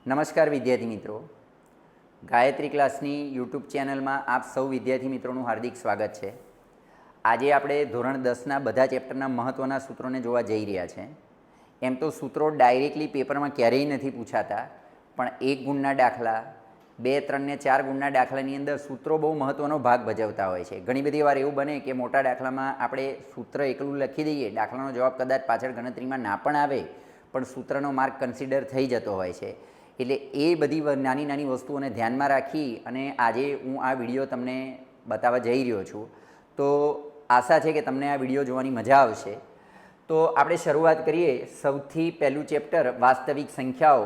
નમસ્કાર વિદ્યાર્થી મિત્રો, ગાયત્રી ક્લાસની યુટ્યુબ ચેનલમાં આપ સૌ વિદ્યાર્થી મિત્રોનું હાર્દિક સ્વાગત છે। આજે આપણે ધોરણ 10ના બધા ચેપ્ટરના મહત્ત્વના સૂત્રોને જોવા જઈ રહ્યા છે। એમ તો સૂત્રો ડાયરેક્ટલી પેપરમાં ક્યારેય નથી પૂછાતા, પણ 1 ગુણના દાખલા, 2, 3 ને 4 ગુણના દાખલાની અંદર સૂત્રો બહુ મહત્ત્વનો ભાગ ભજવતા હોય છે। ઘણી બધી વાર એવું બને કે મોટા દાખલામાં આપણે સૂત્ર એકલું લખી દઈએ, દાખલાનો જવાબ કદાચ પાછળ ગણતરીમાં ના પણ આવે, પણ સૂત્રનો માર્ક કન્સિડર થઈ જતો હોય છે। એટલે એ બધી નાની નાની વસ્તુઓને ધ્યાનમાં રાખી અને આજે હું આ વિડીયો તમને બતાવવા જઈ રહ્યો છું। તો આશા છે કે તમને આ વિડીયો જોવાની મજા આવશે। તો આપણે શરૂઆત કરીએ। સૌથી પહેલું ચેપ્ટર વાસ્તવિક સંખ્યાઓ।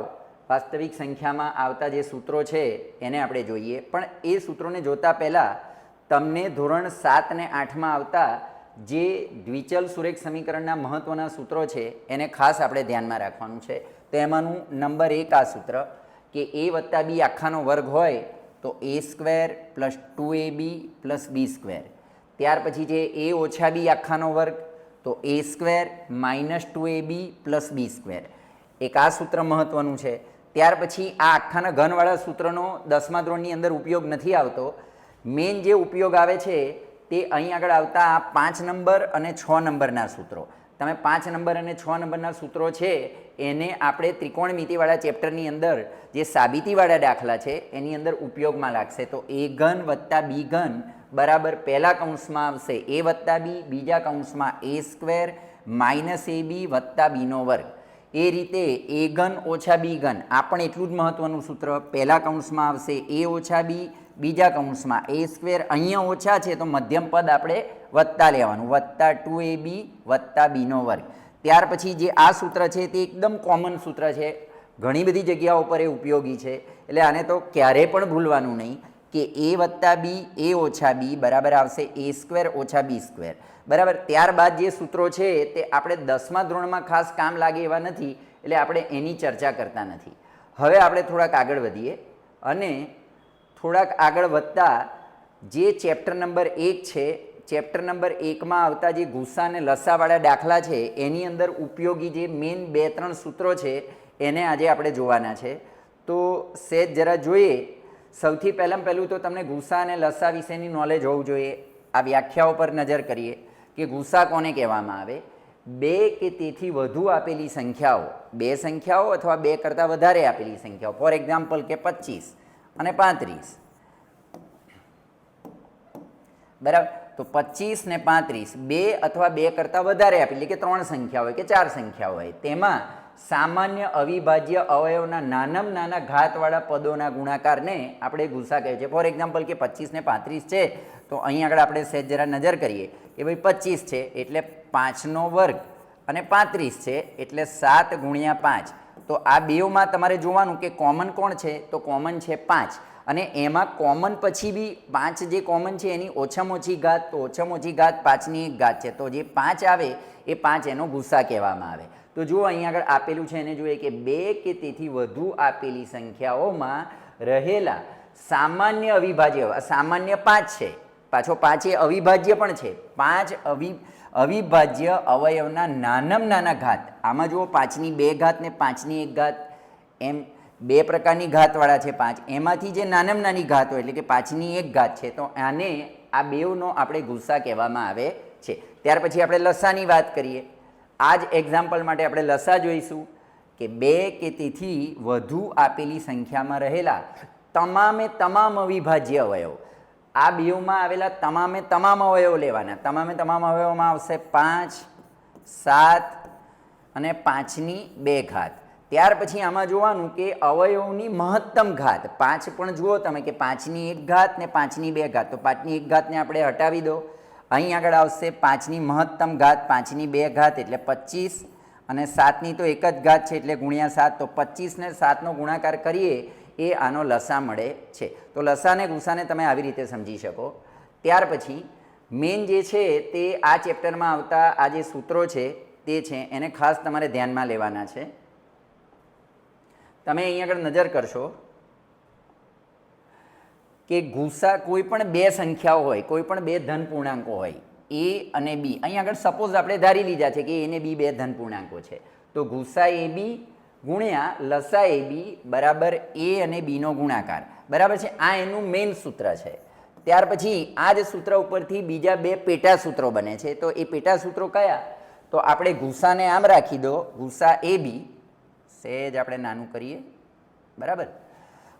વાસ્તવિક સંખ્યામાં આવતા જે સૂત્રો છે એને આપણે જોઈએ, પણ એ સૂત્રોને જોતાં પહેલાં તમને ધોરણ 7 અને 8માં આવતા જે દ્વિચલ સુરેખ સમીકરણના મહત્ત્વના સૂત્રો છે એને ખાસ આપણે ધ્યાનમાં રાખવાનું છે। તો એમાંનું નંબર 1 આ સૂત્ર કે a વત્તા b આખાનો વર્ગ હોય તો a² + 2ab + b²। ત્યાર પછી જે a ઓછા b આખાનો વર્ગ તો a² - 2ab + b²। એક આ સૂત્ર મહત્ત્વનું છે। ત્યાર પછી આ આખાના ઘનવાળા સૂત્રનો 10મા ધોરણની અંદર ઉપયોગ નથી આવતો। મેઇન જે ઉપયોગ આવે છે તે અહીં આગળ આવતા આ 5 નંબર અને 6 નંબરના સૂત્રો। તમે 5 નંબર અને 6 નંબરના સૂત્રો છે એને આપણે ત્રિકોણમિતિવાળા ચેપ્ટરની અંદર જે સાબિતીવાળા દાખલા છે એની અંદર ઉપયોગમાં લાગશે। તો a ઘન વત્તા b ઘન બરાબર પહેલા કૌંસમાં આવશે a વત્તા b, બીજા કૌંસમાં a² - ab વત્તા bનો વર્ગ। એ રીતે a ઘન ઓછા b ઘન આ પણ એટલું જ મહત્ત્વનું સૂત્ર। પહેલા કૌંસમાં આવશે a ઓછા b, બીજા કૌંસમાં a², અહીંયા ઓછા છે તો મધ્યમ પદ આપણે વત્તા લેવાનું, વત્તા 2ab વત્તા bનો વર્ગ। ત્યાર પછી જે આ સૂત્ર છે તે એકદમ કોમન સૂત્ર છે, ઘણી બધી જગ્યાઓ પર એ ઉપયોગી છે, એટલે આને તો ક્યારેય પણ ભૂલવાનું નહીં કે a વત્તા b, a ઓછા b બરાબર આવશે a² ઓછા b², બરાબર। ત્યારબાદ જે સૂત્રો છે તે આપણે 10મા ધોરણમાં ખાસ કામ લાગે એવા નથી, એટલે આપણે એની ચર્ચા કરતા નથી। હવે આપણે થોડાક આગળ વધીએ અને થોડાક આગળ વધતા જે ચેપ્ટર નંબર 1 છે, ચેપ્ટર નંબર 1માં આવતા જે ગુસ્સા અને લસાવાળા દાખલા છે એની અંદર ઉપયોગી જે મેઇન 2-3 સૂત્રો છે એને આજે આપણે જોવાના છે। તો સહેજ જરા જોઈએ। સૌથી પહેલું તો તમને ગુસ્સા અને લસા વિશેની નોલેજ હોવું જોઈએ। આ વ્યાખ્યાઓ પર નજર કરીએ કે ગુસ્સા કોને કહેવામાં આવે। 2 કે તેથી વધુ આપેલી સંખ્યાઓ, 2 સંખ્યાઓ અથવા 2 કરતાં વધારે આપેલી સંખ્યાઓ, ફોર એક્ઝામ્પલ કે 25 અને 35, બરાબર। તો 25 ને 35 2 અથવા 2 કરતાં વધારે આપેલી કે 3 સંખ્યા હોય કે 4 સંખ્યા હોય, તેમાં સામાન્ય અવિભાજ્ય અવયવના નાનામાં નાના ઘાતવાળા પદોના ગુણાકારને આપણે ગુસ્સા કહે છે। ફોર એક્ઝામ્પલ કે 25 ને 35 છે તો અહીં આગળ આપણે સહેજ જરા નજર કરીએ કે ભાઈ 25 છે એટલે 5નો વર્ગ અને 35 છે એટલે 7 × 5। તો આ બેઉમાં તમારે જોવાનું કે કોમન કોણ છે, તો કોમન છે 5, અને એમાં કોમન પછી બી 5 જે કોમન છે એની ઓછામાં ઓછી ઘાત, તો ઓછામાં ઓછી ઘાત 5ની 1 ઘાત છે, તો જે 5 આવે એ 5 એનો ગુસ્સા કહેવામાં આવે। તો જુઓ અહીં આગળ આપેલું છે એને જોઈએ કે 2 કે તેથી વધુ આપેલી સંખ્યાઓમાં રહેલા સામાન્ય અવિભાજ્ય, સામાન્ય 5 છે, પાછો 5 એ અવિભાજ્ય પણ છે, 5 અવિભાજ્ય અવયવના નાનામાં નાના ઘાત, આમાં જુઓ 5ની 2 ઘાત ને 5ની 1 ઘાત, એમ 2 પ્રકારની ઘાતવાળા છે 5, એમાંથી જે નાનામાં નાની ઘાત હોય એટલે કે 5ની 1 ઘાત છે, તો આને આ બેઉનો આપણે ગુસ્સા કહેવામાં આવે છે। ત્યાર પછી આપણે લસાની વાત કરીએ। આ જ એક્ઝામ્પલ માટે આપણે લસા જોઈશું કે 2 કે તેથી વધુ આપેલી સંખ્યામાં રહેલા તમામે તમામ અવિભાજ્ય અવયવ, આ બેઉમાં આવેલા તમામે તમામ અવયવો લેવાના। તમામે તમામ અવયવોમાં આવશે 5, 7 અને 5ની 2 ઘાત। ત્યાર પછી આમાં જોવાનું કે અવયવોની મહત્તમ ઘાત, 5 પણ જુઓ તમે કે 5ની 1 ઘાત ને 5ની 2 ઘાત, તો 5ની 1 ઘાતને આપણે હટાવી દો, અહીં આગળ આવશે 5ની મહત્તમ ઘાત 5ની 2 ઘાત એટલે 25, અને 7ની તો 1 જ ઘાત છે એટલે × 7, તો 25 ને 7નો ગુણાકાર કરીએ એ આનો લસા મળે છે। તો લસા અને ગુસ્સાને તમે આવી રીતે સમજી શકો। ત્યાર પછી મેઇન જે છે તે આ ચેપ્ટરમાં આવતા આ જે સૂત્રો છે તે છે એને ખાસ તમારે ધ્યાનમાં લેવાના છે। તમે અહીં આગળ નજર કરશો કે ગુસ્સા કોઈ પણ 2 સંખ્યાઓ હોય, કોઈ પણ 2 ધન પૂર્ણાંકો હોય, a અને b, અહીં આગળ સપોઝ આપણે ધારી લીધા છે કે a અને b 2 ધન પૂર્ણાંકો છે, તો ગુસ્સા ab ગુણ્યા લસા એ બી બરાબર એ અને બીનો ગુણાકાર, બરાબર છે. આ એનું મેઇન સૂત્ર છે. ત્યાર પછી આ જ સૂત્ર ઉપરથી બીજા બે પેટા સૂત્રો બને છે. તો એ પેટા સૂત્રો કયા? તો આપણે ગુસ્સાને આમ રાખી દો, ગુસ્સા એ બી સહેજ આપણે નાનું કરીએ, બરાબર.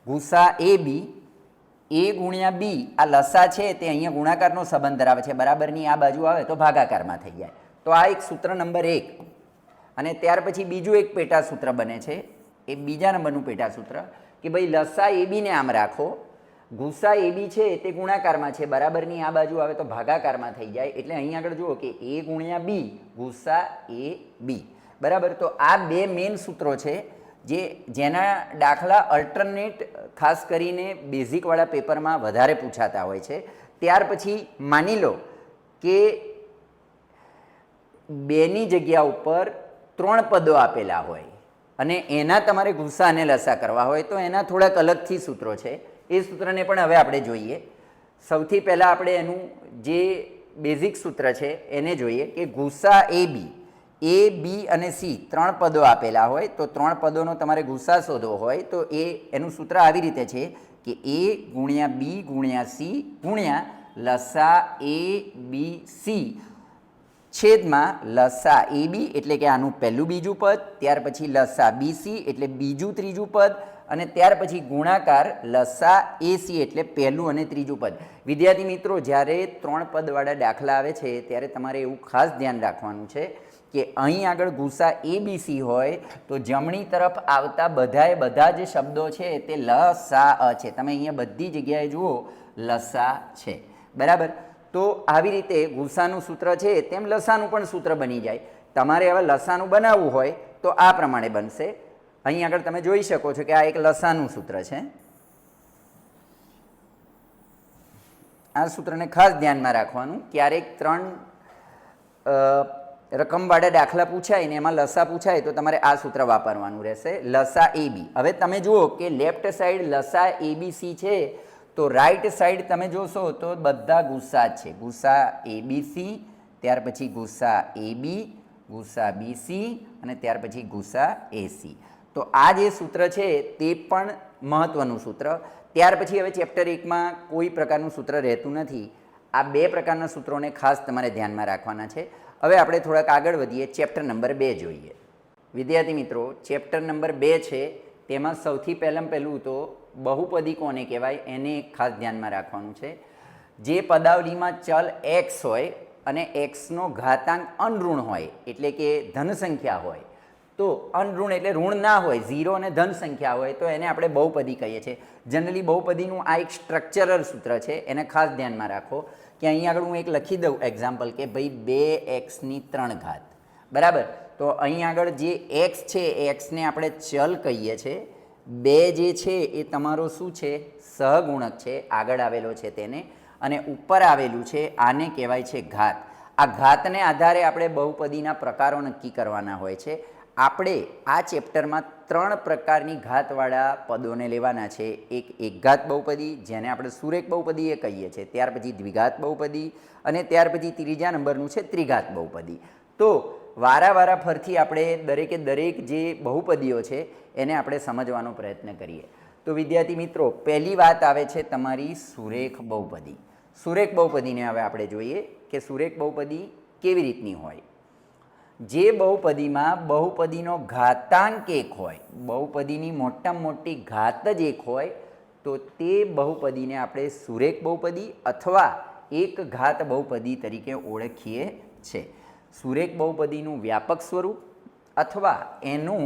ગુસ્સા એ બી એ ગુણ્યા બી, આ લસા છે તે અહીંયા ગુણાકારનો સંબંધ ધરાવે છે, બરાબરની આ બાજુ આવે તો ભાગાકારમાં થઈ જાય. તો આ એક સૂત્ર નંબર 1. અને ત્યાર પછી બીજું એક પેટા સૂત્ર બને છે, એ બીજા નંબરનું પેટા સૂત્ર કે ભાઈ લસા એ બીને આમ રાખો, ગુસ્સા એ બી છે તે ગુણાકારમાં છે, બરાબરની આ બાજુ આવે તો ભાગાકારમાં થઈ જાય. એટલે અહીં આગળ જુઓ કે એ ગુણ્યા બી, ગુસ્સા એ બી, બરાબર. તો આ બે મેઇન સૂત્રો છે જેના દાખલા અલ્ટરનેટ ખાસ કરીને બેઝિકવાળા પેપરમાં વધારે પૂછાતા હોય છે. ત્યાર પછી માની લો કે બેની જગ્યા ઉપર 3 પદો આપેલા હોય અને એના તમારે ગુસ્સા અને લસા કરવા હોય તો એના થોડાક અલગથી સૂત્રો છે. એ સૂત્રને પણ હવે આપણે જોઈએ. સૌથી પહેલાં આપણે એનું જે બેઝિક સૂત્ર છે એને જોઈએ કે ગુસ્સા એ બી, એ બી અને સી 3 પદો આપેલા હોય તો 3 પદોનો તમારે ગુસ્સા શોધવો હોય તો એનું સૂત્ર આવી રીતે છે કે એ ગુણ્યા બી ગુણ્યા સી ગુણ્યા લસા એ બી સી છેદમાં લસા એ બી એટલે કે આનું પહેલું બીજું પદ, ત્યાર પછી લસા બી સી એટલે બીજું ત્રીજું પદ, અને ત્યાર પછી ગુણાકાર લસા એ સી એટલે પહેલું અને ત્રીજું પદ. વિદ્યાર્થી મિત્રો, જ્યારે 3 પદવાળા દાખલા આવે છે ત્યારે તમારે એવું ખાસ ધ્યાન રાખવાનું છે કે અહીં આગળ ગુસ્સા એ બી સી હોય તો જમણી તરફ આવતા બધા જે શબ્દો છે તે લસા છે. તમે અહીંયા બધી જગ્યાએ જુઓ લસા છે, બરાબર. તો આવી રીતે ગુસ્સાનું સૂત્ર છે તેમ લસાનું પણ સૂત્ર બની જાય. તમારે હવે લસાનું બનાવવું હોય તો આ પ્રમાણે બનશે. અહીં આગળ તમે જોઈ શકો છો કે આ એક લસાનું સૂત્ર છે. આ સૂત્રને ખાસ ધ્યાનમાં રાખવાનું. ક્યારેક 3 રકમવાળા દાખલા પૂછાય ને એમાં લસા પૂછાય તો તમારે આ સૂત્ર વાપરવાનું રહેશે, લસા એ બી. હવે તમે જુઓ કે લેફ્ટ સાઈડ લસા એ બી સી છે તો રાઈટ સાઈડ તમે જોશો તો બધા ગુસ્સા જ છે. ગુસ્સા એ બી સી, ત્યાર પછી ગુસ્સા એ બી, ગુસ્સા બી સી અને ત્યાર પછી ગુસ્સા એ સી. તો આ જે સૂત્ર છે તે પણ મહત્ત્વનું સૂત્ર. ત્યાર પછી હવે ચેપ્ટર 1માં કોઈ પ્રકારનું સૂત્ર રહેતું નથી. આ 2 પ્રકારના સૂત્રોને ખાસ તમારે ધ્યાનમાં રાખવાના છે. હવે આપણે થોડાક આગળ વધીએ, ચેપ્ટર નંબર 2 જોઈએ. વિદ્યાર્થી મિત્રો, ચેપ્ટર નંબર 2 છે તેમાં સૌથી પહેલું તો બહુપદી કોને કહેવાય એને ખાસ ધ્યાનમાં રાખવાનું છે. જે પદાવલીમાં ચલ એક્સ હોય અને એક્સનો ઘાતાંક અનઋણ હોય એટલે કે ધન સંખ્યા હોય, તો અનઋણ એટલે ઋણ ના હોય, 0 અને ધન સંખ્યા હોય તો એને આપણે બહુપદી કહીએ છીએ. જનરલી બહુપદીનું આ એક સ્ટ્રક્ચરલ સૂત્ર છે, એને ખાસ ધ્યાનમાં રાખો કે અહીં આગળ હું એક લખી દઉં એક્ઝામ્પલ કે ભાઈ 2x ની 3 ઘાત, બરાબર. તો અહીં આગળ જે એક્સ છે એ એક્સને આપણે ચલ કહીએ છીએ. 2 જે છે એ તમારો શું છે? સહગુણક છે, આગળ આવેલો છે તેને, અને ઉપર આવેલું છે આને કહેવાય છે ઘાત. આ ઘાતને આધારે આપણે બહુપદીના પ્રકારો નક્કી કરવાના હોય છે. આપણે આ ચેપ્ટરમાં 3 પ્રકારની ઘાતવાળા પદોને લેવાના છે. એક ઘાત બહુપદી જેને આપણે સુરેખ બહુપદી એ કહીએ છીએ, ત્યાર પછી દ્વિઘાત બહુપદી અને ત્યાર પછી ત્રીજા નંબરનું છે ત્રિઘાત બહુપદી. તો વારા ફરથી આપણે દરેકે દરેક જે બહુપદીઓ છે એને આપણે સમજવાનો પ્રયત્ન કરીએ. તો વિદ્યાર્થી મિત્રો, પહેલી વાત આવે છે તમારી સુરેખ બહુપદી. સુરેખ બહુપદીને હવે આપણે જોઈએ કે સુરેખ બહુપદી કેવી રીતની હોય. જે બહુપદીમાં બહુપદીનો ઘાતાંક 1 હોય, બહુપદીની મોટામાં મોટી ઘાત જ 1 હોય તો તે બહુપદીને આપણે સુરેખ બહુપદી અથવા એક ઘાત બહુપદી તરીકે ઓળખીએ છીએ. સુરેખ બહુપદીનું વ્યાપક સ્વરૂપ અથવા એનું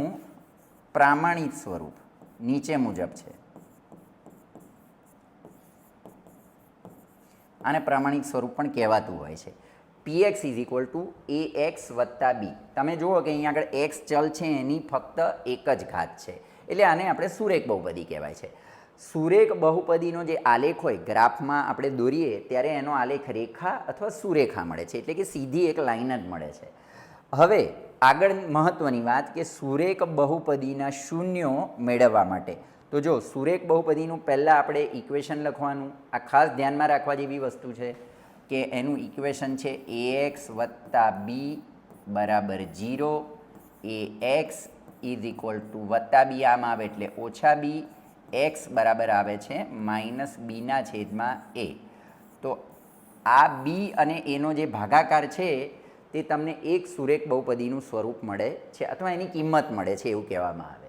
પ્રામાણિક સ્વરૂપ નીચે મુજબ છે. આને પ્રામાણિક સ્વરૂપ પણ કહેવાતું હોય છે. px = ax + b. તમે જુઓ કે અહીંયા આગળ x ચલ છે એની ફક્ત એક જ ઘાત છે, એટલે આને આપણે સુરેખ બહુપદી કહેવાય છે. સુરેખ બહુપદીનો જે આલેખ હોય, ગ્રાફમાં આપણે દોરીએ ત્યારે એનો આલેખ રેખા અથવા સુરેખા મળે છે, એટલે કે સીધી એક લાઈન જ મળે છે. હવે આગળ મહત્ત્વની વાત કે સુરેખ બહુપદીના શૂન્યો મેળવવા માટે તો જો સુરેખ બહુપદીનું પહેલાં આપણે ઇક્વેશન લખવાનું. આ ખાસ ધ્યાનમાં રાખવા જેવી વસ્તુ છે કે એનું ઇક્વેશન છે ax + b = 0, ax is equal two વત્તા બી આમ આવે એટલે ઓછા બી એક્સ બરાબર આવે છે માઇનસ બીના છેદમાં એ. તો આ બી અને એનો જે ભાગાકાર છે તે તમને એક સુરેખ બહુપદીનું સ્વરૂપ મળે છે અથવા એની કિંમત મળે છે એવું કહેવામાં આવે.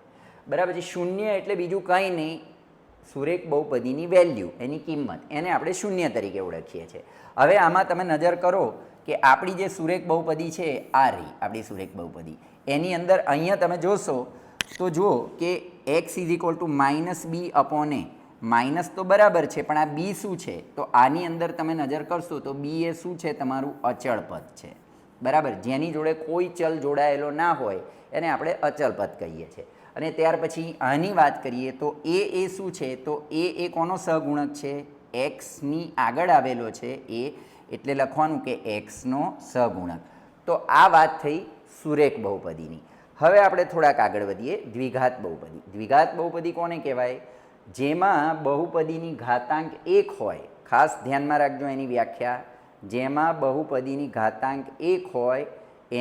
બરાબર છે. શૂન્ય એટલે બીજું કંઈ નહીં, સુરેખ બહુપદીની વેલ્યુ, એની કિંમત, એને આપણે શૂન્ય તરીકે ઓળખીએ છીએ. હવે આમાં તમે નજર કરો કે આપણી જે સુરેખ બહુપદી છે આ રહી આપણી સુરેખ બહુપદી, એની અંદર અહીંયા તમે જોશો તો જુઓ કે x is equal to minus b upon a. Minus તો બરાબર છે પણ આ બી શું છે? તો આની અંદર તમે નજર કરશો તો બી એ શું છે? તમારું અચળ પદ છે. બરાબર, જેની જોડે કોઈ ચલ જોડાયેલો ના હોય એને આપણે અચળ પદ કહીએ છીએ. અને ત્યાર પછી આની વાત કરીએ તો એ શું છે? તો એ કોનો સહગુણક છે? એક્સની આગળ આવેલો છે એ, એટલે લખવાનું કે એક્સનો સહગુણક. તો આ વાત થઈ સુરેખ બહુપદીની. હવે આપણે થોડાક આગળ વધીએ. દ્વિઘાત બહુપદી. દ્વિઘાત બહુપદી કોને કહેવાય? જેમાં બહુપદીની ઘાતાંક 1 હોય. ખાસ ધ્યાનમાં રાખજો એની વ્યાખ્યા. જેમાં બહુપદીની ઘાતાંક 1 હોય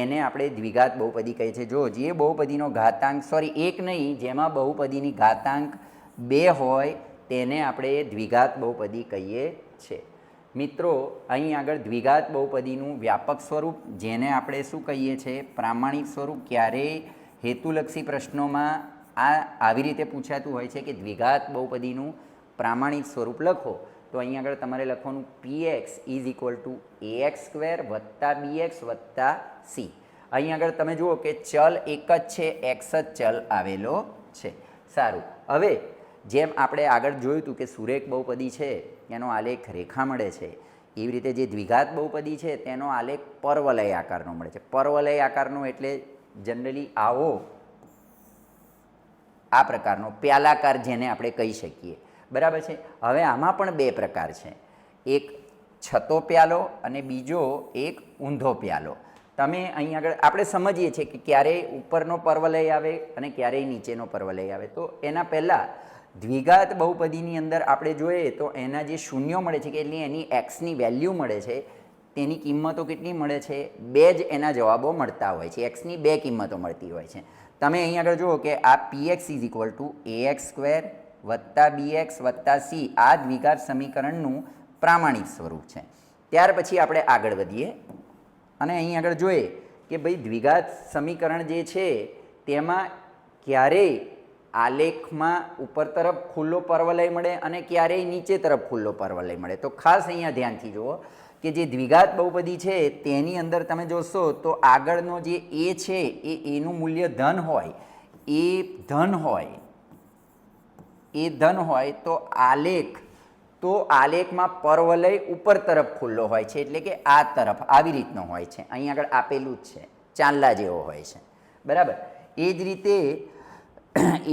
એને આપણે દ્વિઘાત બહુપદી કહીએ છીએ. જો જે બહુપદીનો ઘાતાંક 1 નહીં, જેમાં બહુપદીની ઘાતાંક 2 હોય તેને આપણે દ્વિઘાત બહુપદી કહીએ છીએ. મિત્રો અહીં આગળ દ્વિઘાત બહુપદીનું વ્યાપક સ્વરૂપ, જેને આપણે શું કહીએ છીએ? પ્રામાણિક સ્વરૂપ. ક્યારેય હેતુલક્ષી પ્રશ્નોમાં આવી રીતે પૂછાતું હોય છે કે દ્વિઘાત બહુપદીનું પ્રામાણિક સ્વરૂપ લખો. તો અહીં આગળ તમારે લખવાનું px is equal two ax square વત્તા bx વત્તા c. અહીં આગળ તમે જુઓ કે ચલ એક જ છે, x જ ચલ આવેલો છે. સારું, હવે જેમ આપણે આગળ જોયું હતું કે સુરેખ બહુપદી છે એનો આલેખ રેખા મળે છે, એવી રીતે જે દ્વિઘાત બહુપદી છે તેનો આલેખ પરવલય આકારનો મળે છે. પરવલય આકારનો એટલે જનરલી આ પ્રકારનો પ્યાલાકાર, જેને આપણે કહી શકીએ. બરાબર છે. હવે આમાં પણ બે પ્રકાર છે, એક છતો પ્યાલો અને બીજો એક ઊંધો પ્યાલો. તમે અહીં આગળ આપણે સમજીએ છીએ કે ક્યારેય ઉપરનો પરવલય આવે અને ક્યારેય નીચેનો પરવલય આવે. તો એના પહેલાં દ્વિઘાત બહુપદીની અંદર આપણે જોઈએ તો એના જે શૂન્યો મળે છે કે એટલે એની એક્સની વેલ્યુ મળે છે, તેની કિંમતો કેટલી મળે છે? 2 જ એના જવાબો મળતા હોય છે. એક્સની 2 કિંમતો મળતી હોય છે. તમે અહીં આગળ જુઓ કે આ px is equal two ax square વત્તા bx વત્તા c આ દ્વિઘાત સમીકરણનું પ્રામાણિક સ્વરૂપ છે. ત્યાર પછી આપણે આગળ વધીએ અને અહીં આગળ જોઈએ કે ભાઈ દ્વિઘાત સમીકરણ જે છે તેમાં ક્યારેય આલેખમાં ઉપર તરફ ખુલ્લો પરવલય મળે અને ક્યારેય નીચે તરફ ખુલ્લો પરવલય મળે. તો ખાસ અહીંયા ધ્યાનથી જુઓ કે જે દ્વિઘાત બહુપદી છે તેની અંદર તમે જોશો તો આગળનો જે એ છે એનું મૂલ્ય ધન હોય, એ ધન હોય તો આલેખમાં પરવલય ઉપર તરફ ખુલ્લો હોય છે, એટલે કે આ તરફ આવી રીતનો હોય છે. અહીં આગળ આપેલું જ છે, ચાંદલા જેવો હોય છે. બરાબર. એ જ રીતે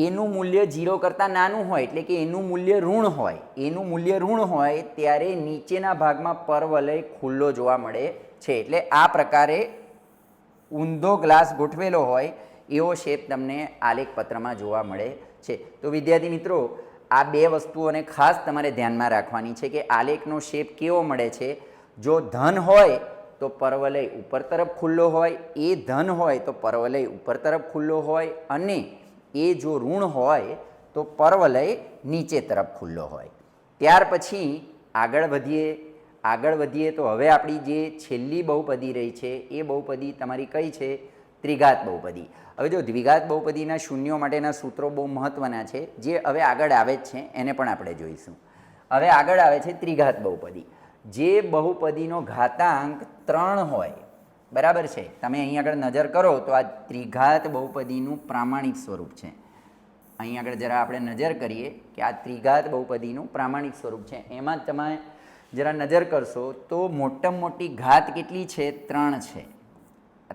એનું મૂલ્ય 0 કરતાં નાનું હોય, એટલે કે એનું મૂલ્ય ઋણ હોય ત્યારે નીચેના ભાગમાં પરવલય ખુલ્લો જોવા મળે છે. એટલે આ પ્રકારે ઊંધો ગ્લાસ ગોઠવેલો હોય એવો શેપ તમને આલેખપત્રમાં જોવા મળે છે. તો વિદ્યાર્થી મિત્રો, આ બે વસ્તુઓને ખાસ તમારે ધ્યાનમાં રાખવાની છે કે આલેખનો શેપ કેવો મળે છે. જો ધન હોય તો પરવલય ઉપર તરફ ખુલ્લો હોય, એ ધન હોય તો પરવલય ઉપર તરફ ખુલ્લો હોય, અને એ જો ઋણ હોય તો પરવલય નીચે તરફ ખુલ્લો હોય. ત્યાર પછી આગળ વધીએ તો હવે આપણી જે છેલ્લી બહુપદી રહી છે એ બહુપદી તમારી કઈ છે? ત્રિઘાત બહુપદી. હવે જો દ્વિઘાત બહુપદીના શૂન્યો માટેના સૂત્રો બહુ મહત્ત્વના છે, જે હવે આગળ આવે જ છે, એને પણ આપણે જોઈશું. હવે આગળ આવે છે ત્રિઘાત બહુપદી, જે બહુપદીનો ઘાતાંક 3 હોય. બરાબર છે. તમે અહીં આગળ નજર કરો તો આ ત્રિઘાત બહુપદીનું પ્રામાણિક સ્વરૂપ છે. અહીં આગળ જરા આપણે નજર કરીએ કે આ ત્રિઘાત બહુપદીનું પ્રામાણિક સ્વરૂપ છે. એમાં તમે જરા નજર કરશો તો મોટામાં મોટી ઘાત કેટલી છે? 3 છે.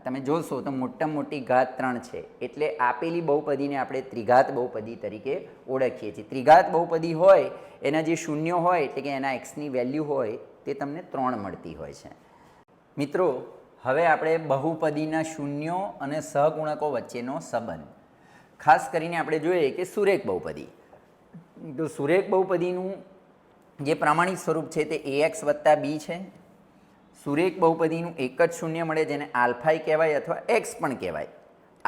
તમે જોશો તો મોટામાં મોટી ઘાત 3 છે. એટલે આપેલી બહુપદીને આપણે ત્રિઘાત બહુપદી તરીકે ઓળખીએ છીએ. ત્રિઘાત બહુપદી હોય એના જે શૂન્યો હોય, એટલે કે એના એક્સની વેલ્યુ હોય, તે તમને 3 મળતી હોય છે. મિત્રો, હવે આપણે બહુપદીના શૂન્યો અને સહગુણકો વચ્ચેનો સંબંધ ખાસ કરીને આપણે જોઈએ કે સુરેખ બહુપદી. તો સુરેખ બહુપદીનું જે પ્રામાણિક સ્વરૂપ છે તે ax વત્તા b છે. સુરેખ બહુપદીનું એક જ શૂન્ય મળે જેને આલ્ફાઈ કહેવાય અથવા એક્સ પણ કહેવાય.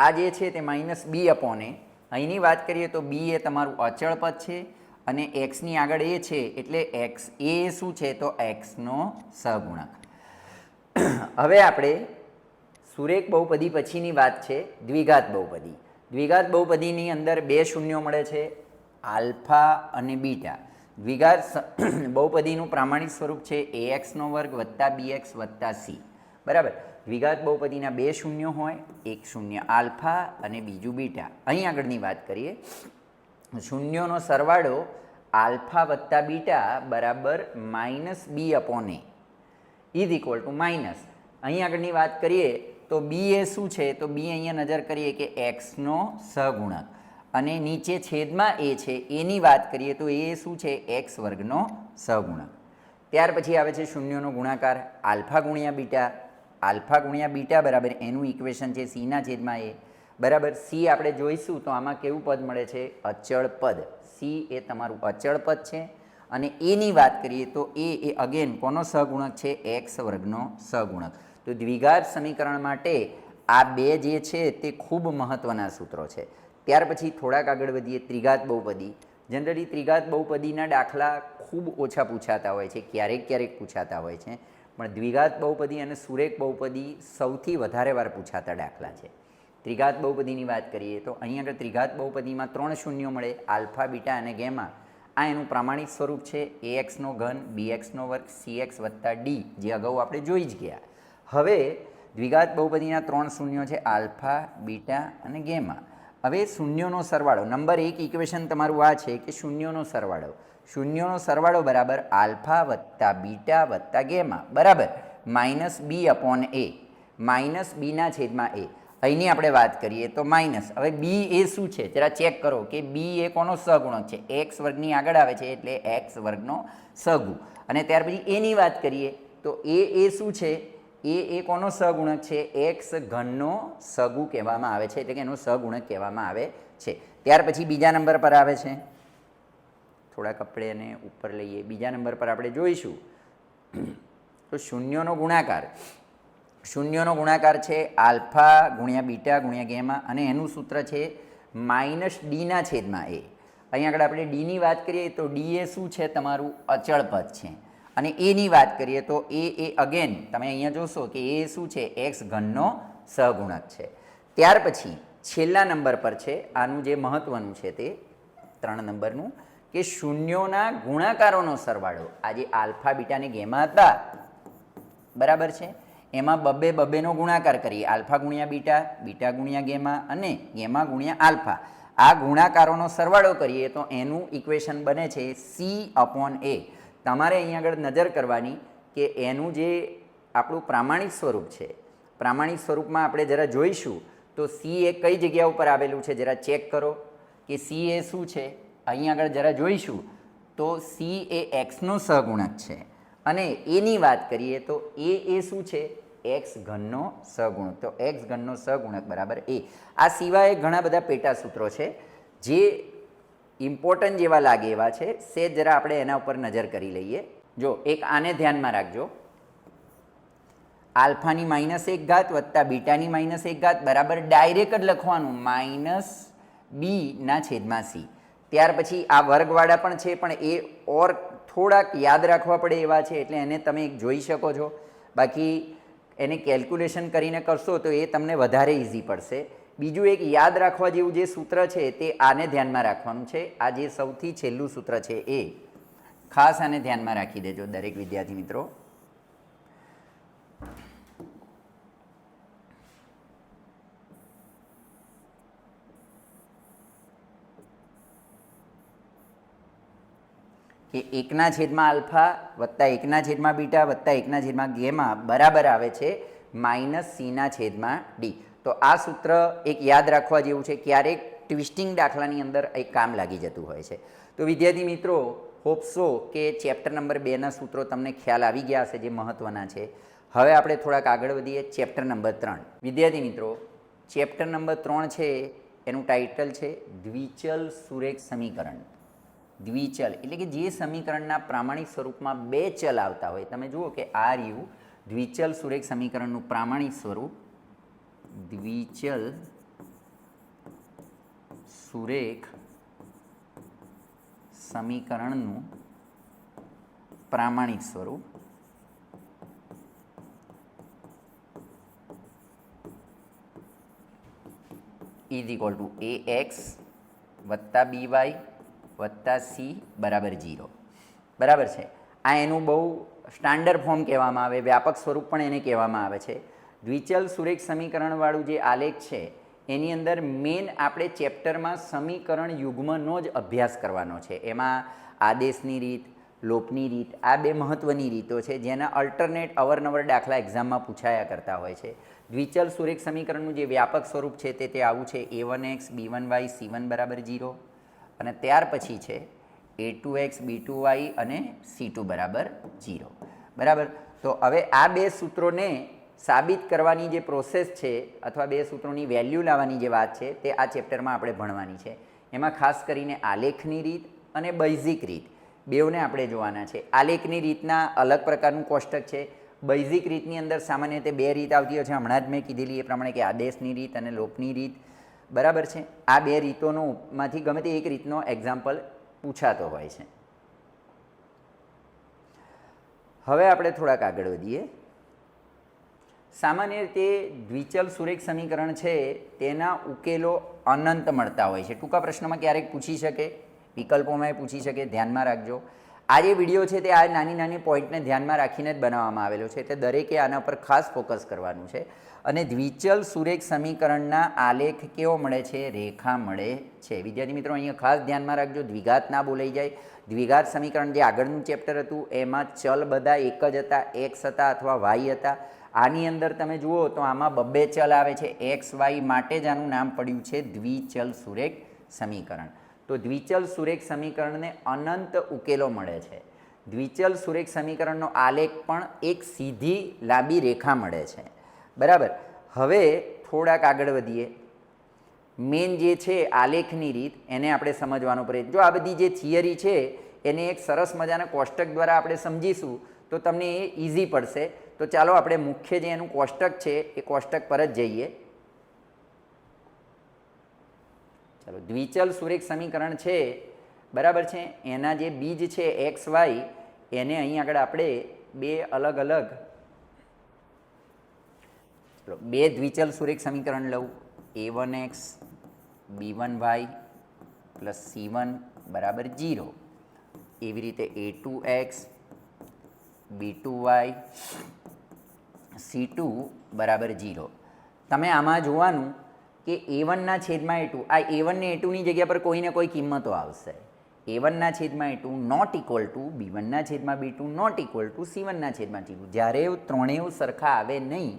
આ જે છે તે માઇનસ બી અપોન એ. અહીંની વાત કરીએ તો બી એ તમારું અચળ પદ છે અને એક્સની આગળ એ છે એટલે એક્સ એ શું છે તો એક્સનો સહગુણક. હવે આપણે સુરેખ બહુપદી પછીની વાત છે દ્વિઘાત બહુપદી. દ્વિઘાત બહુપદીની અંદર બે શૂન્યો મળે છે આલ્ફા અને બીટા. દ્વિઘાત બહુપદીનું પ્રામાણિક સ્વરૂપ છે ax² વત્તા bx વત્તા c. બરાબર. દ્વિઘાત બહુપદીના બે શૂન્યો હોય, એક શૂન્ય આલ્ફા અને બીજું બીટા. અહીં આગળની વાત કરીએ, શૂન્યોનો સરવાળો આલ્ફા વત્તા બીટા બરાબર minus b upon a is equal to minus. અહીં આગળની વાત કરીએ તો બી એ શું છે તો બી અહીંયા નજર કરીએ કે એક્સનો સહગુણક અને નીચે છેદમાં એ છે એની વાત કરીએ તો એ શું છે એક્સ વર્ગનો સહગુણક. ત્યાર પછી આવે છે શૂન્યોનો ગુણાકાર આલ્ફા ગુણ્યા બીટા. આલ્ફા ગુણ્યા બીટા બરાબર એનું ઇક્વેશન છે સીના છેદમાં એ બરાબર. સી આપણે જોઈશું તો આમાં કેવું પદ મળે છે અચળ પદ. સી એ તમારું અચળ પદ છે અને એની વાત કરીએ તો એ અગેન કોનો સહગુણક છે એક્સ વર્ગનો સહગુણક. તો દ્વિઘાત સમીકરણ માટે આ બે જે છે તે ખૂબ મહત્ત્વના સૂત્રો છે. ત્યાર પછી થોડાક આગળ વધીએ ત્રિઘાત બહુપદી. જનરલી ત્રિઘાત બહુપદીના દાખલા ખૂબ ઓછા પૂછાતા હોય છે, ક્યારેક ક્યારેક પૂછાતા હોય છે, પણ દ્વિઘાત બહુપદી અને સુરેખ બહુપદી સૌથી વધારે વાર પૂછાતા દાખલા છે. ત્રિઘાત બહુપદીની વાત કરીએ તો અહીં આગળ ત્રિઘાત બહુપદીમાં ત્રણ શૂન્યો મળે આલ્ફા બીટા અને ગેમા. આ એનું પ્રામાણિક સ્વરૂપ છે ax² bx² cx વત્તા ડી, જે અગાઉ આપણે જોઈ જ ગયા. હવે દ્વિઘાત બહુપદીના ત્રણ શૂન્યો છે આલ્ફા બીટા અને ગેમા. હવે શૂન્યોનો સરવાળો નંબર એક ઇક્વેશન તમારું આ છે કે શૂન્યોનો સરવાળો. શૂન્યોનો સરવાળો બરાબર આલ્ફા વત્તા બીટા વત્તા ગેમા બરાબર minus b upon a minus બીના છેદમાં એ. અહીંની આપણે વાત કરીએ તો માઇનસ. હવે બી એ શું છે જરા ચેક કરો કે બી એ કોનો સહગુણક છે એક્સ વર્ગની આગળ આવે છે એટલે એક્સ વર્ગનો સહગુ. અને ત્યાર પછી એની વાત કરીએ તો એ શું છે એ કોનો સહગુણક છે એક્સ ઘનનો સગુ કહેવામાં આવે છે, એટલે કે એનો સહગુણક કહેવામાં આવે છે. ત્યાર પછી બીજા નંબર પર આવે છે, થોડાક આપણે એને ઉપર લઈએ, બીજા નંબર પર આપણે જોઈશું તો શૂન્યોનો ગુણાકાર. શૂન્યોનો ગુણાકાર છે આલ્ફા ગુણ્યા બીટા ગુણ્યા ગેમા અને એનું સૂત્ર છે માઇનસ ડીના છેદમાં એ. અહીં આગળ આપણે ડીની વાત કરીએ તો ડી એ શું છે તમારું અચળ પદ છે અને એની વાત કરીએ તો એ અગેન તમે અહીંયા જોશો કે એ શું છે એક્સ ઘનનો સહગુણક છે. ત્યાર પછી છેલ્લા નંબર પર છે, આનું જે મહત્ત્વનું છે તે 3 નંબરનું, કે શૂન્યોના ગુણાકારોનો સરવાળો. આ જે આલ્ફા બીટા અને ગેમા હતા બરાબર છે, એમાં બબ્બેનો ગુણાકાર કરીએ, આલ્ફા ગુણ્યા બીટા, બીટા ગુણ્યા ગેમા અને ગેમા ગુણ્યા આલ્ફા. આ ગુણાકારોનો સરવાળો કરીએ તો એનું ઇક્વેશન બને છે સી અપોન એ. તમારે અહીંયા આગળ નજર કરવાની કે એનું જે આપણું પ્રામાણિક સ્વરૂપ છે, પ્રામાણિક સ્વરૂપમાં આપણે જરા જોઈશું તો સી એ કઈ જગ્યા ઉપર આવેલું છે જરા ચેક કરો કે સી એ શું છે. અહીં આગળ જરા જોઈશું તો સી એ એક્સનો સહગુણક છે અને એની વાત કરીએ તો એ શું છે એક્સ ઘનનો સહગુણક. તો એક્સ ઘનનો સહગુણક બરાબર એ. આ સિવાય ઘણા બધા પેટા સૂત્રો છે જે ઇમ્પોર્ટન્ટ જેવા લાગે એવા છે, સે જરા આપણે એના ઉપર નજર કરી લઈએ. જો એક આને ધ્યાનમાં રાખજો, આલ્ફાની -1 વત્તા બીટાની -1 બરાબર ડાયરેક્ટ જ લખવાનું માઇનસ બીના છેદમાં સી. ત્યાર પછી આ વર્ગવાળા પણ છે પણ એ ઓર થોડાક યાદ રાખવા પડે એવા છે એટલે એને તમે જોઈ શકો છો. બાકી એને કેલ્ક્યુલેશન કરીને કરશો તો એ તમને વધારે ઇઝી પડશે. બીજું એક યાદ રાખવા જેવું જે સૂત્ર છે તે આને ધ્યાનમાં રાખવાનું છે. આ જે સૌથી છેલ્લું સૂત્ર છે એ ખાસ આને ધ્યાનમાં રાખી દેજો દરેક વિદ્યાર્થી મિત્રો. કે 1/, આલ્ફા વત્તા 1/, બીટા વત્તા 1/, ગેમા બરાબર આવે છે -c/d. તો આ સૂત્ર એક યાદ રાખવા જેવું છે, ક્યારેક ટ્વિસ્ટિંગ દાખલાની અંદર એક કામ લાગી જતું હોય છે. તો વિદ્યાર્થી મિત્રો હોપસો કે ચેપ્ટર નંબર 2ના સૂત્રો તમને ખ્યાલ આવી ગયા હશે જે મહત્ત્વના છે. હવે આપણે થોડાક આગળ વધીએ ચેપ્ટર નંબર 3. વિદ્યાર્થી મિત્રો ચેપ્ટર નંબર 3 છે એનું ટાઇટલ છે દ્વિચલ સુરેખ સમીકરણ. દ્વિચલ એટલે કે જે સમીકરણના પ્રામાણિક સ્વરૂપમાં બે ચલ આવતા હોય. તમે જુઓ કે આ રહ્યું દ્વિચલ સુરેખ સમીકરણનું પ્રામાણિક સ્વરૂપ, દ્વિચલ સુરેખ સમીકરણનું પ્રામાણિક સ્વરૂપ ઇઝ ઇક્વલ ટુ ax વત્તા by વત્તા c બરાબર 0. બરાબર છે. આ એનું બહુ સ્ટાન્ડર્ડ ફોર્મ કહેવામાં આવે, વ્યાપક સ્વરૂપ પણ એને કહેવામાં આવે છે. દ્વિચલ સુરેખ સમીકરણવાળું જે આલેખ છે એની અંદર મેઇન આપણે ચેપ્ટરમાં સમીકરણ યુગ્મનો જ અભ્યાસ કરવાનો છે. એમાં આદેશની રીત, લોપની રીત, આ બે મહત્ત્વની રીતો છે જેના અલ્ટરનેટ અવારનવાર દાખલા એક્ઝામમાં પૂછાયા કરતા હોય છે. દ્વિચલ સુરેખ સમીકરણનું જે વ્યાપક સ્વરૂપ છે તે આવું છે: a1x b1y c1 બરાબર 0, અને ત્યાર પછી છે a2x b2y અને c2 બરાબર 0. બરાબર. તો હવે આ બે સૂત્રોને સાબિત કરવાની જે પ્રોસેસ છે અથવા બે સૂત્રોની વેલ્યુ લાવવાની જે વાત છે તે આ ચેપ્ટરમાં આપણે ભણવાની છે. એમાં ખાસ કરીને આલેખની રીત અને બેઝિક રીત બેઉને આપણે જોવાના છે. આલેખની રીતના અલગ પ્રકારનું કોષ્ટક છે. બેઝિક રીતની અંદર સામાન્ય રીતે બે રીત આવતી હોય છે, હમણાં જ મેં કીધેલી એ પ્રમાણે કે આદેશની રીત અને લોપની રીત. બરાબર છે. આ બે રીતોનો માંથી ગમે તે એક રીતનો એક્ઝામ્પલ પૂછાતો હોય છે. હવે આપણે થોડાક આગળ વધીએ. સામાન્ય રીતે દ્વિચલ સુરેખ સમીકરણ છે તેના ઉકેલો અનંત મળતા હોય છે. ટૂંકા પ્રશ્નમાં ક્યારેક પૂછી શકે, વિકલ્પોમાં પૂછી શકે, ધ્યાનમાં રાખજો. આ જે વિડીયો છે તે આ નાની નાની પોઈન્ટને ધ્યાનમાં રાખીને જ બનાવવામાં આવેલો છે, એટલે દરેકે આના પર ખાસ ફોકસ કરવાનું છે. અને દ્વિચલ સુરેખ સમીકરણના આલેખ કેવો મળે છે? રેખા મળે છે. વિદ્યાર્થી મિત્રો અહીંયા ખાસ ધ્યાનમાં રાખજો, દ્વિઘાત ના બોલાઈ જાય. દ્વિઘાત સમીકરણ જે આગળનું ચેપ્ટર હતું એમાં ચલ બધા એક જ હતા, એક્સ હતા અથવા વાય હતા. આની અંદર તમે જુઓ તો આમાં બબ્બે ચલ આવે છે, એક્સ વાય, માટે જ આનું નામ પડ્યું છે દ્વિચલ સુરેખ સમીકરણ. તો દ્વિચલ સુરેખ સમીકરણને અનંત ઉકેલો મળે છે. દ્વિચલ સુરેખ સમીકરણનો આલેખ પણ એક સીધી લાંબી રેખા મળે છે. બરાબર. હવે થોડાક આગળ વધીએ. મેન જે છે આલેખની રીત એને આપણે સમજવાનો પ્રયત્ન. જો આ બધી જે થિયરી છે એને એક સરસ મજાના કોષ્ટક દ્વારા આપણે સમજીશું તો તમને એ ઇઝી પડશે. તો ચાલો આપણે મુખ્ય જે એનું કોષ્ટક છે એ કોષ્ટક પર જ જઈએ. ચાલો, દ્વિચલ સુરેખ સમીકરણ છે, બરાબર છે, એના જે બીજ છે એક્સ વાય એને અહીં આગળ આપણે બે અલગ અલગ બે દ્વિચલ સુરેખ સમીકરણ લઉં. a1x b1y પ્લસ c1 બરાબર 0. એવી રીતે a2x b2y c2 બરાબર 0. તમે આમાં જોવાનું કે a1ના છેદમાં a2, આ a1 ને a2ની જગ્યા પર કોઈને કોઈ કિંમતો આવશે. a1ના છેદમાં a2 નોટ ઇક્વલ ટુ b1ના છેદમાં b2 નોટ ઇક્વલ ટુ c1ના છેદમાં c2. જ્યારે ત્રણેય સરખા આવે નહીં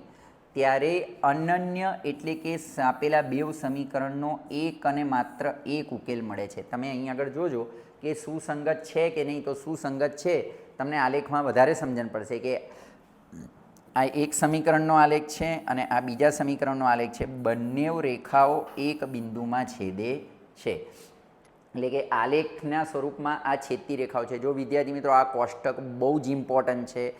ત્યારે અનન્ય એટલે કે આપેલા બે સમીકરણનો એક અને માત્ર એક ઉકેલ મળે છે. તમે અહીં આગળ જોજો કે સુસંગત છે કે નહીં. તો સુસંગત છે, તમને આલેખમાં વધારે સમજણ પડશે કે આ એક સમીકરણનો આલેખ છે અને આ બીજા સમીકરણનો આલેખ છે. બંને રેખાઓ એક બિંદુમાં છેદે છે. એટલે કે આલેખના સ્વરૂપમાં આ છેદતી રેખાઓ છે. જો વિદ્યાર્થી મિત્રો આ કોષ્ટક બહુ જ ઇમ્પોર્ટન્ટ છે.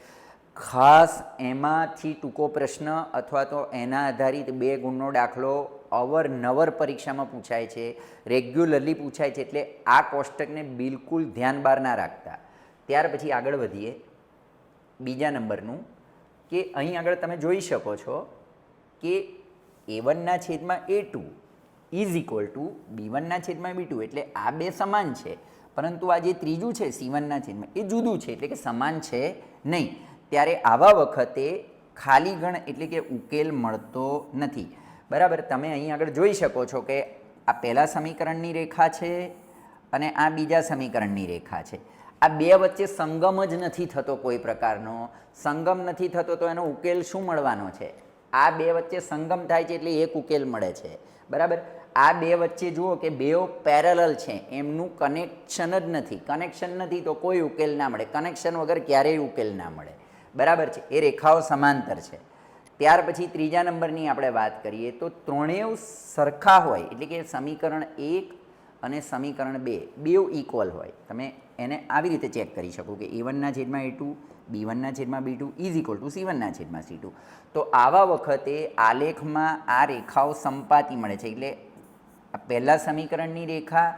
ખાસ એમાંથી ટૂંકો પ્રશ્ન અથવા તો એના આધારિત 2 ગુણનો દાખલો અવારનવાર પરીક્ષામાં પૂછાય છે, રેગ્યુલરલી પૂછાય છે. એટલે આ કોષ્ટકને બિલકુલ ધ્યાન બહાર ના રાખતા. ત્યાર પછી આગળ વધીએ. બીજા નંબરનું કે અહીં આગળ તમે જોઈ શકો છો કે a1ના છેદમાં a2 ઇઝ ઇક્વલ ટુ b1ના છેદમાં b2. એટલે આ બે સમાન છે, પરંતુ આ જે ત્રીજું છે c1ના છેદમાં એ જુદું છે, એટલે કે સમાન છે નહીં. ત્યારે આવા વખતે ખાલી ગણ એટલે કે ઉકેલ મળતો નથી. બરાબર. તમે અહીં આગળ જોઈ શકો છો કે આ પહેલા સમીકરણની રેખા છે અને આ બીજા સમીકરણની રેખા છે. આ બે વચ્ચે સંગમ જ નથી થતો, કોઈ પ્રકારનો સંગમ નથી થતો, તો એનો ઉકેલ શું મળવાનો છે? આ બે વચ્ચે સંગમ થાય છે એટલે એક ઉકેલ મળે છે. બરાબર. આ બે વચ્ચે જુઓ કે બેઓ પેરેલલ છે, એમનું કનેક્શન જ નથી. કનેક્શન નથી તો કોઈ ઉકેલ ના મળે. કનેક્શન વગર ક્યારેય ઉકેલ ના મળે. બરાબર છે. એ રેખાઓ સમાંતર છે. ત્યાર પછી ત્રીજા નંબરની આપણે વાત કરીએ તો ત્રણેય સરખા હોય, એટલે કે સમીકરણ 1 અને સમીકરણ 2 બેઉ ઇક્વલ હોય. તમે એને આવી રીતે ચેક કરી શકો કે a1ના છેદમાં a2 b1ના છેદમાં b2 ઇઝ ઇક્વલ ટુ c1ના છેદમાં c2. તો આવા વખતે આલેખમાં આ રેખાઓ સંપાતી મળે છે. એટલે આ પહેલા સમીકરણની રેખા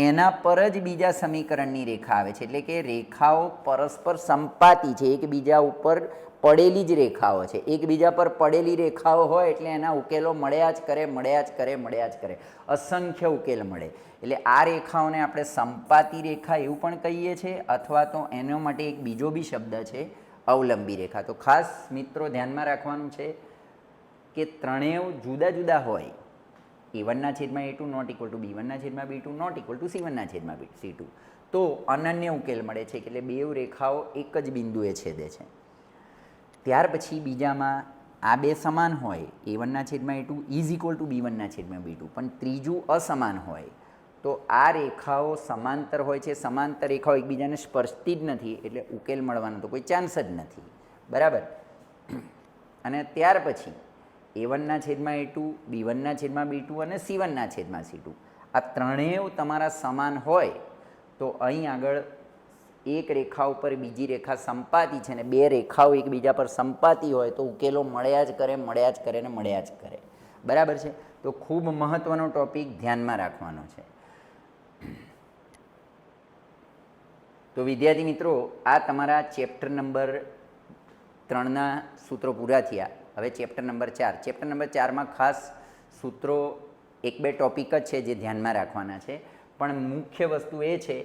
એના પર જ બીજા સમીકરણની રેખા આવે છે, એટલે કે રેખાઓ પરસ્પર સંપાતી છે, એકબીજા ઉપર પડેલી જ રેખાઓ છે. એકબીજા પર પડેલી રેખાઓ હોય એટલે એના ઉકેલો મળ્યા જ કરે, અસંખ્ય ઉકેલ મળે. એટલે આ રેખાઓને આપણે સંપાતી રેખા એવું પણ કહીએ છીએ, અથવા તો એનો માટે એક બીજો બી શબ્દ છે અવલંબી રેખા. તો ખાસ મિત્રો ધ્યાનમાં રાખવાનું છે કે ત્રણેય જુદા જુદા હોય. a1/a2 not equal to b1/b2 not equal to c1/c2, તો અનન્ય ઉકેલ મળે છે, એટલે બે રેખાઓ એક જ બિંદુએ છેદે છે. ત્યાર પછી બીજામાં આ બે સમાન હોય, a1/a2 is equal to b1/b2, પણ ત્રીજું અસમાન હોય, તો આ રેખાઓ સમાંતર હોય છે. સમાંતર રેખાઓ એકબીજાને સ્પર્શતી જ નથી, એટલે ઉકેલ મળવાનો તો કોઈ ચાન્સ જ નથી, બરાબર. અને ત્યાર પછી a1/a2, b1/b2 અને c1/c2, આ ત્રણેય તમારા સમાન હોય તો અહીં આગળ એક રેખા ઉપર બીજી રેખા સંપાતી છે ને બે રેખાઓ એકબીજા પર સંપાતી હોય તો ઉકેલો મળ્યા જ કરે, બરાબર છે. તો ખૂબ મહત્ત્વનો ટૉપિક ધ્યાનમાં રાખવાનો છે. તો વિદ્યાર્થી મિત્રો, આ તમારા ચેપ્ટર નંબર 3ના સૂત્રો પૂરા થયા. હવે ચેપ્ટર નંબર 4. ચેપ્ટર નંબર 4માં ખાસ સૂત્રો 1-2 ટૉપિક જ છે જે ધ્યાનમાં રાખવાના છે, પણ મુખ્ય વસ્તુ એ છે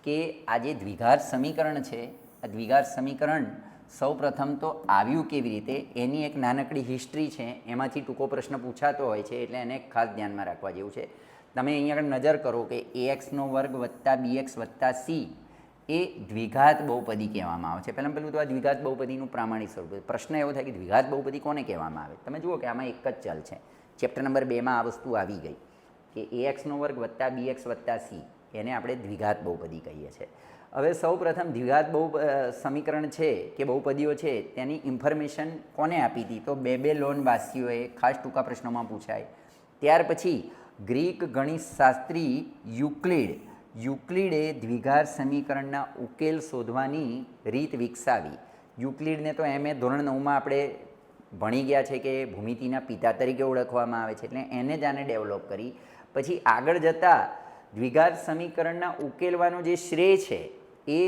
કે આ જે દ્વિઘાત સમીકરણ છે, આ દ્વિઘાત સમીકરણ સૌ પ્રથમ તો આવ્યું કેવી રીતે એની એક નાનકડી હિસ્ટ્રી છે, એમાંથી ટૂંકો પ્રશ્ન પૂછાતો હોય છે, એટલે એને ખાસ ધ્યાનમાં રાખવા જેવું છે. તમે અહીંયા આગળ નજર કરો કે ax² + bx + c એ દ્વિઘાત બહુપદી કહેવામાં આવે છે. પહેલું તો આ દ્વિઘાત બહુપદીનું પ્રામાણિક સ્વરૂપ. પ્રશ્ન એવો થાય કે દ્વિઘાત બહુપદી કોને કહેવામાં આવે? તમે જુઓ કે આમાં એક જ ચલ છે. ચેપ્ટર નંબર 2માં આ વસ્તુ આવી ગઈ કે ax² + bx + c એને આપણે દ્વિઘાત બહુપદી કહીએ છીએ. હવે સૌ પ્રથમ દ્વિઘાત સમીકરણ છે કે બહુપદીઓ છે તેની ઇન્ફોર્મેશન કોને આપી હતી? તો બે લોનવાસીઓએ, ખાસ ટૂંકા પ્રશ્નોમાં પૂછાય. ત્યાર પછી ગ્રીક ગણિતશાસ્ત્રી યુક્લિડે દ્વિઘાત સમીકરણના ઉકેલ શોધવાની રીત વિકસાવી. યુક્લિડને તો ધોરણ 9માં આપણે ભણી ગયા છે કે ભૂમિતિના પિતા તરીકે ઓળખવામાં આવે છે, એટલે એને જ આને ડેવલપ કરી. પછી આગળ જતાં દ્વિઘાત સમીકરણના ઉકેલવાનો જે શ્રેય છે એ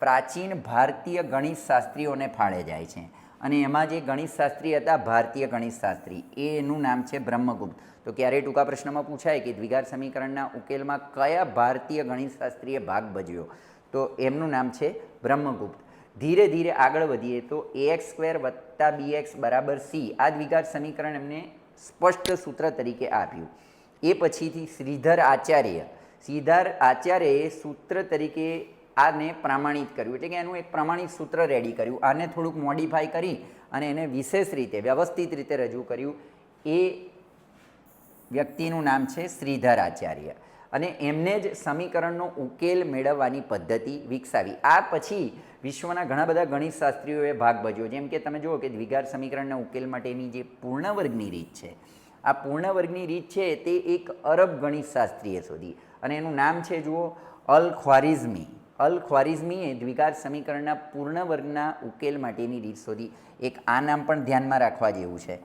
પ્રાચીન ભારતીય ગણિતશાસ્ત્રીઓને ફાળે જાય છે, અને એમાં જે ગણિતશાસ્ત્રી હતા ભારતીય ગણિતશાસ્ત્રી, એનું નામ છે બ્રહ્મગુપ્ત. તો ક્યારેય ટૂંકા પ્રશ્નમાં પૂછાય કે દ્વિઘાત સમીકરણના ઉકેલમાં કયા ભારતીય ગણિતશાસ્ત્રીએ ભાગ ભજવ્યો? તો એમનું નામ છે બ્રહ્મગુપ્ત. ધીરે ધીરે આગળ વધીએ તો ax² + bx = c આ દ્વિઘાત સમીકરણ એમને સ્પષ્ટ સૂત્ર તરીકે આપ્યું. એ પછીથી શ્રીધર આચાર્યએ સૂત્ર તરીકે આને પ્રમાણિત કર્યું, એટલે કે એનું એક પ્રમાણિત સૂત્ર રેડી કર્યું. આને થોડુંક મોડિફાઈ કરી અને એને વિશેષ રીતે, વ્યવસ્થિત રીતે રજૂ કર્યું. એ વ્યક્તિનું નામ છે શ્રીધર આચાર્ય, અને એમને જ સમીકરણનો ઉકેલ મેળવવાની પદ્ધતિ વિકસાવી. આ પછી વિશ્વના ઘણા બધા ગણિતશાસ્ત્રીઓએ ભાગ ભજવ્યો. જેમ કે તમે જુઓ કે દ્વિઘાત સમીકરણના ઉકેલ માટેની જે પૂર્ણ વર્ગની રીત છે, આ પૂર્ણ વર્ગની રીત છે તે એક અરબ ગણિતશાસ્ત્રીએ શોધી, અને એનું નામ છે જુઓ અલ-ખ્વારિઝમીએ દ્વિઘાત સમીકરણના પૂર્ણ વર્ગના ઉકેલ માટેની રીત શોધી. એક આ નામ પણ ધ્યાનમાં રાખવા જેવું છે.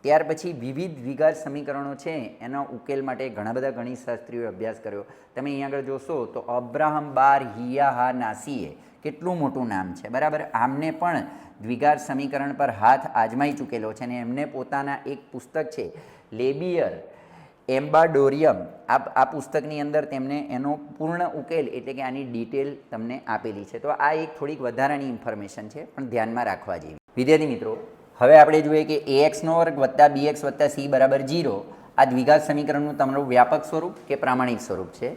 ત્યાર પછી વિવિધ દ્વિઘાત સમીકરણો છે એના ઉકેલ માટે ઘણા બધા ગણિતશાસ્ત્રીઓએ અભ્યાસ કર્યો. તમે અહીં આગળ જોશો તો અબ્રાહમ બાર હિયા નાસીએ, કેટલું મોટું નામ છે, બરાબર. આમને પણ દ્વિઘાત સમીકરણ પર હાથ આજમાઈ ચૂકેલો છે, અને એમને પોતાના એક પુસ્તક છે લેબિયર એમ્બાડોરિયમ, આ પુસ્તકની અંદર તેમને એનો પૂર્ણ ઉકેલ એટલે કે આની ડિટેલ તમને આપેલી છે. તો આ એક થોડીક વધારાની ઇન્ફોર્મેશન છે, પણ ધ્યાનમાં રાખવા જેવી. વિદ્યાર્થી મિત્રો, હવે આપણે જોઈએ કે ax² + bx + c = 0 આ દ્વિઘાત સમીકરણનું તમારું વ્યાપક સ્વરૂપ કે પ્રામાણિક સ્વરૂપ છે.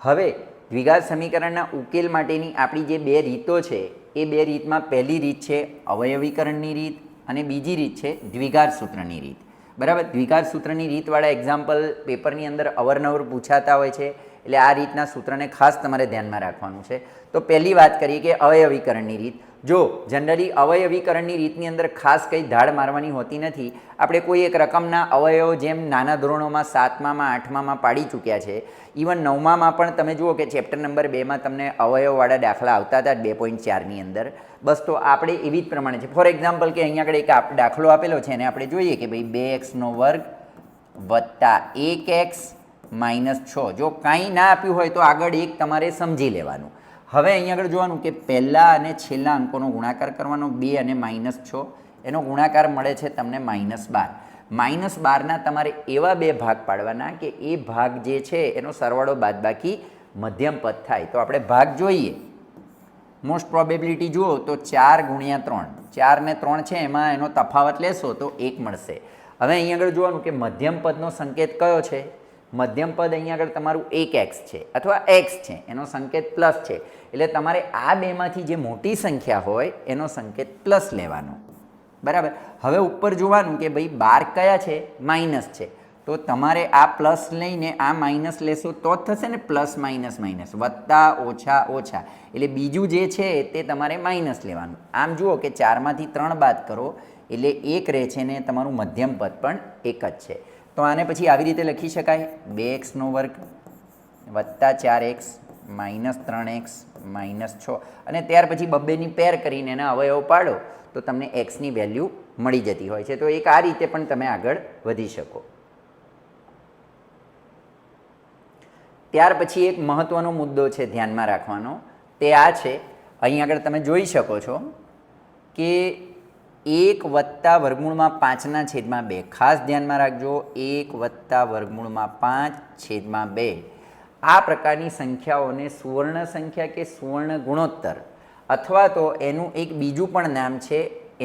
હવે દ્વિઘાત સમીકરણના ઉકેલ માટેની આપણી જે બે રીતો છે એ બે રીતમાં પહેલી રીત છે અવયવીકરણની રીત, અને બીજી રીત છે દ્વિઘાત સૂત્રની રીત, બરાબર. દ્વિઘાત સૂત્રની રીતવાળા એક્ઝામ્પલ પેપરની અંદર અવારનવાર પૂછાતા હોય છે, એટલે આ રીતના સૂત્રને ખાસ તમારે ધ્યાનમાં રાખવાનું છે. તો પહેલી વાત કરીએ કે અવયવીકરણની રીત. જો જનરલી અવયવીકરણની રીતની અંદર ખાસ કંઈ ધાડ મારવાની હોતી નથી. આપણે કોઈ એક રકમના અવયવો જેમ નાના ધોરણોમાં 7મામાં 8મામાં પાડી ચૂક્યા છે, ઇવન 9મામાં પણ તમે જુઓ કે ચેપ્ટર નંબર 2માં તમને અવયવવાળા દાખલા આવતા હતા 2.4ની અંદર. બસ તો આપણે એવી જ પ્રમાણે છે. ફોર એક્ઝામ્પલ કે અહીંયા આગળ એક દાખલો આપેલો છે, અને આપણે જોઈએ કે ભાઈ 2x² + 1x -6. જો કાંઈ ના આપ્યું હોય તો આગળ એક તમારે સમજી લેવાનું. હવે અહીં આગળ જોવાનું કે પહેલા અને છેલ્લા અંકોનો ગુણાકાર કરવાનો 2 અને -6 એનો ગુણાકાર મળે છે તમને -12. -12ના તમારે એવા બે ભાગ પાડવાના કે એ ભાગ જે છે એનો સરવાળો બાદબાકી મધ્યમ પદ થાય. તો આપણે ભાગ જોઈએ. મોસ્ટ પ્રોબેબિલિટી જુઓ તો 4 × 3, 4 ને 3 છે એમાં એનો તફાવત લેશો તો 1 મળશે. હવે અહીં આગળ જોવાનું કે મધ્યમ પદનો સંકેત કયો છે. મધ્યમ પદ અહીં આગળ તમારું 1x છે અથવા x છે, એનો સંકેત પ્લસ છે. એટલે તમારે આ બેમાંથી જે મોટી સંખ્યા હોય એનો સંકેત પ્લસ લેવાનો. બરાબર. હવે ઉપર જોવાનું કે ભાઈ 12 કયા છે, માઇનસ છે. તો તમારે આ પ્લસ લઈને આ માઇનસ લેશો તો જ થશે ને, પ્લસ માઇનસ માઇનસ, વત્તા ઓછા ઓછા. એટલે બીજું જે છે તે તમારે માઇનસ લેવાનું. આમ જુઓ કે 4માંથી 3 બાદ કરો એટલે 1 રહે છે ને તમારું મધ્યમ પદ પણ 1 જ છે. તો આને પછી આવી રીતે લખી શકાય, 2x² વત્તા 4x માઇનસ 3x માઇનસ 6. અને ત્યાર પછી બબ્બેની પેર કરીને એના અવયવ પાડો તો તમને એક્સની વેલ્યુ મળી જતી હોય છે. તો એક આ રીતે પણ તમે આગળ વધી શકો. ત્યાર પછી એક મહત્ત્વનો મુદ્દો છે ધ્યાનમાં રાખવાનો, તે આ છે. અહીં આગળ તમે જોઈ શકો છો કે 1 વત્તા વર્ગમૂળમાં 5/2. ખાસ ધ્યાનમાં રાખજો, 1 વત્તા વર્ગમૂળમાં 5/2. આ પ્રકારની સંખ્યાઓને સુવર્ણ સંખ્યા કે સુવર્ણ ગુણોત્તર અથવા તો એનું એક બીજું પણ નામ છે,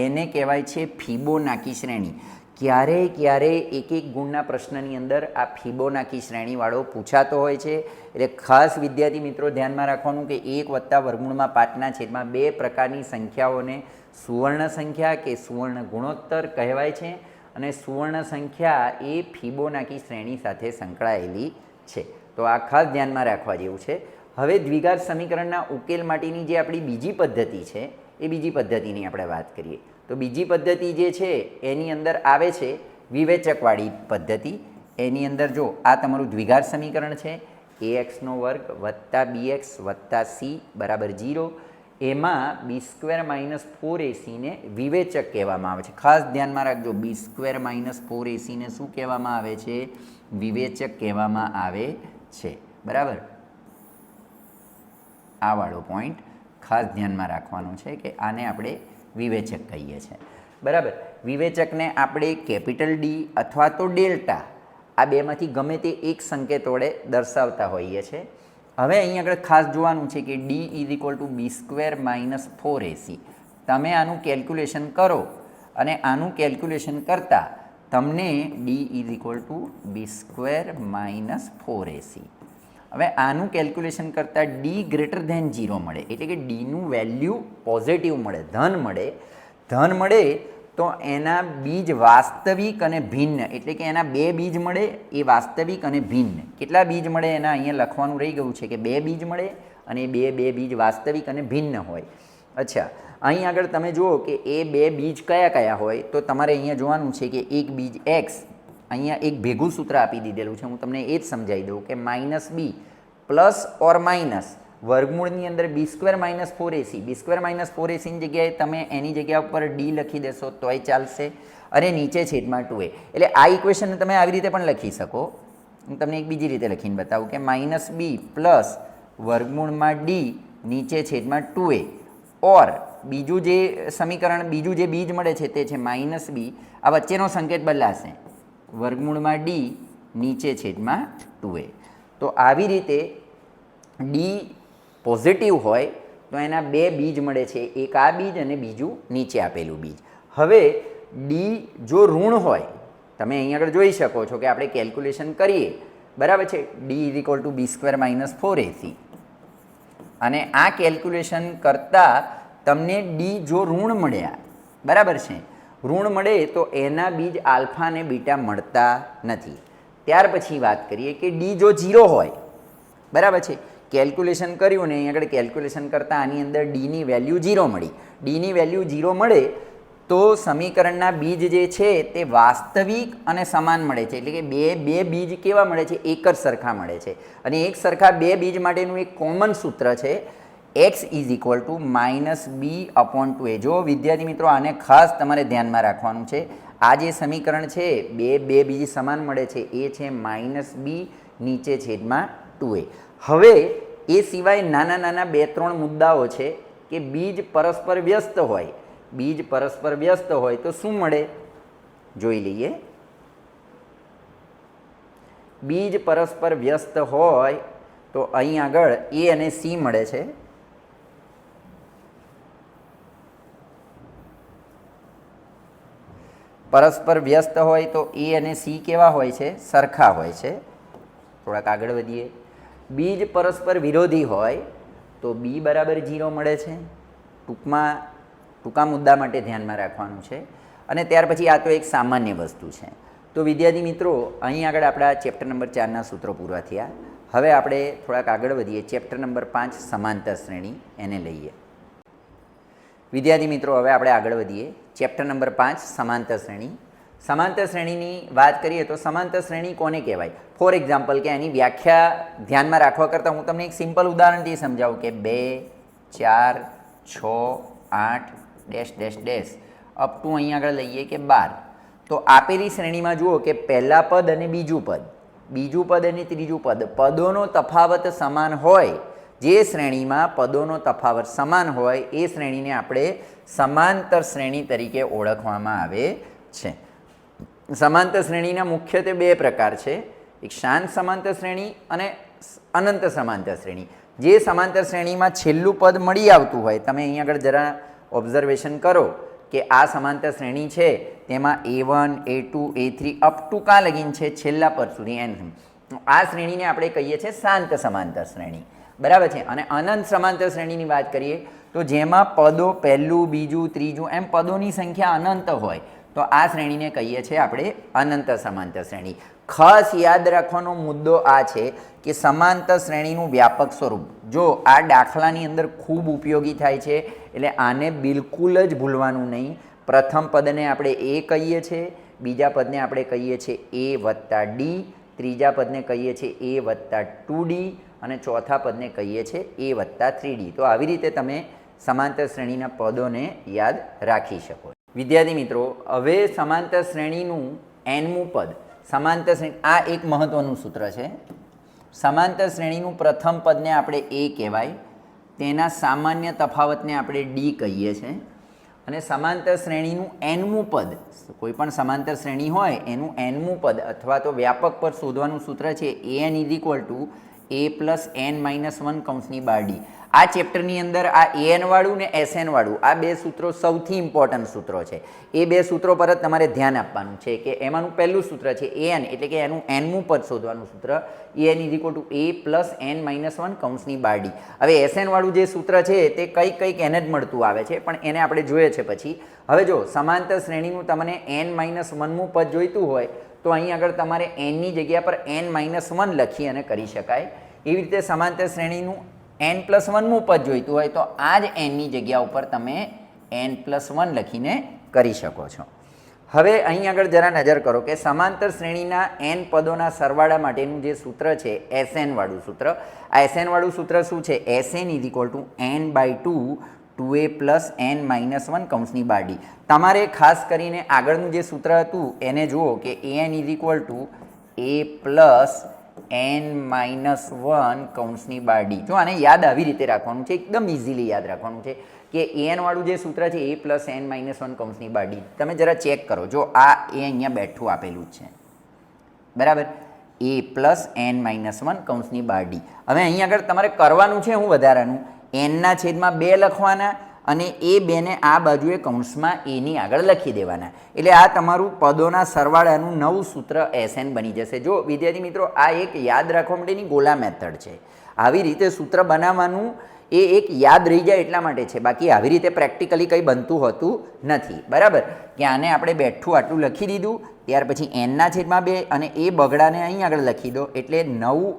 એને કહેવાય છે ફિબોનાકી શ્રેણી. ક્યારેય એક ગુણના પ્રશ્નની અંદર આ ફિબોનાકી શ્રેણીવાળો પૂછાતો હોય છે. એટલે ખાસ વિદ્યાર્થી મિત્રો ધ્યાનમાં રાખવાનું કે 1 વત્તા વર્ગમૂળમાં 5/2 પ્રકારની સંખ્યાઓને સુવર્ણ સંખ્યા કે સુવર્ણ ગુણોત્તર કહેવાય છે. અને સુવર્ણ સંખ્યા એ ફિબોનાકી શ્રેણી સાથે સંકળાયેલી છે. તો આ ખાસ ધ્યાનમાં રાખવા જેવું છે. હવે દ્વિઘાત સમીકરણના ઉકેલ માટેની જે આપણી બીજી પદ્ધતિ છે એ બીજી પદ્ધતિની આપણે વાત કરીએ. તો બીજી પદ્ધતિ જે છે એની અંદર આવે છે વિવેચકવાળી પદ્ધતિ. એની અંદર જો આ તમારું દ્વિઘાત સમીકરણ છે, ax² વત્તા bx વત્તા c બરાબર 0. એમાં b² - 4ac ને વિવેચક કહેવામાં આવે છે. ખાસ ધ્યાનમાં રાખજો, b² - 4ac ને શું કહેવામાં આવે છે, વિવેચક કહેવામાં આવે છે. બરાબર. આ વાળો પોઈન્ટ ખાસ ધ્યાનમાં રાખવાનો છે કે આને આપણે વિવેચક કહીએ છીએ. બરાબર. વિવેચકને આપણે કેપિટલ ડી અથવા તો ડેલ્ટા, આ બેમાંથી ગમે તે એક સંકેત વડે દર્શાવતા હોઈએ છીએ. હવે અહીં આગળ ખાસ જોવાનું છે કે d = b² - 4ac. તમે આનું કેલ્ક્યુલેશન કરો અને આનું કેલ્ક્યુલેશન કરતાં તમને d = b² - 4ac. હવે આનું કેલ્ક્યુલેશન કરતાં d > 0 મળે, એટલે કે ડીનું વેલ્યુ પોઝિટિવ મળે, ધન મળે. ધન મળે તો એના બીજ વાસ્તવિક અને ભિન્ન, એટલે કે એના 2 બીજ મળે એ વાસ્તવિક અને ભિન્ન. કેટલા બીજ મળે એના અહીંયા લખવાનું રહી ગયું છે કે 2 બીજ મળે અને એ 2 બીજ વાસ્તવિક અને ભિન્ન હોય. અચ્છા, અહીં આગળ તમે જુઓ કે એ 2 બીજ કયા કયા હોય, તો તમારે અહીંયા જોવાનું છે કે એક બીજ x, અહીંયા એક ભેગું સૂત્ર આપી દીધેલું છે, હું તમને એ જ સમજાવી દઉં કે -b પ્લસ ઓર માઇનસ વર્ગમૂળની અંદર b² - 4ac. b² - 4ac ની જગ્યાએ તમે એની જગ્યા ઉપર d લખી દેશો તોય ચાલશે, અને નીચે છેદમાં 2a. એટલે આ ઇક્વેશનને તમે આવી રીતે પણ લખી શકો. હું તમને એક બીજી રીતે લખીને બતાવું કે -b પ્લસ વર્ગમૂળમાં d નીચે છેદમાં 2a. ઓર બીજું જે સમીકરણ, બીજું જે બીજ મળે છે તે છે -b, આ વચ્ચેનો સંકેત બદલાશે, વર્ગમૂળમાં d નીચે છેદમાં 2a. તો આવી રીતે d પોઝિટિવ હોય તો એના 2 બીજ મળે છે, એક આ બીજ અને બીજું નીચે આપેલું બીજ. હવે d જો ઋણ હોય, તમે અહીં આગળ જોઈ શકો છો કે આપણે કેલ્ક્યુલેશન કરીએ, બરાબર છે, d = b² - 4ac. અને આ કેલ્ક્યુલેશન કરતાં તમને d જો ઋણ મળ્યા, બરાબર છે, ઋણ મળે તો એના બીજ આલ્ફા અને બીટા મળતા નથી. ત્યાર પછી વાત કરીએ કે d જો 0 હોય, બરાબર છે, કેલ્ક્યુલેશન કર્યું ને અહીં આગળ કેલ્ક્યુલેશન કરતાં આની અંદર ડીની વેલ્યુ 0 મળી. ડીની વેલ્યુ 0 મળે તો સમીકરણના બીજ જે છે તે વાસ્તવિક અને સમાન મળે છે, એટલે કે બે બીજ કેવા મળે છે, એક જ સરખા મળે છે. અને એક સરખા 2 બીજ માટેનું એક કોમન સૂત્ર છે x = -b/2a. જો વિદ્યાર્થી મિત્રો આને ખાસ તમારે ધ્યાનમાં રાખવાનું છે. આ જે સમીકરણ છે બે બીજ સમાન મળે છે એ છે -b નીચે છેદમાં 2a. હવે એ સિવાય નાના નાના 2-3 મુદ્દાઓ છે કે બીજ પરસ્પર વ્યસ્ત હોય. બીજ પરસ્પર વ્યસ્ત હોય તો શું મળે જોઈ લઈએ. બીજ પરસ્પર વ્યસ્ત હોય તો અહીં આગળ a અને c મળે છે. પરસ્પર વ્યસ્ત હોય તો a અને c કેવા હોય છે? સરખા હોય છે. થોડાક આગળ વધીએ. બીજ પરસ્પર વિરોધી હોય તો b બરાબર 0 મળે છે. ટૂંકા મુદ્દા માટે ધ્યાનમાં રાખવાનું છે. અને ત્યાર પછી આ તો એક સામાન્ય વસ્તુ છે. તો વિદ્યાર્થી મિત્રો, અહીં આગળ આપણા ચેપ્ટર નંબર 4ના સૂત્રો પૂરા થયા. હવે આપણે થોડાક આગળ વધીએ. ચેપ્ટર નંબર 5 સમાંતર શ્રેણી એને લઈએ. વિદ્યાર્થી મિત્રો, હવે આપણે આગળ વધીએ. ચેપ્ટર નંબર 5 સમાંતર શ્રેણી. સમાંતર શ્રેણીની વાત કરીએ તો સમાંતર શ્રેણી કોને કહેવાય? ફોર એક્ઝામ્પલ કે એની વ્યાખ્યા ધ્યાનમાં રાખવા કરતાં હું તમને એક સિમ્પલ ઉદાહરણથી સમજાવું કે 2, 4, 6, 8 dash dash dash up to અહીં આગળ લઈએ કે 12. તો આપેલી શ્રેણીમાં જુઓ કે પહેલા પદ અને બીજું પદ અને ત્રીજું પદ, પદોનો તફાવત સમાન હોય. જે શ્રેણીમાં પદોનો તફાવત સમાન હોય એ શ્રેણીને આપણે સમાંતર શ્રેણી તરીકે ઓળખવામાં આવે છે. સમાંતર શ્રેણીના મુખ્યત્વે 2 પ્રકાર છે. એક શાંત સમાંતર શ્રેણી અને અનંત સમાંતર શ્રેણી. જે સમાંતર શ્રેણીમાં છેલ્લું પદ મળી આવતું હોય, તમે અહીં આગળ જરા ઓબ્ઝર્વેશન કરો કે આ સમાંતર શ્રેણી છે તેમાં a1, a2, a3 up to કાં લગીન છે છેલ્લા પદ સુધી n. આ શ્રેણીને આપણે કહીએ છીએ શાંત સમાંતર શ્રેણી. બરાબર છે. અને અનંત સમાંતર શ્રેણીની વાત કરીએ તો જેમાં પદો પહેલું, બીજું, ત્રીજું એમ પદોની સંખ્યા અનંત હોય તો આ શ્રેણીને કહીએ છીએ આપણે અનંત સમાંતર શ્રેણી. ખાસ યાદ રાખવાનો મુદ્દો આ છે કે સમાંતર શ્રેણીનું વ્યાપક સ્વરૂપ જો આ દાખલાની અંદર ખૂબ ઉપયોગી થાય છે, એટલે આને બિલકુલ જ ભૂલવાનું નહીં. પ્રથમ પદને આપણે a કહીએ છીએ, બીજા પદને આપણે કહીએ છીએ a વત્તા d, ત્રીજા પદને કહીએ છીએ a વત્તા 2d અને ચોથા પદને કહીએ છીએ a વત્તા 3d. તો આવી રીતે તમે સમાંતર શ્રેણીના પદોને યાદ રાખી શકો. વિદ્યાર્થી મિત્રો, હવે સમાંતર શ્રેણીનું nમું પદ, સમાંતર શ્રેણી, આ એક મહત્વનું સૂત્ર છે. સમાંતર શ્રેણીનું પ્રથમ પદને આપણે a કહેવાય, તેના સામાન્ય તફાવતને આપણે d કહીએ છીએ. અને સમાંતર શ્રેણીનું nમું પદ, કોઈ પણ સમાંતર શ્રેણી હોય એનું nમું પદ અથવા તો વ્યાપક પદ શોધવાનું સૂત્ર છે an = a + n-1 કૌંસની બહાર d. આ ચેપ્ટરની અંદર આ an વાળું ને sn વાળું આ 2 સૂત્રો સૌથી ઇમ્પોર્ટન્ટ સૂત્રો છે. એ 2 સૂત્રો પર જ તમારે ધ્યાન આપવાનું છે કે એમાંનું પહેલું સૂત્ર છે an, એટલે કે એનું nમું પદ શોધવાનું સૂત્ર an = a + n-1 કૌંસની બહાર d. હવે sn વાળું જે સૂત્ર છે તે કંઈક એને જ મળતું આવે છે, પણ એને આપણે જોઈએ છે પછી. હવે જો સમાંતર શ્રેણીનું તમને n-1મું પદ જોઈતું હોય તો અહીં આગળ તમારે nની જગ્યા પર n-1 લખી અને કરી શકાય. એવી રીતે સમાંતર શ્રેણીનું n+1મું પદ જોઈતું હોય તો આ જ nની જગ્યા ઉપર તમે n+1 લખીને કરી શકો છો. હવે અહીં આગળ જરા નજર કરો કે સમાંતર શ્રેણીના n પદોના સરવાળા માટેનું જે સૂત્ર છે sn વાળું સૂત્ર, આ sn વાળું સૂત્ર શું છે? sn = n/2 2a + n-1 કૌંસની બહાર d. તમારે ખાસ કરીને આગળનું જે સૂત્ર હતું એને જુઓ કે an = a + n-1 કૌંસની બહાર d. જો આને યાદ આવી રીતે રાખવાનું છે, એકદમ ઇઝીલી યાદ રાખવાનું છે કે an વાળું જે સૂત્ર છે a + n-1 કૌંસની બહાર d. તમે જરા ચેક કરો, જો આ એ અહીંયા બેઠું આપેલું છે, બરાબર, a + n-1 કૌંસની બહાર d. હવે અહીં આગળ તમારે કરવાનું છે હું વધારાનું, n/2 લખવાના અને એ 2ને આ બાજુએ કૌંસમાં એની આગળ લખી દેવાના. એટલે આ તમારું પદોના સરવાળાનું નવું સૂત્ર sn બની જશે. જો વિદ્યાર્થી મિત્રો, આ એક યાદ રાખવા માટેની ગોલા મેથડ છે. આવી રીતે સૂત્ર બનાવવાનું એ એક યાદ રહી જાય એટલા માટે છે, બાકી આવી રીતે પ્રેક્ટિકલી કંઈ બનતું હોતું નથી. બરાબર, કે આને આપણે બેઠું આટલું લખી દીધું, ત્યાર પછી n/2 અને એ બગડાને અહીં આગળ લખી દો, એટલે 9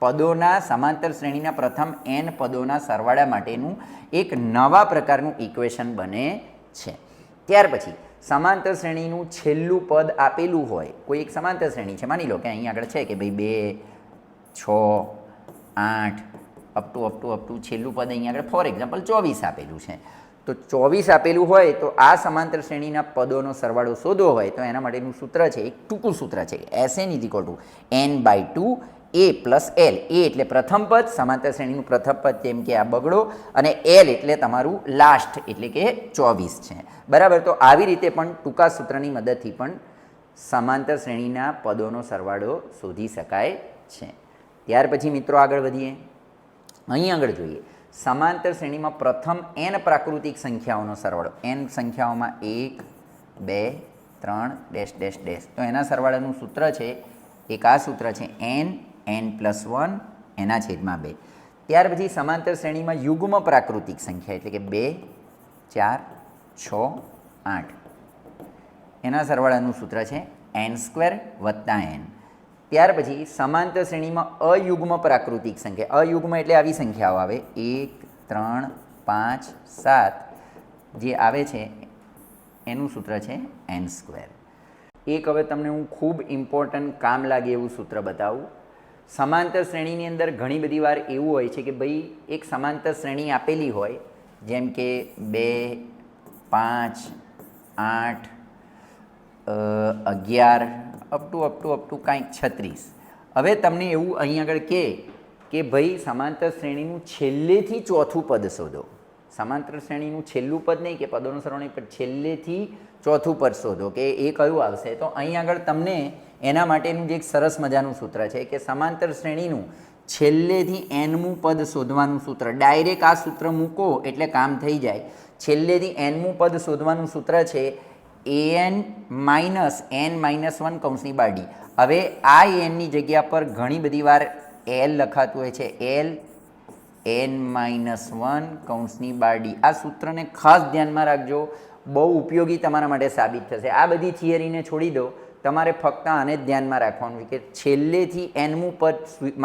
પદોના સમાંતર શ્રેણીના પ્રથમ n પદોના સરવાળા માટેનું એક નવા પ્રકારનું ઇક્વેશન બને છે. ત્યાર પછી સમાંતર શ્રેણીનું છેલ્લું પદ આપેલું હોય, કોઈ એક સમાંતર શ્રેણી છે, માની લો કે અહીં આગળ છે કે ભાઈ 2, 6, 8 અપ ટુ છેલ્લું પદ અહીં આગળ ફોર એક્ઝામ્પલ 24 આપેલું છે. તો 24 આપેલું હોય તો આ સમાંતર શ્રેણીના પદોનો સરવાળો શોધવો હોય તો એના માટેનું સૂત્ર છે, એક ટૂંકું સૂત્ર છે, sn = n/2 એ પ્લસ એલ. એ એટલે પ્રથમ પદ, સમાંતર શ્રેણીનું પ્રથમ પદ જેમ કે આ બગડો, અને એલ એટલે તમારું લાસ્ટ એટલે કે 24 છે. બરાબર. તો આવી રીતે પણ ટૂંકા સૂત્રની મદદથી પણ સમાંતર શ્રેણીના પદોનો સરવાળો શોધી શકાય છે. ત્યાર પછી મિત્રો આગળ વધીએ. અહીં આગળ જોઈએ સમાંતર શ્રેણીમાં પ્રથમ n પ્રાકૃતિક સંખ્યાઓનો સરવાળો. n સંખ્યાઓમાં 1, 2, 3 dash dash dash. તો એના સરવાળાનું સૂત્ર છે એક આ સૂત્ર છે n+1 એના છેદમાં 2. ત્યાર પછી સમાંતર શ્રેણીમાં યુગ્મ પ્રાકૃતિક સંખ્યા એટલે કે 2, 4, 6, 8 એના સરવાળાનું સૂત્ર છે n² + n. ત્યાર પછી સમાંતર શ્રેણીમાં અયુગ્મ પ્રાકૃતિક સંખ્યા. અયુગ્મ એટલે આવી સંખ્યાઓ આવે 1, 3, 5, 7 જે આવે છે એનું સૂત્ર છે n². એક હવે તમને હું ખૂબ ઇમ્પોર્ટન્ટ કામ લાગે એવું સૂત્ર બતાવું. સમાંતર શ્રેણીની અંદર ઘણી બધી વાર એવું હોય છે કે ભાઈ એક સમાંતર શ્રેણી આપેલી હોય જેમ કે 2, 5, 8, 11 અપ ટુ કાંઈક 36. હવે તમને એવું અહીં આગળ કે ભાઈ સમાંતર શ્રેણીનું છેલ્લેથી ચોથું પદ શોધો. સમાંતર શ્રેણીનું છેલ્લું પદ નહીં કે પદોનું સરવાળો નહીં, પણ છેલ્લેથી ચોથું પદ શોધો કે એ કયું આવશે. તો અહીં આગળ તમને એના માટેનું જે એક સરસ મજાનું સૂત્ર છે કે સમાંતર શ્રેણીનું છેલ્લેથી nમું પદ શોધવાનું સૂત્ર. ડાયરેક્ટ આ સૂત્ર મૂકો એટલે કામ થઈ જાય. છેલ્લેથી nમું પદ શોધવાનું સૂત્ર છે an-n-1 કૌંસની બારડી. હવે આ એનની જગ્યા પર ઘણી બધી વાર એલ લખાતું હોય છે. એલ n-1 કૌંસની બારડી. આ સૂત્રને ખાસ ધ્યાનમાં રાખજો, બહુ ઉપયોગી તમારા માટે સાબિત થશે. આ બધી થિયરીને છોડી દો, તમારે ફક્ત આને જ ધ્યાનમાં રાખવાનું છે કે છેલ્લેથી nમું પદ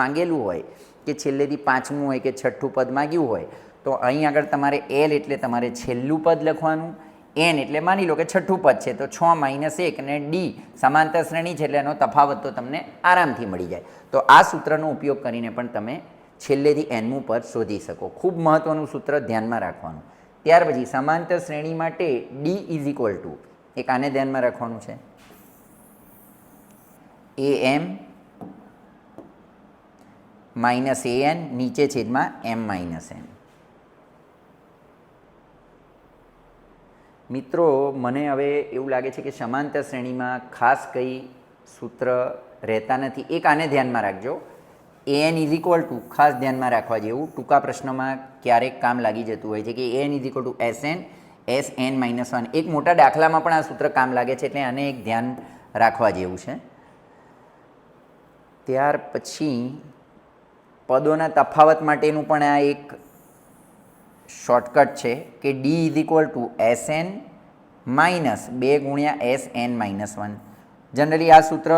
માંગેલું હોય કે છેલ્લેથી 5મું હોય કે 6ઠ્ઠું પદ માંગ્યું હોય તો અહીં આગળ તમારે એલ એટલે તમારે છેલ્લું પદ લખવાનું, n એટલે માની લો કે 6ઠ્ઠું પદ છે તો 6 - 1 અને ડી સમાંતર શ્રેણી છે એટલે એનો તફાવત તો તમને આરામથી મળી જાય. તો આ સૂત્રનો ઉપયોગ કરીને પણ તમે છેલ્લેથી nમું પદ શોધી શકો. ખૂબ મહત્ત્વનું સૂત્ર ધ્યાનમાં રાખવાનું. ત્યાર પછી સમાંતર શ્રેણી માટે d = એક આને ધ્યાનમાં રાખવાનું છે am - an નીચે છેદમાં m - n. મિત્રો મને હવે એવું લાગે છે કે સમાંતર શ્રેણીમાં ખાસ કંઈ સૂત્ર રહેતા નથી. એક આને ધ્યાનમાં રાખજો an = ખાસ ધ્યાનમાં રાખવા જેવું, ટૂંકા પ્રશ્નોમાં ક્યારેક કામ લાગી જતું હોય છે કે an = sn - 1. એક મોટા દાખલામાં પણ આ સૂત્ર કામ લાગે છે એટલે આને એક ધ્યાન રાખવા જેવું છે. ત્યાર પછી પદોના તફાવત માટેનું પણ આ એક શોર્ટકટ છે કે d = sn - 2 × sn-1. જનરલી આ સૂત્ર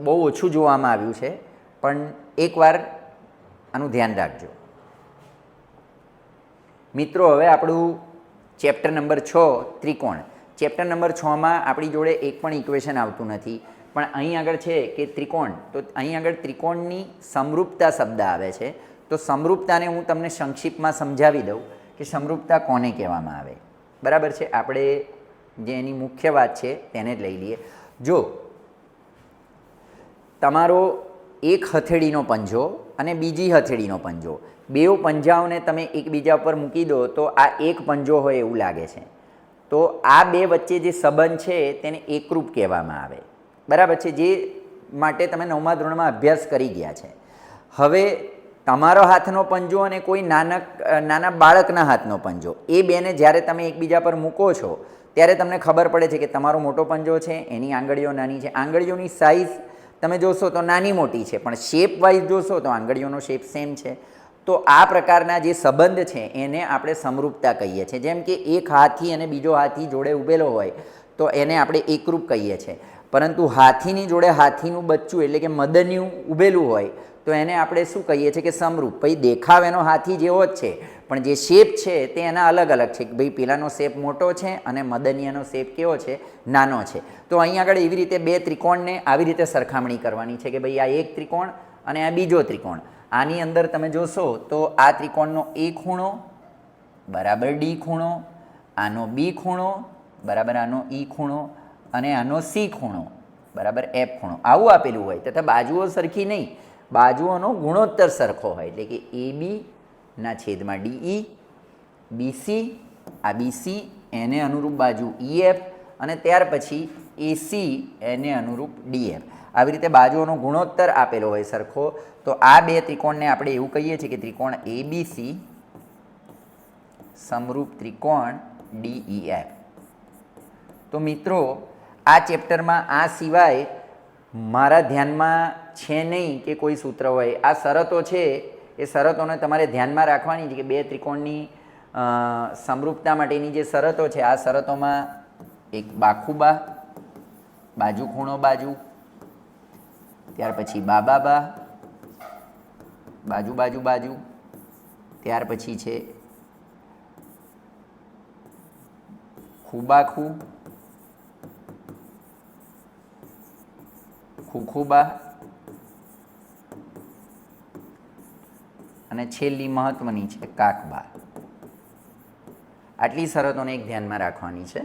બહુ ઓછું જોવામાં આવ્યું છે પણ એકવાર આનું ધ્યાન રાખજો. મિત્રો હવે આપણું ચેપ્ટર નંબર 6 ત્રિકોણ. ચેપ્ટર નંબર 6માં આપણી જોડે એક પણ ઇક્વેશન આવતું નથી, પણ અહીં આગળ છે કે ત્રિકોણ. તો અહીં આગળ ત્રિકોણની સમરૂપતા શબ્દ આવે છે. તો સમરૂપતાને હું તમને સંક્ષિપ્તમાં સમજાવી દઉં કે સમરૂપતા કોને કહેવામાં આવે. બરાબર છે. આપણે જે એની મુખ્ય વાત છે તેને જ લઈ લઈએ. જો તમારો એક હથેળીનો પંજો અને બીજી હથેળીનો પંજો, બેઉ પંજાઓને તમે એકબીજા પર મૂકી દો તો આ એક પંજો હોય એવું લાગે છે. તો આ બે વચ્ચે જે સંબંધ છે તેને એકરૂપ કહેવામાં આવે. બરાબર છે. જે માટે તમે 9મા ધોરણમાં અભ્યાસ કરી ગયા છે. હવે તમારો હાથનો પંજો અને કોઈ નાના બાળકના હાથનો પંજો, એ બેને જ્યારે તમે એકબીજા પર મૂકો છો ત્યારે તમને ખબર પડે છે કે તમારો મોટો પંજો છે એની આંગળીઓ નાની છે. આંગળીઓની સાઇઝ તમે જોશો તો નાની મોટી છે, પણ શેપ વાઇઝ જોશો તો આંગળીઓનો શેપ સેમ છે. તો આ પ્રકારના જે સંબંધ છે એને આપણે સમરૂપતા કહીએ છીએ. જેમ કે એક હાથી અને બીજો હાથી જોડે ઊભેલો હોય તો એને આપણે એકરૂપ કહીએ છીએ. પરંતુ હાથીની જોડે હાથીનું બચ્ચું એટલે કે મદનિયું ઊભેલું હોય તો એને આપણે શું કહીએ છીએ કે સમરૂપ. ભાઈ દેખાવ એનો હાથી જેવો જ છે પણ જે શેપ છે તે એના અલગ અલગ છે. ભાઈ પેલાનો શેપ મોટો છે અને મદનિયાનો શેપ કેવો છે? નાનો છે. તો અહીં આગળ એવી રીતે બે ત્રિકોણને આવી રીતે સરખામણી કરવાની છે કે ભાઈ આ એક ત્રિકોણ અને આ બીજો ત્રિકોણ. આની અંદર તમે જોશો તો આ ત્રિકોણનો એ ખૂણો બરાબર ડી ખૂણો, આનો બી ખૂણો બરાબર આનો ઈ ખૂણો અને આનો સી ખૂણો બરાબર એફ ખૂણો આવું આપેલું હોય તથા બાજુઓ સરખી નહીં બાજુઓનો ગુણોત્તર સરખો હોય, એટલે કે AB/DE, BC, આ BC એને અનુરૂપ બાજુ EF, અને ત્યાર પછી AC એને અનુરૂપ DF. આવી રીતે બાજુઓનો ગુણોત્તર આપેલો હોય સરખો, તો આ બે ત્રિકોણને આપણે એવું કહીએ છીએ કે ત્રિકોણ ABC સમરૂપ ત્રિકોણ DEF. તો મિત્રો આ ચેપ્ટરમાં આ સિવાય મારા ધ્યાનમાં છે નહીં કે કોઈ સૂત્ર હોય. આ શરતો છે એ શરતોને તમારે ધ્યાનમાં રાખવાની છે કે બે ત્રિકોણની સમરૂપતા માટેની જે શરતો છે, આ શરતોમાં એક બાખુબા, બાજુ ખૂણો બાજુ, ત્યાર પછી બાબા, બાજુ બાજુ બાજુ, ત્યાર પછી છે ખૂબાખૂ, ખૂખુબા, અને છેલ્લી મહત્વની છે કાકબા. આટલી શરતોને એક ધ્યાનમાં રાખવાની છે.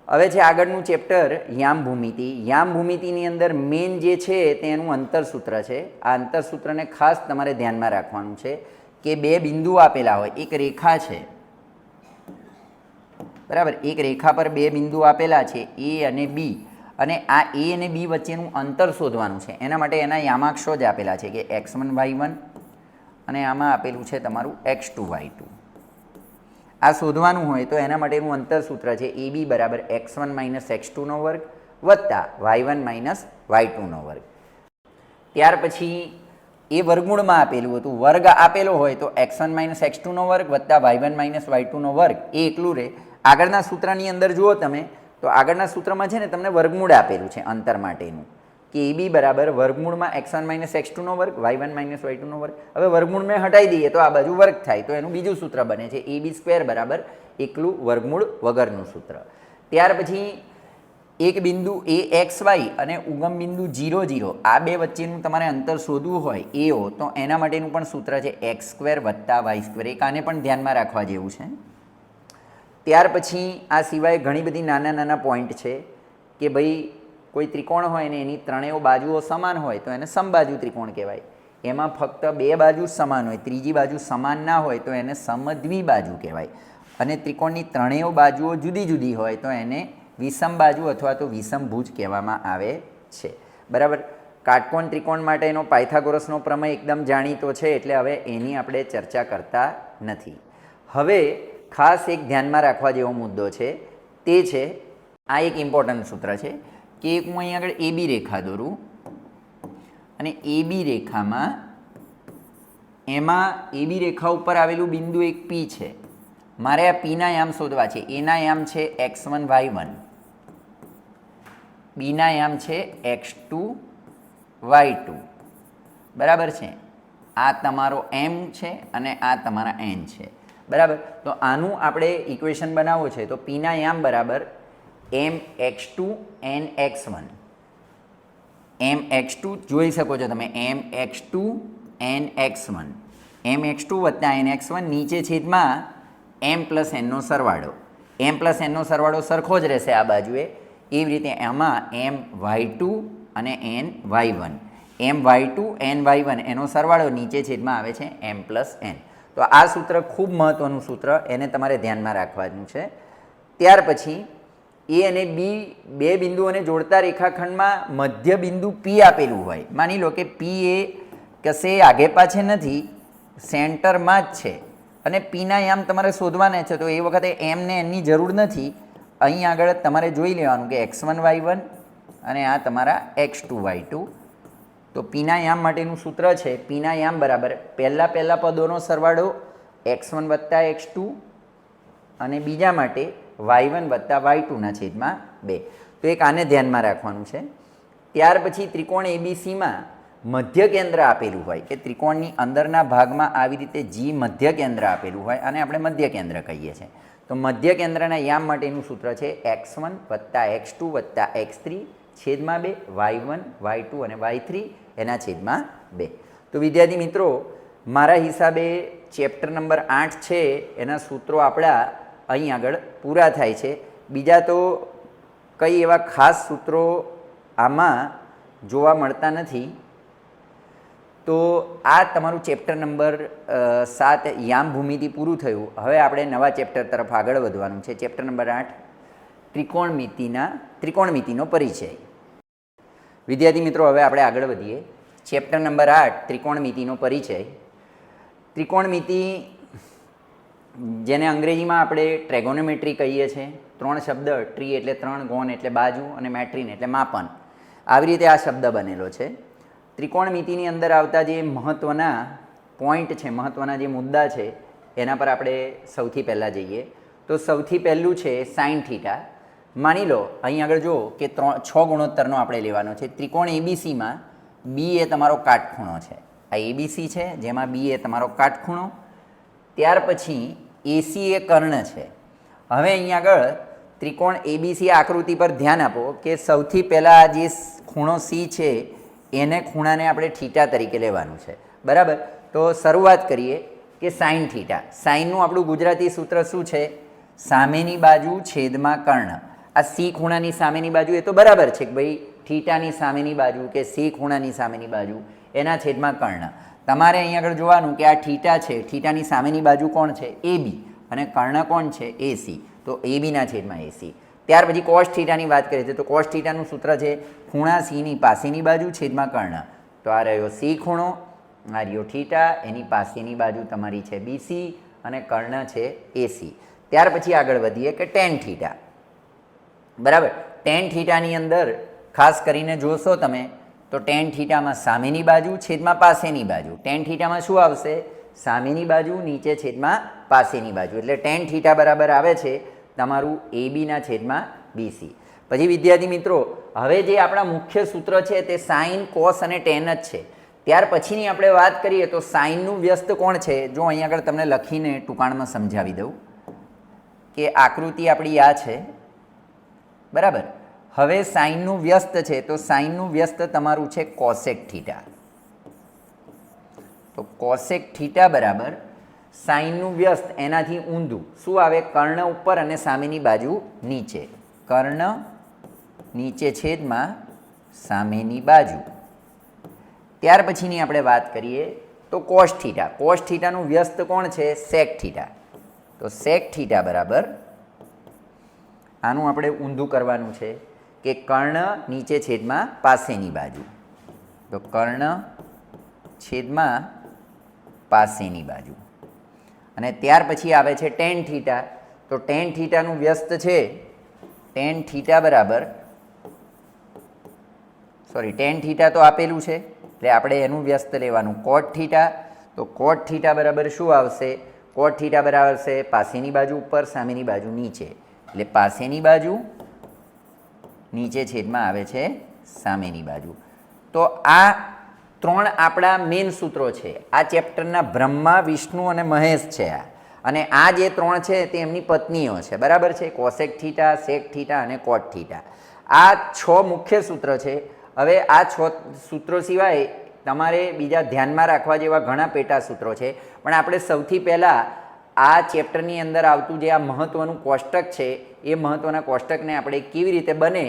હવે છે આગળનું ચેપ્ટર યામ ભૂમિતિ. યામ ભૂમિતિની અંદર મેઇન જે છે તે એનું અંતરસૂત્ર છે. આ અંતરસૂત્રને ખાસ તમારે ધ્યાનમાં રાખવાનું છે કે બે બિંદુ આપેલા હોય, એક રેખા છે, બરાબર, એક રેખા પર બે બિંદુ આપેલા છે A અને B, અને આ A અને B વચ્ચેનું અંતર શોધવાનું છે. એના માટે એના યામાક્ષો જ આપેલા છે કે x1 y1, અને આમાં આપેલું છે તમારું x2 y2. આ શોધવાનું હોય તો એના માટેનું અંતરસૂત્ર છે AB બરાબર x1 - x2 નો વર્ગ વત્તા y1 - y2 નો વર્ગ. ત્યાર પછી એ વર્ગમૂળમાં આપેલું હતું, વર્ગ આપેલો હોય તો x1 - x2 નો વર્ગ વત્તા y1 - y2 નો વર્ગ એ એકલું રહે. આગળના સૂત્રની અંદર જુઓ તમે તો આગળના સૂત્રમાં છે ને તમને વર્ગમૂળ આપેલું છે અંતર માટેનું કે AB બરાબર વર્ગમૂળમાં x1 - x2 નો વર્ગ, y1 - y2 નો વર્ગ. હવે વર્ગમૂળ મેં હટાવી દઈએ તો આ બાજુ વર્ગ થાય, તો એનું બીજું સૂત્ર બને છે AB² બરાબર એકલું વર્ગમૂળ વગરનું સૂત્ર. ત્યાર પછી એક બિંદુ AXY અને ઉગમ બિંદુ 0, 0 આ બે વચ્ચેનું તમારે અંતર શોધવું હોય AO, તો એના માટેનું પણ સૂત્ર છે x² વત્તા y². એક આને પણ ધ્યાનમાં રાખવા જેવું છે. ત્યાર પછી આ સિવાય ઘણી બધી નાના નાના પોઈન્ટ છે કે ભાઈ કોઈ ત્રિકોણ હોય ને એની ત્રણેય બાજુઓ સમાન હોય તો એને સમબાજુ ત્રિકોણ કહેવાય. એમાં ફક્ત બે બાજુ સમાન હોય, ત્રીજી બાજુ સમાન ના હોય તો એને સમદ્વિબાજુ કહેવાય. અને ત્રિકોણની ત્રણેય બાજુઓ જુદી જુદી હોય તો એને વિષમ બાજુ અથવા તો વિષમભુજ કહેવામાં આવે છે. બરાબર. કાટકોણ ત્રિકોણ માટેનો પાયથાગોરસનો પ્રમેય એકદમ જાણીતો છે, એટલે હવે એની આપણે ચર્ચા કરતા નથી. હવે ખાસ એક ધ્યાનમાં રાખવા જેવો મુદ્દો છે, તે છે આ એક ઇમ્પોર્ટન્ટ સૂત્ર છે કે હું અહીં આગળ AB રેખા દોરું, અને AB રેખામાં એમાં AB રેખા ઉપર આવેલું બિંદુ એક P છે. મારે આ Pના યામ શોધવા છે. એના યામ છે x1 y1, Bના યામ છે x2 y2. બરાબર છે. આ તમારો M છે અને આ તમારા N છે. બરાબર. તો આનું આપણે ઇક્વેશન બનાવવું છે તો Pના યામ બરાબર mx2 nx1. mx2 જોઈ શકો છો તમે, mx2 nx1, mx2 વત્તા nx1 નીચે છેદમાં m પ્લસ nનો સરવાળો. m પ્લસ nનો સરવાળો સરખો જ રહેશે આ બાજુએ. એવી રીતે આમાં my2 અને ny1, my2 ny1 એનો સરવાળો નીચે છેદમાં આવે છે m પ્લસ n. તો આ સૂત્ર ખૂબ મહત્ત્વનું સૂત્ર, એને તમારે ધ્યાનમાં રાખવાનું છે. ત્યાર પછી A અને B બે બિંદુઓને જોડતા રેખાખંડમાં મધ્ય બિંદુ P આપેલું હોય. માની લો કે P એ કશે આગે પાછે નથી, સેન્ટરમાં જ છે, અને Pના યામ તમારે શોધવાના છે. તો એ વખતે M ને Nની જરૂર નથી. અહીં આગળ તમારે જોઈ લેવાનું કે x1 y1 અને આ તમારા x2 y2. તો Pના યામ માટેનું સૂત્ર છે Pના યામ બરાબર પહેલા પદોનો સરવાળો x1 વત્તા x2 અને બીજા માટે y1 વત્તા y2 છેદમાં 2. તો એક આને ધ્યાનમાં રાખવાનું છે. ત્યાર પછી ત્રિકોણ ABCમાં મધ્ય કેન્દ્ર આપેલું હોય કે ત્રિકોણની અંદરના ભાગમાં આવી રીતે G મધ્ય કેન્દ્ર આપેલું હોય, અને આપણે મધ્ય કેન્દ્ર કહીએ છીએ. તો મધ્ય કેન્દ્રના યામ માટેનું સૂત્ર છે x1 વત્તા x2 વત્તા x3 છેદમાં 2, y1 y2 અને y3 એના છેદમાં 2. તો વિદ્યાર્થી મિત્રો, મારા હિસાબે ચેપ્ટર નંબર 8 છે એના સૂત્રો આપણા અહીં આગળ પૂરા થાય છે. બીજા તો કઈ એવા ખાસ સૂત્રો આમાં જોવા મળતા નથી. તો આ તમારું ચેપ્ટર નંબર 7 યામ ભૂમિતિ પૂરું થયું. હવે આપણે નવા ચેપ્ટર તરફ આગળ વધવાનું છે. ચેપ્ટર નંબર 8 ત્રિકોણમિતિનો પરિચય. વિદ્યાર્થી મિત્રો, હવે આપણે આગળ વધીએ. ચેપ્ટર નંબર 8 ત્રિકોણમિતિનો પરિચય. ત્રિકોણમિતિ, જેને અંગ્રેજીમાં આપણે ટ્રેગોનોમેટ્રી કહીએ છીએ. 3 શબ્દ, ટ્રી એટલે 3, ગોન એટલે બાજુ અને મેટ્રીન એટલે માપન. આવી રીતે આ શબ્દ બનેલો છે. ત્રિકોણમિતિની અંદર આવતા જે મહત્ત્વના પોઈન્ટ છે, મહત્ત્વના જે મુદ્દા છે, એના પર આપણે સૌથી પહેલાં જઈએ. તો સૌથી પહેલું છે સાઇન થીટા. માની લો અહીં આગળ જુઓ કે 6 ગુણોત્તરનો આપણે લેવાનો છે. ત્રિકોણ એબીસીમાં બી એ તમારો કાટખૂણો છે. આ એબીસી છે, જેમાં બી એ તમારો કાટખૂણો. ત્યાર પછી એસી એ કર્ણ છે. હવે અહીં આગળ ત્રિકોણ એબીસી આકૃતિ પર ધ્યાન આપો કે સૌથી પહેલાં જે ખૂણો સી છે એને ખૂણાને આપણે થીટા તરીકે લેવાનું છે. બરાબર? તો શરૂઆત કરીએ કે સાઇન થીટા. સાઇનનું આપણું ગુજરાતી સૂત્ર શું છે? સામેની બાજુ છેદમાં કર્ણ. આ સી ખૂણાની સામેની બાજુ એ તો બરાબર છે કે ભાઈ થીટાની સામેની બાજુ કે સી ખૂણાની સામેની બાજુ એના છેદમાં કર્ણ. તમારે અહીં આગળ જોવાનું કે આ થીટા છે, થીટાની સામેની બાજુ કોણ છે? એબી. અને કર્ણ કોણ છે? એસી. તો એબીના છેદમાં એસી. ત્યાર પછી કોસ થીટાની વાત કરીએ તો કોસ થીટાનું સૂત્ર છે ખૂણા સીની પાસેની બાજુ છેદમાં કર્ણ. તો આ રહ્યો સી ખૂણો, આ રહ્યો થીટા, એની પાસેની બાજુ તમારી છે બીસી અને કર્ણ છે એસી. ત્યાર પછી આગળ વધીએ કે ટેન થીટા. બરાબર? ટેન થીટાની અંદર ખાસ કરીને જોશો તમે તો ટેન થીટામાં સામેની બાજુ છેદમાં પાસેની બાજુ. ટેન થીટામાં શું આવશે? સામેની બાજુ નીચે છેદમાં પાસેની બાજુ. એટલે ટેન થીટા બરાબર આવે છે તમારું એબીના છેદમાં બીસી. પછી વિદ્યાર્થી મિત્રો, હવે જે આપણા મુખ્ય સૂત્ર છે તે સાઇન, કોસ અને ટેન જ છે. ત્યાર પછીની આપણે વાત કરીએ તો સાઇનનું વ્યસ્ત કોણ છે? જો અહીં આગળ તમને લખીને ટૂંકાણમાં સમજાવી દઉં કે આકૃતિ આપણી આ છે. બરાબર? હવે સાઇનનું વ્યસ્ત છે તો સાઇનનું વ્યસ્ત તમારું છે કોસેક થીટા. તો કોસેક થીટા બરાબર સાઇનનું વ્યસ્ત એનાથી ઊંધું શું આવે? કર્ણ ઉપર અને સામેની બાજુ નીચે. કર્ણ નીચે છેદમાં સામેની બાજુ. ત્યાર પછીની આપણે વાત કરીએ તો કોસ થીટા. કોસ થીટાનું વ્યસ્ત કોણ છે? Sec theta. તો સેક થીટા બરાબર આનું આપણે ઊંધું કરવાનું છે કે કર્ણ નીચે છેદમાં પાસેની બાજુ. તો કર્ણ છેદમાં પાસેની બાજુ. અને ત્યાર પછી આવે છે ટેન થીટા. તો ટેન થીટાનું વ્યસ્ત છે ટેન થીટા બરાબર ટેન થીટા તો આપેલું છે એટલે આપણે એનું વ્યસ્ત લેવાનું કોટ થીટા. તો કોટ થીટા બરાબર શું આવશે? કોટ થીટા બરાબર છે પાસેની બાજુ ઉપર, સામેની બાજુ નીચે. એટલે પાસેની બાજુ નીચે છેદમાં આવે છે સામેની બાજુ. તો આ 3 આપણા મેઇન સૂત્રો છે. આ ચેપ્ટરના બ્રહ્મા, વિષ્ણુ અને મહેશ છે આ. અને આ જે 3 છે તે એમની પત્નીઓ છે. બરાબર છે? કોસેક થીટા, સેક થીટા અને કોટ થીટા. આ 6 મુખ્ય સૂત્ર છે. હવે આ 6 સૂત્રો સિવાય તમારે બીજા ધ્યાનમાં રાખવા જેવા ઘણા પેટા સૂત્રો છે. પણ આપણે સૌથી પહેલાં આ ચેપ્ટરની અંદર આવતું જે આ મહત્ત્વનું કોષ્ટક છે એ મહત્ત્વના કોષ્ટકને આપણે કેવી રીતે બને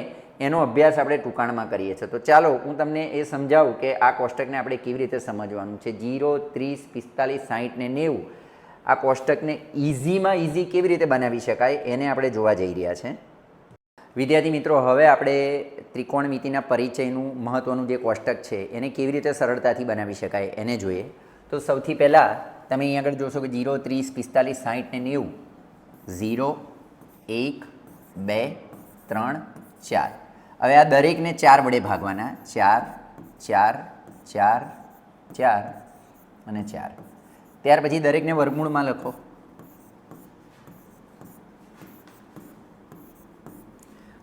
એનો અભ્યાસ આપણે ટૂંકાણમાં કરીએ છીએ. તો ચાલો હું તમને એ સમજાવું કે આ કોષ્ટકને આપણે કેવી રીતે સમજવાનું છે. 0, 30, 45, 60 ને 90 આ કોષ્ટકને ઇઝીમાં ઇઝી કેવી રીતે બનાવી શકાય એને આપણે જોવા જઈ રહ્યા છે. વિદ્યાર્થી મિત્રો, હવે આપણે ત્રિકોણમિતિના પરિચયનું મહત્ત્વનું જે કોષ્ટક છે એને કેવી રીતે સરળતાથી બનાવી શકાય એને જોઈએ. તો સૌથી પહેલાં તમે અહીં આગળ જોશો કે 0, 30, 45, 60 ને 90. 0, 1, 2, 3, 4. હવે આ દરેકને 4 વડે ભાગવાના. 4, 4, 4, 4 અને 4. ત્યાર પછી દરેકને વર્ગમૂળમાં લખો.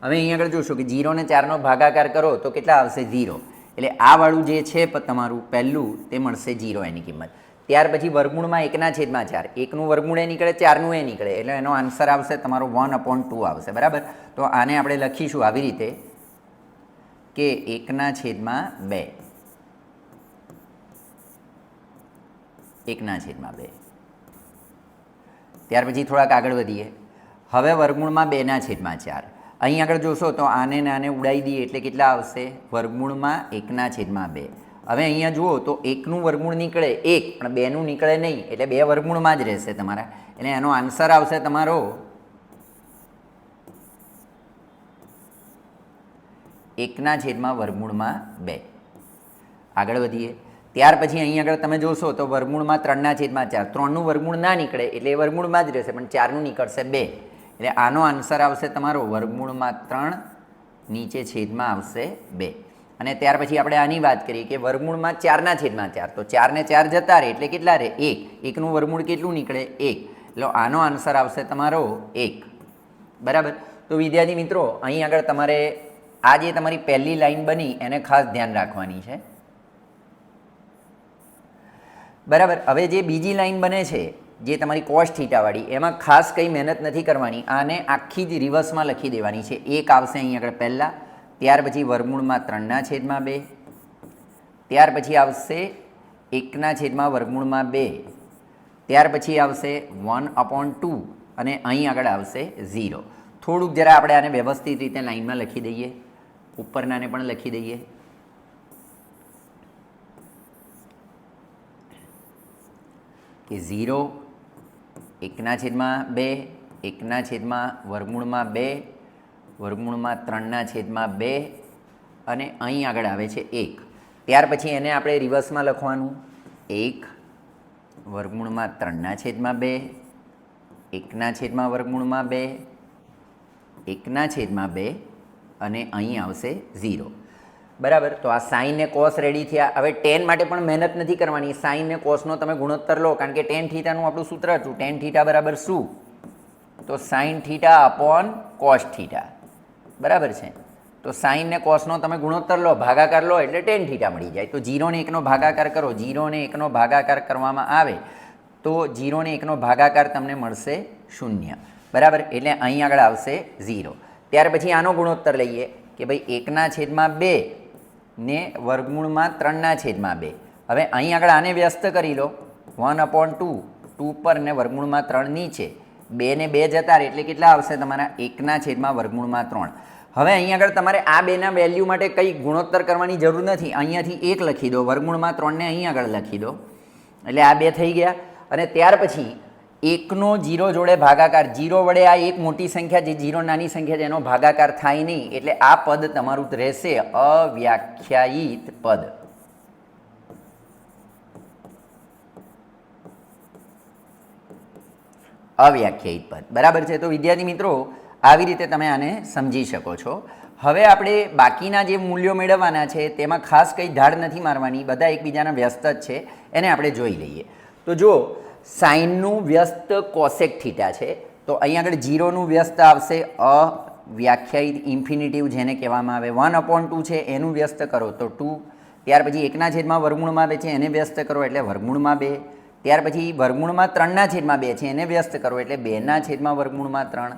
હવે અહીં આગળ જોશો કે 0 ને 4નો ભાગાકાર કરો તો કેટલા આવશે? 0. એટલે આ વાળું જે છે તમારું પહેલું તે મળશે 0 એની કિંમત. ત્યાર પછી વર્ગમૂળમાં 1/4. 1નું વર્ગમૂળ એ નીકળે, 4નું એ નીકળે. એટલે એનો આન્સર આવશે તમારો 1/2 આવશે. બરાબર? તો આને આપણે લખીશું આવી રીતે કે 1/2. 1/2. ત્યાર પછી થોડાક આગળ વધીએ. હવે વર્ગમૂળમાં 2/4 અહીં આગળ જોશો તો આને ને આને ઉડાવી દઈએ એટલે કેટલા આવશે? વર્ગમૂળમાં 1/2. હવે અહીંયા જુઓ તો 1નું વર્ગમૂળ નીકળે 1, પણ 2નું નીકળે નહીં, એટલે 2 વર્ગમૂળમાં જ રહેશે તમારા. એટલે એનો આન્સર આવશે તમારો 1/2. આગળ વધીએ. ત્યાર પછી અહીં આગળ તમે જોશો તો વર્ગમૂળમાં 3/4. 3નું વર્ગમૂળ ના નીકળે એટલે એ વર્ગમૂળમાં જ રહેશે, પણ 4નું નીકળશે 2. એટલે આનો આન્સર આવશે તમારો વર્ગમૂળમાં 3 નીચે છેદમાં આવશે 2. અને ત્યાર પછી આપણે આની વાત કરીએ કે વર્ગમૂળમાં 4/4. તો 4 ને 4 જતા રહે એટલે કેટલા રહે? 1. 1નું વર્ગમૂળ કેટલું નીકળે? 1. એટલે આનો આન્સર આવશે તમારો 1. બરાબર. તો વિદ્યાર્થી મિત્રો, અહીં આગળ તમારે આ જે તમારી પહેલી લાઈન બની એને ખાસ ધ્યાન રાખવાની છે. બરાબર. હવે જે બીજી લાઈન બને છે જે તમારી cos થીટાવાળી, એમાં ખાસ કંઈ મહેનત નથી કરવાની. આને આખી જ રિવર્સમાં લખી દેવાની છે. 1 આવશે અહીં આગળ પહેલાં, ત્યાર પછી વર્ગમૂળમાં 3/2, ત્યાર પછી આવશે 1/2, ત્યાર પછી આવશે 1/2 અને અહીં આગળ આવશે 0. થોડુંક જરા આપણે આને વ્યવસ્થિત રીતે લાઈનમાં લખી દઈએ, ઉપરનાને પણ લખી દઈએ. કે 0, 1/2, 1/2, વર્ગમૂળમાં 3/2 અને અહીં આગળ આવે છે 1. ત્યાર પછી એને આપણે રિવર્સમાં લખવાનું. 1 વર્ગમૂળમાં 3/2, 1/2, 1/2 અને અહીં આવશે 0. બરાબર. તો આ સાઈન ને કોસ રેડી થયા. હવે ટેન માટે પણ મહેનત નથી કરવાની. સાઈન ને કોસનો તમે ગુણોત્તર લો, કારણ કે ટેન થીટાનું આપણું સૂત્ર હતું. ટેન થીટા બરાબર શું? તો sine theta upon cos theta. બરાબર છે. તો સાઈન ને કોસનો તમે ગુણોત્તર લો, ભાગાકાર લો એટલે ટેન થીટા મળી જાય. તો 0 ને 1નો ભાગાકાર કરો. 0 ને 1નો ભાગાકાર કરવામાં આવે તો 0 ને 1નો ભાગાકાર તમને મળશે 0. બરાબર. એટલે અહીં આગળ આવશે 0. ત્યાર પછી આનો ગુણોત્તર લઈએ કે ભાઈ 1/2 ને વર્ગમૂળમાં 3/2. હવે અહીં આગળ આને વ્યસ્ત કરી લો. 1/2, 2 પર ને વર્ગમૂળમાં 3 નીચે, 2 ને 2 જતા રહે એટલે કેટલા આવશે તમારા? 1/3. હવે અહીં આગળ તમારે આ બેના વેલ્યુ માટે કંઈ ગુણોત્તર કરવાની જરૂર નથી. અહીંયાથી 1 લખી દો, વર્ગમૂળમાં 3 ને અહીં આગળ લખી દો, એટલે આ 2 થઈ ગયા. અને ત્યાર પછી 1નો 0 જોડે ભાગાકાર. 0 વડે આ એક મોટી સંખ્યા, જે 0 નાની સંખ્યા છે એનો ભાગાકાર થાય નહીં, એટલે આ પદ તમારું રહેશે અવ્યાખ્યાયિત પદ. અવ્યાખ્યાયિત પદ. બરાબર છે. તો વિદ્યાર્થી મિત્રો, આવી રીતે તમે આને સમજી શકો છો. હવે આપણે બાકીના જે મૂલ્યો મેળવવાના છે તેમાં ખાસ કંઈ ધાડ નથી મારવાની, બધા એકબીજાના વ્યસ્ત જ છે. એને આપણે જોઈ લઈએ. તો જો સાઇનનું વ્યસ્ત કોસેક થીટા છે, તો અહીં આગળ 0નું વ્યસ્ત આવશે અવ્યાખ્યાયિત ઇન્ફિનિટિવ, જેને કહેવામાં આવે. 1/2 છે એનું વ્યસ્ત કરો તો 2. ત્યાર પછી 1/વર્ગમૂળમાં 2 છે એને વ્યસ્ત કરો એટલે વર્ગમૂળમાં 2. ત્યાર પછી વર્ગમૂળમાં 3/2 છે એને વ્યસ્ત કરો એટલે 2/3.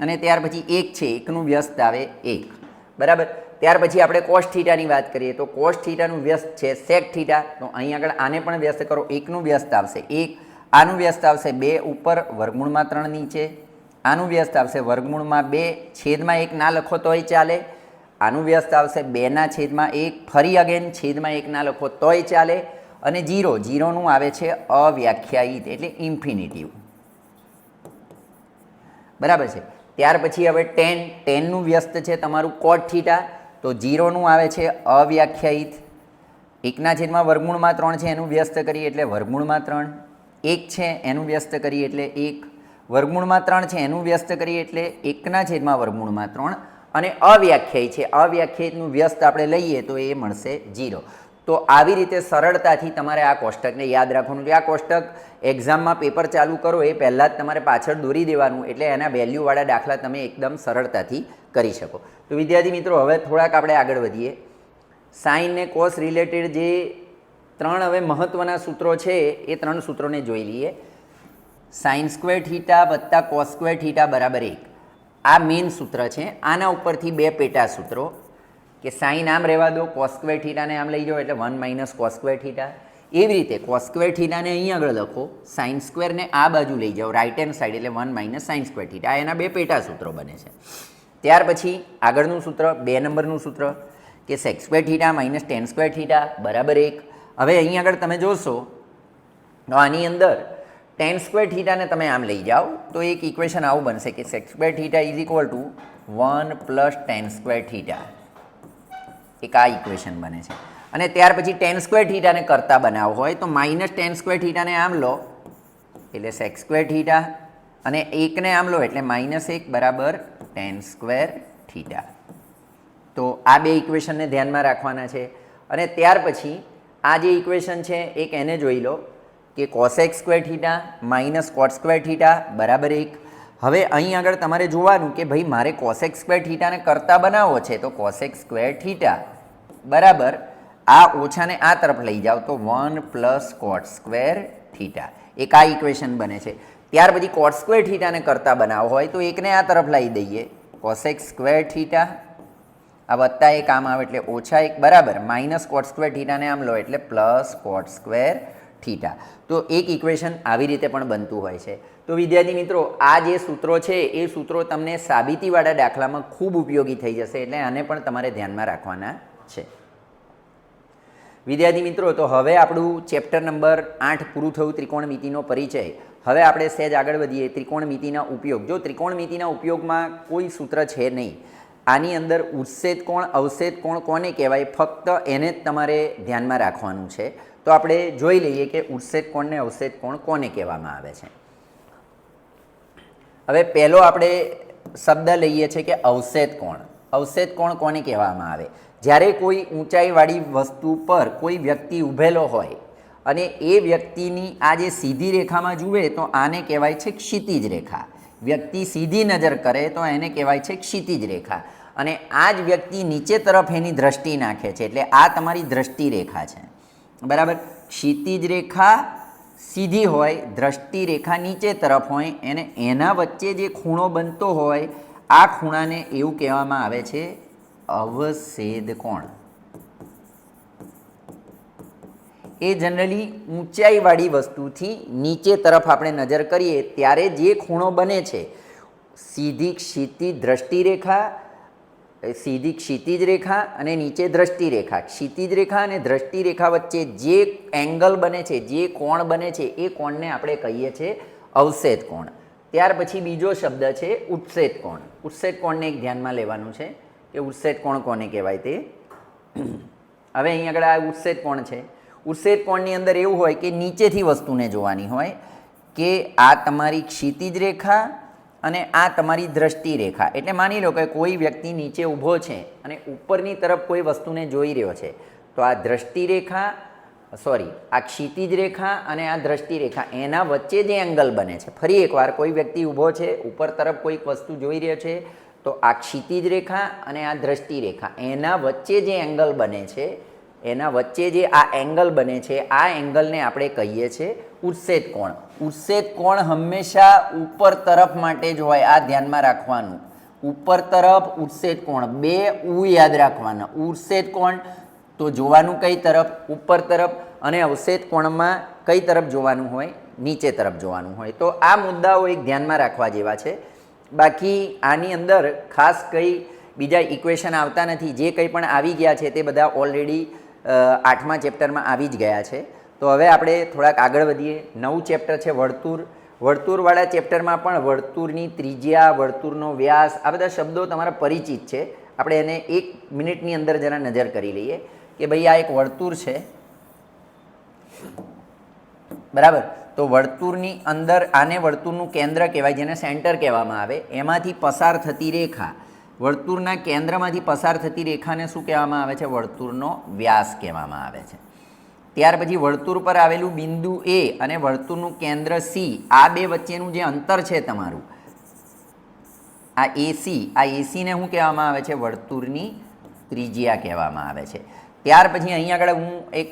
અને ત્યાર પછી 1 છે, 1નું વ્યસ્ત આવે 1. બરાબર. ત્યાર પછી આપણે કોસ થીટાની વાત કરીએ તો કોસ થીટાનું વ્યસ્ત છે સેક થીટા. તો અહીં આગળ આને પણ વ્યસ્ત કરો. 1નું વ્યસ્ત આવશે 1, આનું વ્યસ્ત આવશે 2 ઉપર, વર્ગમૂળમાં 3 નીચે. આનું વ્યસ્ત આવશે વર્ગમૂળમાં 2, છેદમાં 1 ના લખો તોય ચાલે. આનું વ્યસ્ત આવશે 2/1, ફરી અગેન છેદમાં 1 ના લખો તોય ચાલે. અને 0નું આવે છે અવ્યાખ્યાયિત એટલે ઇન્ફિનિટિવ. બરાબર છે. ત્યાર પછી હવે 10નું વ્યસ્ત છે તમારું કોટ થીટા. તો 0નું આવે છે અવ્યાખ્યાયિત. 1/વર્ગમૂળમાં 3 છે એનું વ્યસ્ત કરીએ એટલે વર્ગમૂળમાં 3. 1 છે એનું વ્યસ્ત કરીએ એટલે 1. વર્ગમૂળમાં 3 છે એનું વ્યસ્ત કરીએ એટલે 1/વર્ગમૂળમાં 3. અને અવ્યાખ્યાયિત છે, અવ્યાખ્યાયિતનું વ્યસ્ત આપણે લઈએ તો એ મળશે 0. તો આવી રીતે સરળતાથી તમારે આ કોષ્ટકને યાદ રાખવાનું છે. આ કોષ્ટક એક્ઝામમાં પેપર ચાલુ કરો એ પહેલાં જ તમારે પાછળ દોરી દેવાનું, એટલે એના વેલ્યુવાળા દાખલા તમે એકદમ સરળતાથી કરી શકો. તો વિદ્યાર્થી મિત્રો, હવે થોડાક આપણે આગળ વધીએ. સાઇન ને કોસ રિલેટેડ જે 3 હવે મહત્ત્વના સૂત્રો છે એ 3 સૂત્રોને જોઈ લઈએ. સાઇન સ્ક્વેર થીટા વત્તા કોસ સ્ક્વેર થીટા બરાબર 1. આ મેઇન સૂત્ર છે. આના ઉપરથી 2 પેટા સૂત્રો કે સાઇન આમ રહેવા દો, કોસ સ્ક્વેર થીટાને આમ લઈ જાઓ એટલે 1 - કોસ સ્ક્વેર થીટા. એવી રીતે કોસ સ્ક્વેર થીટાને અહીં આગળ લખો, સાઇન સ્ક્વેરને આ બાજુ લઈ જાઓ રાઇટ હેન્ડ સાઈડ એટલે 1 - સાઇન સ્ક્વેર થીટા. આ એના 2 પેટા સૂત્રો બને છે. ત્યાર પછી આગળનું સૂત્ર 2 નંબરનું સૂત્ર કે sec square theta minus tan square theta બરાબર 1. હવે અહીં આગળ તમે જોશો તો આની અંદર ટેન સ્ક્વેર થીટાને તમે આમ લઈ જાઓ તો એક ઇક્વેશન આવું બનશે કે sec square theta is equal to 1 plus tan square theta, એક આ ઇક્વેશન બને છે. અને ત્યાર પછી ટેન સ્ક્વેર થીટાને કરતા બનાવવો હોય તો માઇનસ ટેન સ્ક્વેર થીટાને આમ લો એટલે સેક સ્ક્વેર થીટા અને એકને આમ લો એટલે -1 બરાબર ટેન સ્ક્વેર થીટા. તો આ બે ઇક્વેશનને ધ્યાનમાં રાખવાના છે. અને ત્યાર પછી આ જે ઇક્વેશન છે એક એને જોઈ લો કે cosec square theta minus cot square theta બરાબર 1. હવે અહીં આગળ તમારે જોવાનું કે ભાઈ મારે કોસેક સ્ક્વેર થીટાને કરતા બનાવવો છે તો કોસેક સ્ક્વેર થીટા બરાબર આ ઓછાને આ તરફ લઈ જાઓ તો 1 પ્લસ કોટ સ્ક્વેર થીટા, એક આ ઇક્વેશન બને છે. ત્યાર પછી કોટ સ્ક્વેર થીટાને કરતા બનાવવો હોય તો એકને આ તરફ લાવી દઈએ કોસેક સ્ક્વેર થીટા, આ વત્તા એક આમ આવે એટલે -1 બરાબર માઇનસ કોટ સ્ક્વેર થીટાને આમ લો એટલે પ્લસ કોટ સ્ક્વેર થીટા. તો એક ઇક્વેશન આવી રીતે પણ બનતું હોય છે. તો વિદ્યાર્થી મિત્રો આ જે સૂત્રો છે એ સૂત્રો તમને સાબિતીવાળા દાખલામાં ખૂબ ઉપયોગી થઈ જશે, એટલે આને પણ તમારે ધ્યાનમાં રાખવાના છે. વિદ્યાર્થી મિત્રો તો હવે આપણું ચેપ્ટર નંબર 8 પૂરું થયું, ત્રિકોણમિતિનો પરિચય. હવે આપણે સહેજ આગળ વધીએ ત્રિકોણમિતિના ઉપયોગ. જો ત્રિકોણમિતિના ઉપયોગમાં કોઈ સૂત્ર છે નહીં, આની અંદર ઉત્સેદ કોણ અવસેદ કોણ કોને કહેવાય ફક્ત એને જ તમારે ધ્યાનમાં રાખવાનું છે. તો આપણે જોઈ લઈએ કે ઉત્સેદ કોણ ને અવસેદ કોણ કોને કહેવામાં આવે છે. હવે પહેલો આપણે શબ્દ લઈએ છીએ કે અવસેદ કોણ. અવસેદ કોણ કોને કહેવામાં આવે? જ્યારે કોઈ ઊંચાઈવાળી વસ્તુ પર કોઈ વ્યક્તિ ઊભેલો હોય અને એ વ્યક્તિની આ જે સીધી રેખામાં જુએ તો આને કહેવાય છે ક્ષિતિજ રેખા. વ્યક્તિ સીધી નજર કરે તો એને કહેવાય છે ક્ષિતિજ રેખા. અને આ જ વ્યક્તિ નીચે તરફ એની દ્રષ્ટિ નાખે છે એટલે આ તમારી દ્રષ્ટિ રેખા છે બરાબર. ક્ષિતિજ રેખા સીધી હોય, દ્રષ્ટિ રેખા નીચે તરફ હોય અને એના વચ્ચે જે ખૂણો બનતો હોય આ ખૂણાને એવું કહેવામાં આવે છે અવસેદ કોણ. એ જનરલી ઊંચાઈવાળી વસ્તુથી નીચે તરફ આપણે નજર કરીએ ત્યારે જે ખૂણો બને છે સીધી ક્ષિતિજ દ્રષ્ટિ રેખા, સીધી ક્ષિતિજ રેખા અને નીચે દ્રષ્ટિ રેખા, ક્ષિતિજ રેખા અને દ્રષ્ટિ રેખા વચ્ચે જે એંગલ બને છે, જે કોણ બને છે એ કોણને આપણે કહીએ છીએ અવસેદ કોણ. ત્યાર પછી બીજો શબ્દ છે ઉત્સેદ કોણ. ઉત્સેદ કોણને એક ધ્યાનમાં લેવાનું છે કે ઉત્સેદ કોણ કોને કહેવાય તે. હવે અહીં આગળ આ ઉત્સેદ કોણ છે. ઉત્સેદ કોણની અંદર એવું હોય કે નીચેથી વસ્તુને જોવાની હોય કે આ તમારી ક્ષિતિજ રેખા અને આ તમારી દ્રષ્ટિ રેખા. એટલે માની લો કે કોઈ વ્યક્તિ નીચે ઊભો છે અને ઉપરની તરફ કોઈ વસ્તુને જોઈ રહ્યો છે તો આ દ્રષ્ટિ રેખા આ ક્ષિતિજ રેખા અને આ દ્રષ્ટિ રેખા એના વચ્ચે જે એંગલ બને છે. ફરી એકવાર કોઈ વ્યક્તિ ઊભો છે ઉપર તરફ કોઈક વસ્તુ જોઈ રહ્યો છે તો આ ક્ષિતિજ રેખા અને આ દ્રષ્ટિ રેખા એના વચ્ચે જે એંગલ બને છે, એના વચ્ચે જે આ એંગલ બને છે આ એંગલને આપણે કહીએ છીએ ઉત્સેદ કોણ. ઉત્સેદ કોણ હંમેશા ઉપર તરફ માટે જ હોય, આ ધ્યાનમાં રાખવાનું. ઉપર તરફ ઉત્સેદ કોણ, બે ઉ યાદ રાખવાના. ઉત્સેદ કોણ તો જોવાનું કઈ તરફ? ઉપર તરફ. અને અવસેદ કોણમાં કઈ તરફ જોવાનું હોય? નીચે તરફ જોવાનું હોય. તો આ મુદ્દાઓ એક ધ્યાનમાં રાખવા જેવા છે. બાકી આની અંદર ખાસ કંઈ બીજા ઇક્વેશન આવતા નથી. જે કંઈ પણ આવી ગયા છે તે બધા ઓલરેડી 8મા ચેપ્ટરમાં આવી જ ગયા છે. તો હવે આપણે થોડાક આગળ વધીએ. 9 ચેપ્ટર છે વર્તુળ. વર્તુળવાળા ચેપ્ટરમાં પણ વર્તુળની ત્રિજ્યા, વર્તુળનો વ્યાસ આ બધા શબ્દો તમારા પરિચિત છે. આપણે એને 1 મિનિટની અંદર જરા નજર કરી લઈએ કે ભાઈ આ એક વર્તુળ છે બરાબર. તો વર્તુળની અંદર આને વર્તુળનું કેન્દ્ર કહેવાય, જેને સેન્ટર કહેવામાં આવે. એમાંથી પસાર થતી રેખા, વર્તુળના કેન્દ્રમાંથી પસાર થતી રેખાને શું કહેવામાં આવે છે? વર્તુળનો વ્યાસ કહેવામાં આવે છે. ત્યાર પછી વર્તુળ પર આવેલું બિંદુ એ અને વર્તુળનું કેન્દ્ર સી, આ બે વચ્ચેનું જે અંતર છે તમારું આ એસી, આ એસીને શું કહેવામાં આવે છે? વર્તુળની ત્રિજ્યા કહેવામાં આવે છે. ત્યાર પછી અહીં આગળ હું એક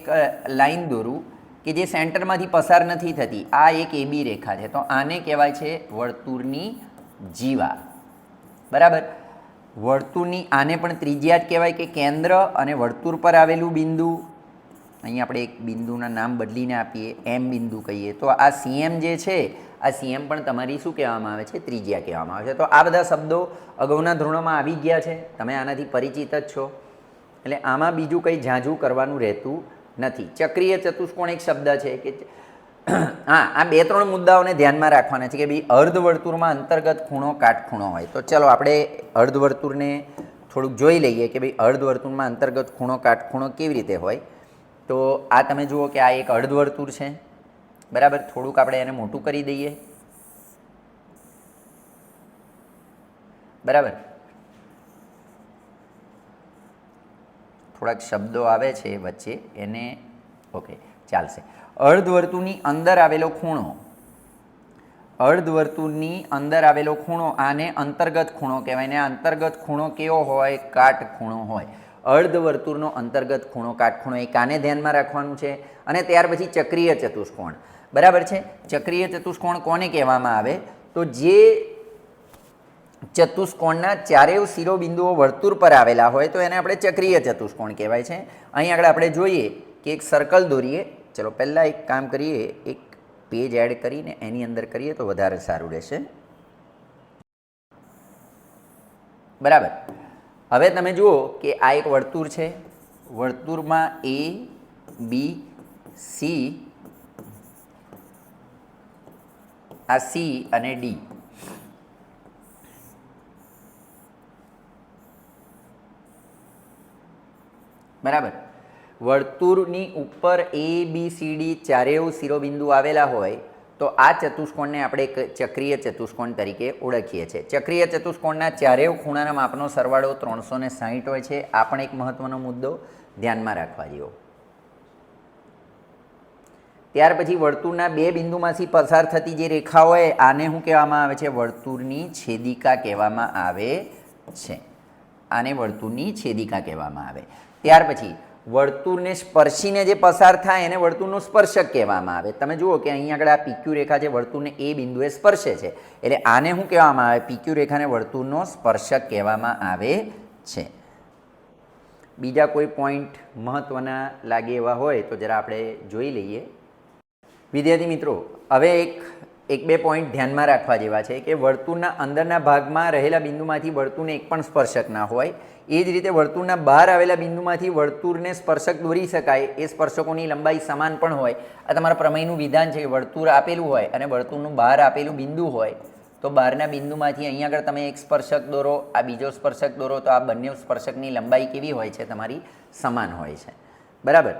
લાઈન દોરું કે જે સેન્ટરમાંથી પસાર નથી થતી. આ એક એબી રેખા છે તો આને કહેવાય છે વર્તુળની જીવા બરાબર. વર્તુળની આને પણ ત્રિજ્યા જ કહેવાય કે કેન્દ્ર અને વર્તુળ પર આવેલું બિંદુ. અહીં આપણે એક બિંદુના નામ બદલીને આપીએ, એમ બિંદુ કહીએ. તો આ સીએમ જે છે આ CM પણ તમારી શું કહેવામાં આવે છે? ત્રિજ્યા કહેવામાં આવે છે. તો આ બધા શબ્દો અગાઉના ધોરણોમાં આવી ગયા છે, તમે આનાથી પરિચિત જ છો, એટલે આમાં બીજું કંઈ ઝાઝું કરવાનું રહેતું નથી. ચક્રીય ચતુષ્કોણ એક શબ્દ છે કે હા, આ 2-3 મુદ્દાઓને ધ્યાનમાં રાખવાના છે કે ભાઈ અર્ધવર્તુળમાં અંતર્ગત ખૂણો કાટખૂણો હોય. તો ચલો આપણે અર્ધવર્તુળને થોડુંક જોઈ લઈએ કે ભાઈ અર્ધવર્તુળમાં અંતર્ગત ખૂણો કાટખૂણો કેવી રીતે હોય. તો આ તમે જુઓ કે આ એક અર્ધવર્તુળ છે, બરાબર. થોડુંક આપણે એને મોટું કરી દઈએ, બરાબર. થોડાક શબ્દો આવે છે વચ્ચે, એને ઓકે ચાલશે. અર્ધવર્તુળની અંદર આવેલો ખૂણો, અર્ધવર્તુળની અંદર આવેલો ખૂણો આને અંતર્ગત ખૂણો કહેવાય. ને અંતર્ગત ખૂણો કેવો હોય? કાટખૂણો હોય. અર્ધવર્તુળનો અંતર્ગત ખૂણો કાટખૂણો, એક આને ધ્યાનમાં રાખવાનું છે. અને ત્યાર પછી ચક્રીય ચતુષ્કોણ, બરાબર છે. ચક્રીય ચતુષ્કોણ કોને કહેવામાં આવે? તો જે ચતુષ્કોણના ચારેય શિરોબિંદુઓ વર્તુળ પર આવેલા હોય તો એને આપણે ચક્રીય ચતુષ્કોણ કહેવાય છે. અહીં આગળ આપણે જોઈએ કે એક સર્કલ દોરીએ. ચલો પહેલાં એક કામ કરીએ, એક પેજ એડ કરીને એની અંદર કરીએ તો વધારે સારું રહેશે, બરાબર. હવે તમે જુઓ કે આ એક વર્તુળ છે, વર્તુળમાં A, B, C, આ C અને D, બરાબર. વર્તુળની ઉપર ABCD ચારેય શિરોબિંદુ આવેલા હોય તો આ ચતુષ્કોણને આપણે એક ચક્રીય ચતુષ્કોણ તરીકે ઓળખીએ છીએ. ચક્રીય ચતુષ્કોણના ચારેય ખૂણાના માપનો સરવાળો 360 હોય છે. આ પણ એક મહત્વનો મુદ્દો ધ્યાનમાં રાખવા જેવો. ત્યાર પછી વર્તુળના બે બિંદુમાંથી પસાર થતી જે રેખા હોય આને શું કહેવામાં આવે છે? વર્તુળની છેદિકા કહેવામાં આવે છે. આને વર્તુળની છેદિકા કહેવામાં આવે. ત્યાર પછી વર્તુળને સ્પર્શીને જે પસાર થાય એને વર્તુળનો સ્પર્શક કહેવામાં આવે. તમે જુઓ કે અહીં આગળ આ PQ રેખા છે, વર્તુળને એ બિંદુએ સ્પર્શે છે, એટલે આને શું કહેવામાં આવે? PQ રેખાને વર્તુળનો સ્પર્શક કહેવામાં આવે છે. બીજા કોઈ પોઈન્ટ મહત્વના લાગે એવા હોય તો જરા આપણે જોઈ લઈએ. વિદ્યાર્થી મિત્રો, હવે એક બે પોઈન્ટ ધ્યાનમાં રાખવા જેવા છે કે વર્તુળના અંદરના ભાગમાં રહેલા બિંદુમાંથી વર્તુળને એક પણ સ્પર્શક ના હોય. એ જ રીતે વર્તુળના બહાર આવેલા બિંદુમાંથી વર્તુળને સ્પર્શક દોરી શકાય, એ સ્પર્શકોની લંબાઈ સમાન પણ હોય. આ તમારા પ્રમેયનું વિધાન છે કે વર્તુળ આપેલું હોય અને વર્તુળનું બહાર આપેલું બિંદુ હોય તો બહારના બિંદુમાંથી અહીં આગળ તમે એક સ્પર્શક દોરો, આ બીજો સ્પર્શક દોરો, તો આ બંને સ્પર્શકની લંબાઈ કેવી હોય છે? તમારી સમાન હોય છે, બરાબર.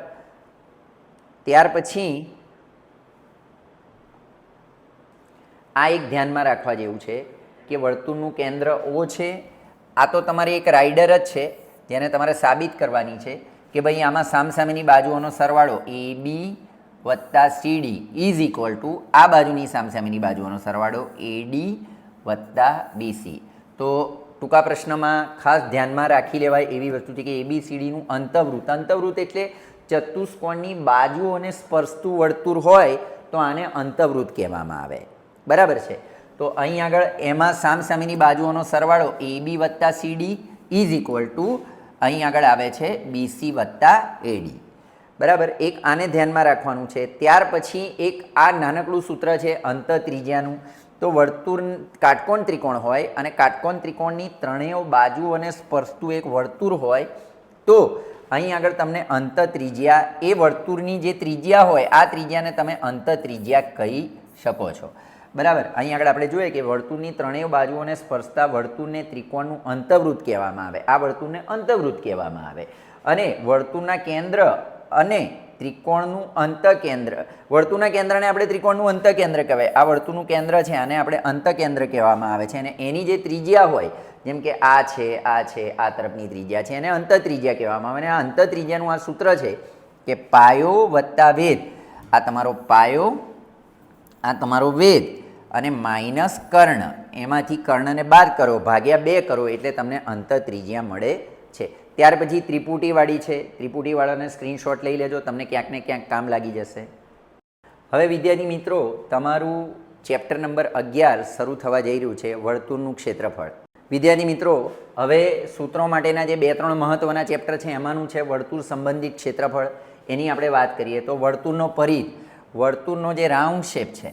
ત્યાર પછી આ એક ધ્યાનમાં રાખવા જેવું છે કે વર્તુળનું કેન્દ્ર O છે. આ તો તમારી એક રાઇડર જ છે જેને તમારે સાબિત કરવાની છે કે ભાઈ આમાં સામસામેની બાજુઓનો સરવાળો AB વત્તા CD ઇઝ ઇક્વલ ટુ આ બાજુની સામસામેની બાજુઓનો સરવાળો AD વત્તા BC. તો ટૂંકા પ્રશ્નમાં ખાસ ધ્યાનમાં રાખી લેવાય એવી વસ્તુ છે કે ABCDનું અંતઃવૃત્ત, અંતઃવૃત્ત એટલે ચતુષ્કોણની બાજુઓને સ્પર્શતું વર્તુળ હોય તો આને અંતઃવૃત્ત કહેવામાં આવે, બરાબર છે. તો અહીં આગળ એમાં સામસામેની બાજુઓનો સરવાળો AB વત્તા CD ઇઝ ઇક્વલ ટુ અહીં આગળ આવે છે BC વત્તા AD, બરાબર. એક આને ધ્યાનમાં રાખવાનું છે. ત્યાર પછી એક આ નાનકડું સૂત્ર છે અંતઃત્રિજ્યાનું. તો વર્તુળ કાટકોણ ત્રિકોણ હોય અને કાટકોણ ત્રિકોણની ત્રણેય બાજુઓને સ્પર્શતું એક વર્તુળ હોય તો અહીં આગળ તમને અંતઃત્રિજ્યા, એ વર્તુળની જે ત્રિજ્યા હોય આ ત્રિજ્યાને તમે અંતઃત્રિજ્યા કહી શકો છો, બરાબર. અહીં આગળ આપણે જોઈએ કે વર્તુળની ત્રણેય બાજુઓને સ્પર્શતા વર્તુળને ત્રિકોણનું અંતઃવૃત્ત કહેવામાં આવે. આ વર્તુળને અંતઃવૃત્ત કહેવામાં આવે. અને વર્તુળના કેન્દ્ર અને ત્રિકોણનું અંતઃકેન્દ્ર, વર્તુળના કેન્દ્રને આપણે ત્રિકોણનું અંતઃકેન્દ્ર કહેવાય. આ વર્તુળનું કેન્દ્ર છે, આને આપણે અંતઃકેન્દ્ર કહેવામાં આવે છે. અને એની જે ત્રિજ્યા હોય, જેમ કે આ છે, આ છે, આ તરફની ત્રિજ્યા છે, એને અંતઃત્રિજ્યા કહેવામાં આવે. અને આ અંતઃત્રિજ્યાનું આ સૂત્ર છે કે પાયો વત્તા વેદ. આ તમારો પાયો, આ તમારો વેદ અને માઇનસ કર્ણ, એમાંથી કર્ણને બાદ કરો, ભાગ્યા 2 કરો એટલે તમને અંતઃત્રિજ્યા મળે છે. ત્યાર પછી ત્રિપુટીવાળી છે, ત્રિપુટીવાળાને સ્ક્રીનશોટ લઈ લેજો, તમને ક્યાંક ને ક્યાંક કામ લાગી જશે. હવે વિદ્યાર્થી મિત્રો, તમારું ચેપ્ટર નંબર 11 શરૂ થવા જઈ રહ્યું છે, વર્તુળનું ક્ષેત્રફળ. વિદ્યાર્થી મિત્રો, હવે સૂત્રો માટેના જે 2-3 મહત્વના ચેપ્ટર છે એમાંનું છે વર્તુળ સંબંધિત ક્ષેત્રફળ. એની આપણે વાત કરીએ તો વર્તુળનો પરિઘ, વર્તુળનો જે રાઉન્ડ શેપ છે,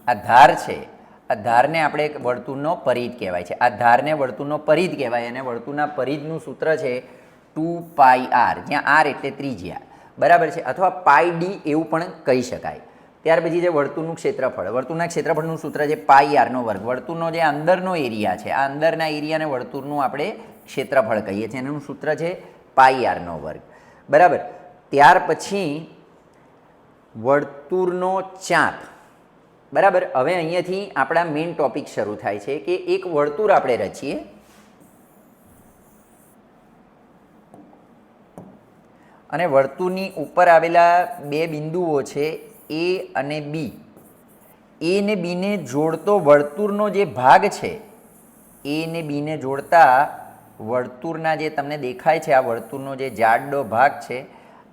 આ ધાર છે, આ ધારને આપણે એક વર્તુળનો પરિધ કહેવાય છે. આ ધારને વર્તુળનો પરિધ કહેવાય અને વર્તુળના પરિધનું સૂત્ર છે 2πr, જ્યાં r એટલે ત્રિજ્યા, બરાબર છે, અથવા પાઈ ડી એવું પણ કહી શકાય. ત્યાર પછી જે વર્તુળનું ક્ષેત્રફળ, વર્તુળના ક્ષેત્રફળનું સૂત્ર છે પાઈ આરનો વર્ગ. વર્તુળનો જે અંદરનો એરિયા છે, આ અંદરના એરિયાને વર્તુળનું આપણે ક્ષેત્રફળ કહીએ છીએ, એનું સૂત્ર છે પાઈ આરનો વર્ગ, બરાબર. ત્યાર પછી વર્તુળનો ચાપ, બરાબર. હવે અહીંયાથી આપણા મેઇન ટોપિક શરૂ થાય છે કે એક વર્તુળ આપણે રચીએ અને વર્તુળની ઉપર આવેલા બે બિંદુઓ છે એ અને બી. એ ને બીને જોડતો વર્તુળનો જે ભાગ છે, એ ને બીને જોડતા વર્તુળના જે તમને દેખાય છે, આ વર્તુળનો જે જાડો ભાગ છે,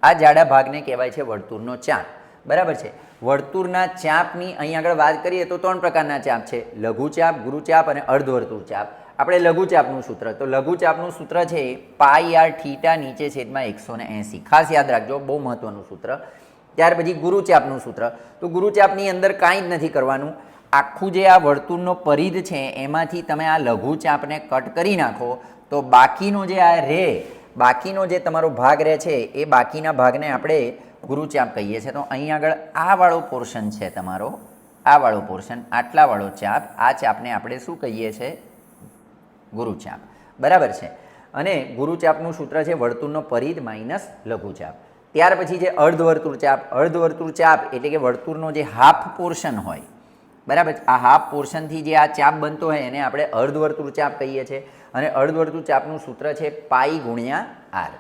આ જાડા ભાગને કહેવાય છે વર્તુળનો ચાપ, બરાબર છે. વર્તુળના ચાપની અહીં આગળ વાત કરીએ તો 3 પ્રકારના ચાપ છે: લઘુચાપ, ગુરુચાપ અને અર્ધવર્તુળ ચાપ. આપણે લઘુચાપનું સૂત્ર, તો લઘુચાપનું સૂત્ર છે પાઈ આર થીટા નીચે છેદમાં 180. ખાસ યાદ રાખજો, બહુ મહત્વનું સૂત્ર. ત્યાર પછી ગુરુચાપનું સૂત્ર, તો ગુરુચાપની અંદર કાંઈ જ નથી કરવાનું. આખું જે આ વર્તુળનો પરિધ છે એમાંથી તમે આ લઘુચાપને કટ કરી નાખો તો બાકીનો જે આ રે, બાકીનો જે તમારો ભાગ રહે છે એ બાકીના ભાગને આપણે ગુરુચાપ કહીએ છીએ. તો અહીં આગળ આ વાળો પોર્શન છે તમારો, આ વાળો પોર્શન, આટલા વાળો ચાપ, આ ચાપને આપણે શું કહીએ છીએ? ગુરુચાપ, બરાબર છે. અને ગુરુચાપનું સૂત્ર છે વર્તુળનો પરિધ માઇનસ લઘુચાપ. ત્યાર પછી જે અર્ધવર્તુળ ચાપ, અર્ધવર્તુળ ચાપ એટલે કે વર્તુળનો જે હાફ પોર્શન હોય, બરાબર, આ હાફ પોર્શનથી જે આ ચાપ બનતો હોય એને આપણે અર્ધવર્તુળ ચાપ કહીએ છીએ. અને અર્ધવર્તુળ ચાપનું સૂત્ર છે પાઈ ગુણ્યા આર.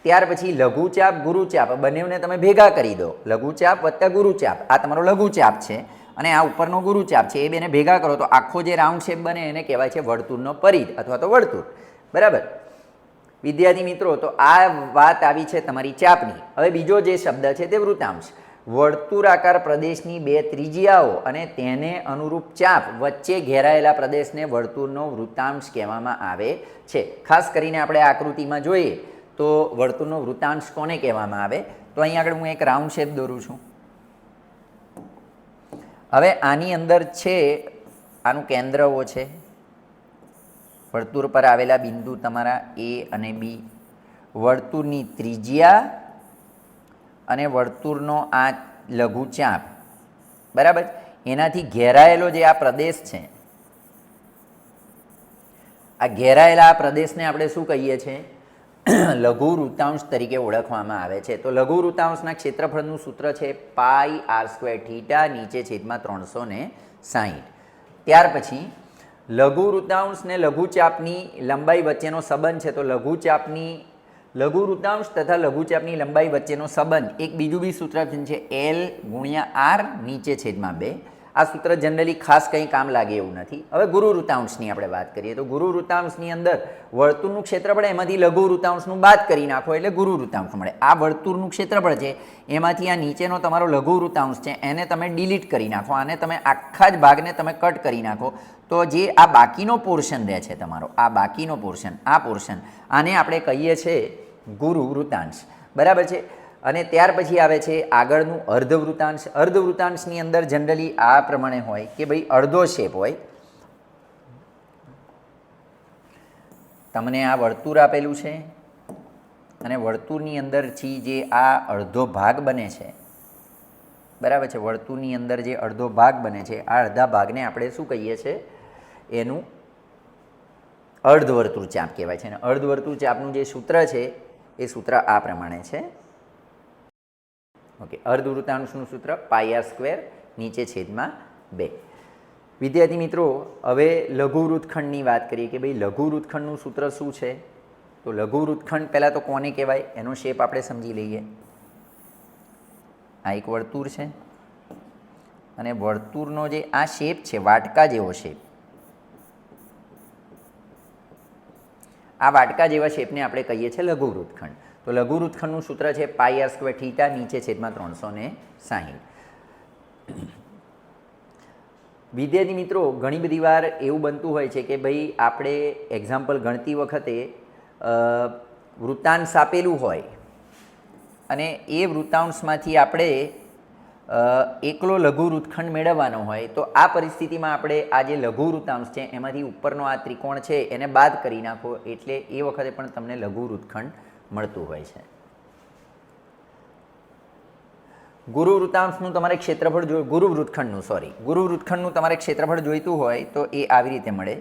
ત્યાર પછી લઘુચાપ, ગુરુચાપ, બંનેને તમે ભેગા કરી દો, લઘુચાપ વત્તા ગુરુચાપ, આ તમારો લઘુચાપ છે અને આ ઉપરનો ગુરુચાપ છે, એ બેને ભેગા કરો તો આખો જે રાઉન્ડ શેપ બને એને કહેવાય છે વર્તુળનો પરિધ અથવા તો વર્તુળ, બરાબર. વિદ્યાર્થી મિત્રો, તો આ વાત આવી છે તમારી ચાપની. હવે બીજો જે શબ્દ છે તે વૃત્તાંશ. વર્તુળાકાર પ્રદેશની બે ત્રિજ્યાઓ અને તેને અનુરૂપ ચાપ વચ્ચે ઘેરાયેલા પ્રદેશને વર્તુળનો વૃત્તાંશ કહેવામાં આવે છે. ખાસ કરીને આપણે આકૃતિમાં જોઈએ તો વર્તુળનો વૃત્તાંશ કોને કહેવામાં આવે? તો અહીં આગળ હું એક રાઉન્ડ શેપ દોરું છું. હવે આની અંદર છે, આનું કેન્દ્ર ઓ છે, વર્તુળ પર આવેલા બિંદુ તમારા એ અને બી, વર્તુળની ત્રિજ્યા અને વર્તુળનો આ લઘુચાપ, બરાબર, એનાથી ઘેરાયેલો જે આ પ્રદેશ છે, આ ઘેરાયેલા આ પ્રદેશને આપણે શું કહીએ છીએ? લઘુ વૃત્તાંશ તરીકે ઓળખવામાં આવે છે. તો લઘુ વૃત્તાંશના ક્ષેત્રફળનું સૂત્ર છે પાઈ આર સ્ક્વેર થીટા નીચે છેદમાં 360. ત્યાર પછી લઘુ વૃત્તાંશ ને લઘુચાપની લંબાઈ વચ્ચેનો સંબંધ છે. તો લઘુ વૃત્તાંશ તથા લઘુચાપની લંબાઈ વચ્ચેનો સંબંધ એક બીજું બી સૂત્ર છે એલ ગુણ્યા આર નીચે છેદમાં 2. આ સૂત્ર જનરલી ખાસ કંઈ કામ લાગે એવું નથી. હવે ગુરુ વૃત્તાંશની આપણે વાત કરીએ તો ગુરુ વૃત્તાંશની અંદર વર્તુળનું ક્ષેત્રફળ, એમાંથી લઘુ વૃત્તાંશનું બાદ કરી નાખો એટલે ગુરુ વૃત્તાંશ મળે. આ વર્તુળનું ક્ષેત્રફળ છે એમાંથી આ નીચેનો તમારો લઘુ વૃત્તાંશ છે એને તમે ડિલીટ કરી નાખો, આને તમે આખા જ ભાગને તમે કટ કરી નાખો તો જે આ બાકીનો પોર્શન રહે છે તમારો, આ બાકીનો પોર્શન, આ પોર્શન, આને આપણે કહીએ છીએ ગુરુ વૃત્તાંશ, બરાબર છે. અને ત્યાર પછી આવે છે આગળનું અર્ધવૃત્તાંશ. અર્ધવૃત્તાંશની અંદર જનરલી આ પ્રમાણે હોય કે ભાઈ અડધો શેપ હોય, તમને આ વર્તુળ આપેલું છે અને વર્તુળની અંદરથી જે આ અડધો ભાગ બને છે, બરાબર છે, વર્તુળની અંદર જે અડધો ભાગ બને છે આ અડધા ભાગને આપણે શું કહીએ છીએ? એનું અર્ધવર્તુળ ચાપ કહેવાય છે. અને અર્ધવર્તુળ ચાપનું જે સૂત્ર છે એ સૂત્ર આ પ્રમાણે છે. ઓકે, અર્ધવૃત્તાંશનું સૂત્ર પાઈ આર સ્ક્વેર નીચે છેદમાં 2. વિદ્યાર્થી મિત્રો, હવે લઘુ વૃત્તખંડની વાત કરીએ કે ભાઈ લઘુ વૃત્તખંડનું સૂત્ર શું છે? તો લઘુ વૃત્તખંડ પહેલાં તો કોને કહેવાય એનો શેપ આપણે સમજી લઈએ. આ એક વર્તુળ છે અને વર્તુળનો જે આ શેપ છે, વાટકા જેવો શેપ, આ વાટકા જેવા શેપને આપણે કહીએ છીએ લઘુ વૃત્તખંડ. તો લઘુ વૃત્તખંડનું સૂત્ર છે પાઈ આર સ્ક્વેર થીટા નીચે છેદમાં 360. વિદ્યાર્થી મિત્રો, ઘણી બધી વાર એવું બનતું હોય છે કે ભાઈ આપણે એક્ઝામ્પલ ગણતી વખતે વૃત્તાંશ આપેલું હોય અને એ વૃત્તાંશમાંથી આપણે એકલો લઘુ વૃત્તખંડ મેળવવાનો હોય તો આ પરિસ્થિતિમાં આપણે આ જે લઘુ વૃત્તાંશ છે એમાંથી ઉપરનો આ ત્રિકોણ છે એને બાદ કરી નાખો એટલે એ વખતે પણ તમને લઘુ વૃત્તખંડ મળતું હોય છે. ગુરુ વૃત્તાંશનું તમારે ક્ષેત્રફળ ગુરુ વૃત્તખંડનું તમારે ક્ષેત્રફળ જોઈતું હોય તો એ આવી રીતે મળે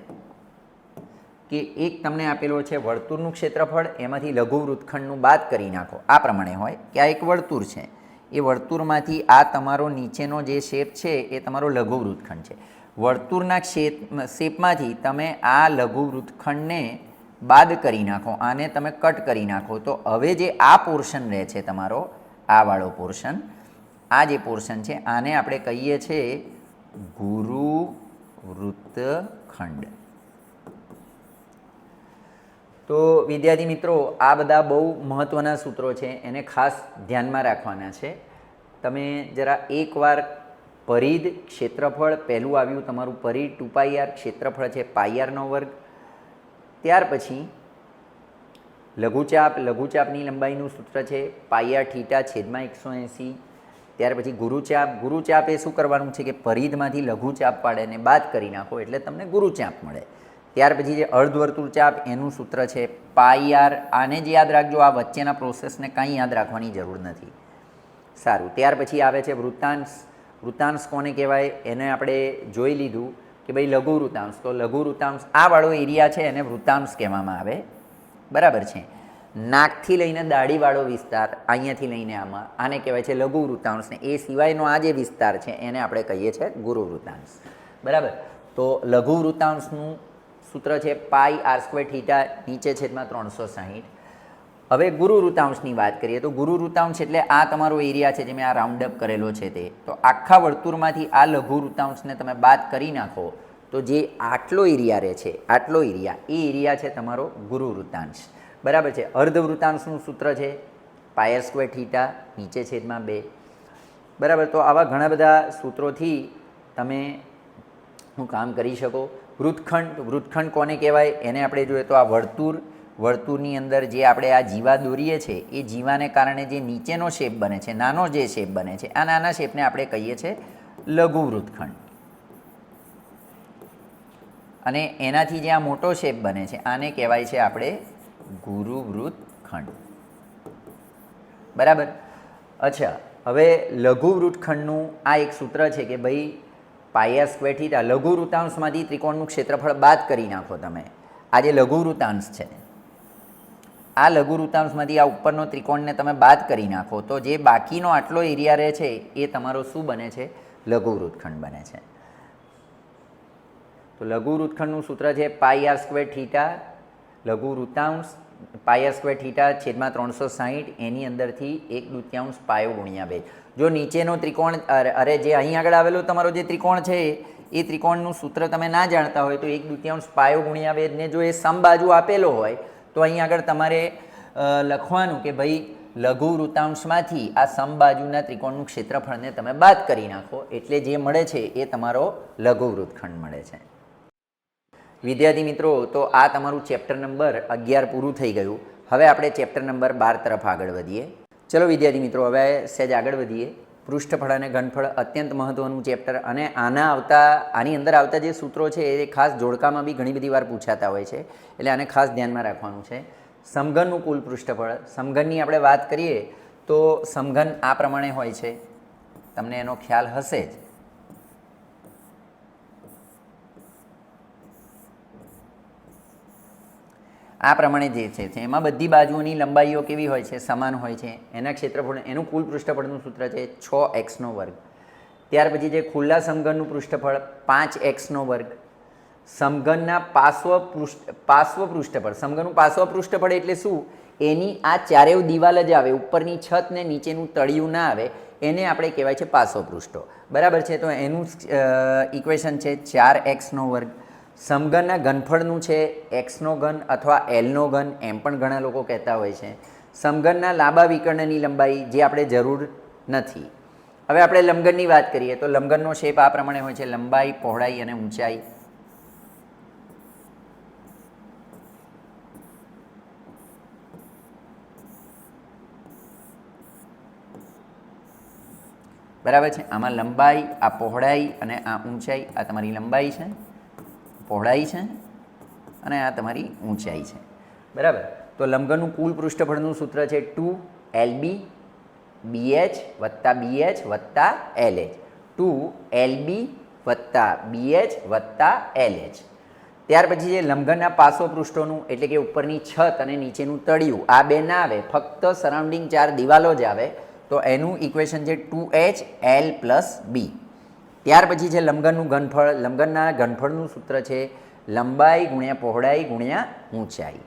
કે એક તમને આપેલો છે વર્તુળનું ક્ષેત્રફળ, એમાંથી લઘુ વૃત્તખંડનું બાદ કરી નાખો. આ પ્રમાણે હોય કે આ એક વર્તુળ છે, એ વર્તુળમાંથી આ તમારો નીચેનો જે શેપ છે એ તમારો લઘુ વૃત્તખંડ છે. વર્તુળના શેપમાંથી તમે આ લઘુ વૃત્તખંડને બાદ કરી નાખો, આને તમે કટ કરી નાખો તો હવે જે આ પોર્શન રહે છે તમારો આ વાળો પોર્શન, આ જે પોર્શન છે આને આપણે કહીએ છીએ ગુરુ વૃત્તખંડ. તો વિદ્યાર્થી મિત્રો, આ બધા બહુ મહત્ત્વના સૂત્રો છે, એને ખાસ ધ્યાનમાં રાખવાના છે. તમે જરા એકવાર પરિધ, ક્ષેત્રફળ, પહેલું આવ્યું તમારું પરિધ 2πr, ક્ષેત્રફળ છે πr², ત્યાર પછી લઘુચાપની લંબાઈનું સૂત્ર છે πr/180, ત્યાર પછી ગુરુચાપ એ શું કરવાનું છે કે પરિધમાંથી લઘુચાપ પાડીને બાદ કરી નાખો એટલે તમને ગુરુચાપ મળે. ત્યાર પછી જે અર્ધવર્તુળ ચાપ એનું સૂત્ર છે πr, આને જ યાદ રાખજો, આ વચ્ચેના પ્રોસેસને કાંઈ યાદ રાખવાની જરૂર નથી. સારું, ત્યાર પછી આવે છે વૃત્તાંશ. વૃત્તાંશ કોને કહેવાય એને આપણે જોઈ લીધું કે ભાઈ લઘુ વૃત્તાંશ, તો લઘુ વૃત્તાંશ આ વાળો એરિયા છે એને વૃત્તાંશ કહેવામાં આવે, બરાબર છે. નાકથી લઈને દાઢીવાળો વિસ્તાર અહીંયાથી લઈને આને કહેવાય છે લઘુ વૃત્તાંશને, એ સિવાયનો આ જે વિસ્તાર છે એને આપણે કહીએ છીએ ગુરુ વૃત્તાંશ, બરાબર. તો લઘુ વૃત્તાંશનું સૂત્ર છે πr²θ નીચે છેદમાં 360. હવે ગુરુ વૃત્તાંશની વાત કરીએ તો ગુરુ વૃત્તાંશ એટલે આ તમારો એરિયા છે જે મેં આ રાઉન્ડ અપ કરેલો છે તે. તો આખા વર્તુળમાંથી આ લઘુ વૃત્તાંશને તમે બાદ કરી નાખો તો જે આટલો એરિયા રહે છે, આટલો એરિયા, એ એરિયા છે તમારો ગુરુ વૃત્તાંશ, બરાબર છે. અર્ધ વૃત્તાંશનું સૂત્ર છે πr²θ નીચે છેદમાં 2, બરાબર. તો આવા ઘણા બધા સૂત્રોથી તમે હું કામ કરી શકો. વૃત્તખંડ કોને કહેવાય એને આપણે જોઈએ તો આ વર્તુળની અંદર જે આપણે આ જીવા દોરીએ છીએ એ જીવાને કારણે જે નીચેનો શેપ બને છે, નાનો જે શેપ બને છે, આ નાના શેપને આપણે કહીએ છીએ લઘુ વૃત્તખંડ, અને એનાથી જે આ મોટો શેપ બને છે આને કહેવાય છે આપણે ગુરુ વૃત્તખંડ, બરાબર. અચ્છા, હવે લઘુ વૃત્તખંડનું આ એક સૂત્ર છે કે ભાઈ πr²θ, લઘુ વૃત્તાંશમાંથી ત્રિકોણનું ક્ષેત્રફળ બાદ કરી નાખો તમે. આ જે લઘુ વૃત્તાંશ છે, આ લઘુ વૃત્તાંશમાંથી આ ઉપરનો ત્રિકોણને તમે બાદ કરી નાખો તો જે બાકીનો આટલો એરિયા રહે છે એ તમારો શું બને છે? લઘુ વૃત્તખંડ બને છે. તો લઘુ વૃત્તખંડનું સૂત્ર છે πr²θ, લઘુ વૃત્તાંશ πr²θ છેદમાં 360, એની અંદરથી 1/2 પાયો ગુણ્યા 2. જો નીચેનો ત્રિકોણ જે અહીં આગળ આવેલો તમારો જે ત્રિકોણ છે એ ત્રિકોણનું સૂત્ર તમે ના જાણતા હોય તો 1/2 પાયો ગુણ્યા 2 ને જો એ સમબાજુ આપેલો હોય તો અહીં આગળ તમારે લખવાનું કે ભાઈ લઘુ વૃત્તાંશમાંથી આ સમબાજુના ત્રિકોણનું ક્ષેત્રફળને તમે બાદ કરી નાખો એટલે જે મળે છે એ તમારો લઘુ વૃત્તખંડ મળે છે. વિદ્યાર્થી મિત્રો, તો આ તમારું ચેપ્ટર નંબર 11 પૂરું થઈ ગયું. હવે આપણે ચેપ્ટર નંબર 12 તરફ આગળ વધીએ. ચલો વિદ્યાર્થી મિત્રો, હવે સહેજ આગળ વધીએ. પૃષ્ઠફળ અને ઘનફળ અત્યંત મહત્ત્વનું ચેપ્ટર, અને આની અંદર આવતા જે સૂત્રો છે એ ખાસ જોડકામાં બી ઘણી બધી વાર પૂછાતા હોય છે, એટલે આને ખાસ ધ્યાનમાં રાખવાનું છે. સમઘનનું કુલ પૃષ્ઠફળ, સમઘનની આપણે વાત કરીએ તો સમઘન આ પ્રમાણે હોય છે, તમને એનો ખ્યાલ હશે જ. આ પ્રમાણે જે છે એમાં બધી બાજુઓની લંબાઈઓ કેવી હોય છે? સમાન હોય છે. એના ક્ષેત્રફળ, એનું કુલ પૃષ્ઠફળનું સૂત્ર છે 6x². ત્યાર પછી જે ખુલ્લા સમઘનનું પૃષ્ઠફળ 5x². સમઘનના પાર્શ્વ પૃષ્ઠફળ, સમઘનનું પાર્શ્વ પૃષ્ઠફળ એટલે શું? એની આ ચારેય દિવાલ જ આવે, ઉપરની છત ને નીચેનું તળિયું ના આવે, એને આપણે કહેવાય છે પાર્શ્વ પૃષ્ઠો, બરાબર છે. તો એનું ઇક્વેશન છે 4x². સમઘનના ઘનફળનું છે x3 અથવા l3 એમ પણ ઘણા લોકો કહેતા હોય છે. સમઘનના લાંબા વિકર્ણની લંબાઈ જે આપણે જરૂર નથી. હવે આપણે લંબઘનની વાત કરીએ તો લંબઘનનો શેપ આ પ્રમાણે હોય છે, લંબાઈ, પહોળાઈ અને ઊંચાઈ. બરાબર છે. આમાં લંબાઈ, આ પહોળાઈ અને આ ઊંચાઈ, આ તમારી લંબાઈ છે, પહોળાઈ છે અને આ તમારી ઊંચાઈ છે. બરાબર. તો લંબઘનનું કુલ પૃષ્ઠફળનું સૂત્ર છે 2LB BH વત્તા BH વત્તા LH. 2LB વત્તા BH વત્તા LH. ત્યાર પછી જે લંબઘનના પાસો પૃષ્ઠોનું એટલે કે ઉપરની છત અને નીચેનું તળિયું આ બે ના આવે, ફક્ત સરાઉન્ડિંગ 4 દિવાલો જ આવે, તો એનું ઇક્વેશન છે 2HL + B. ત્યાર પછી છે લંબઘનનું ઘનફળ. લંબઘનના ઘનફળનું સૂત્ર છે લંબાઈ ગુણ્યા પહોળાઈ ગુણ્યા ઊંચાઈ.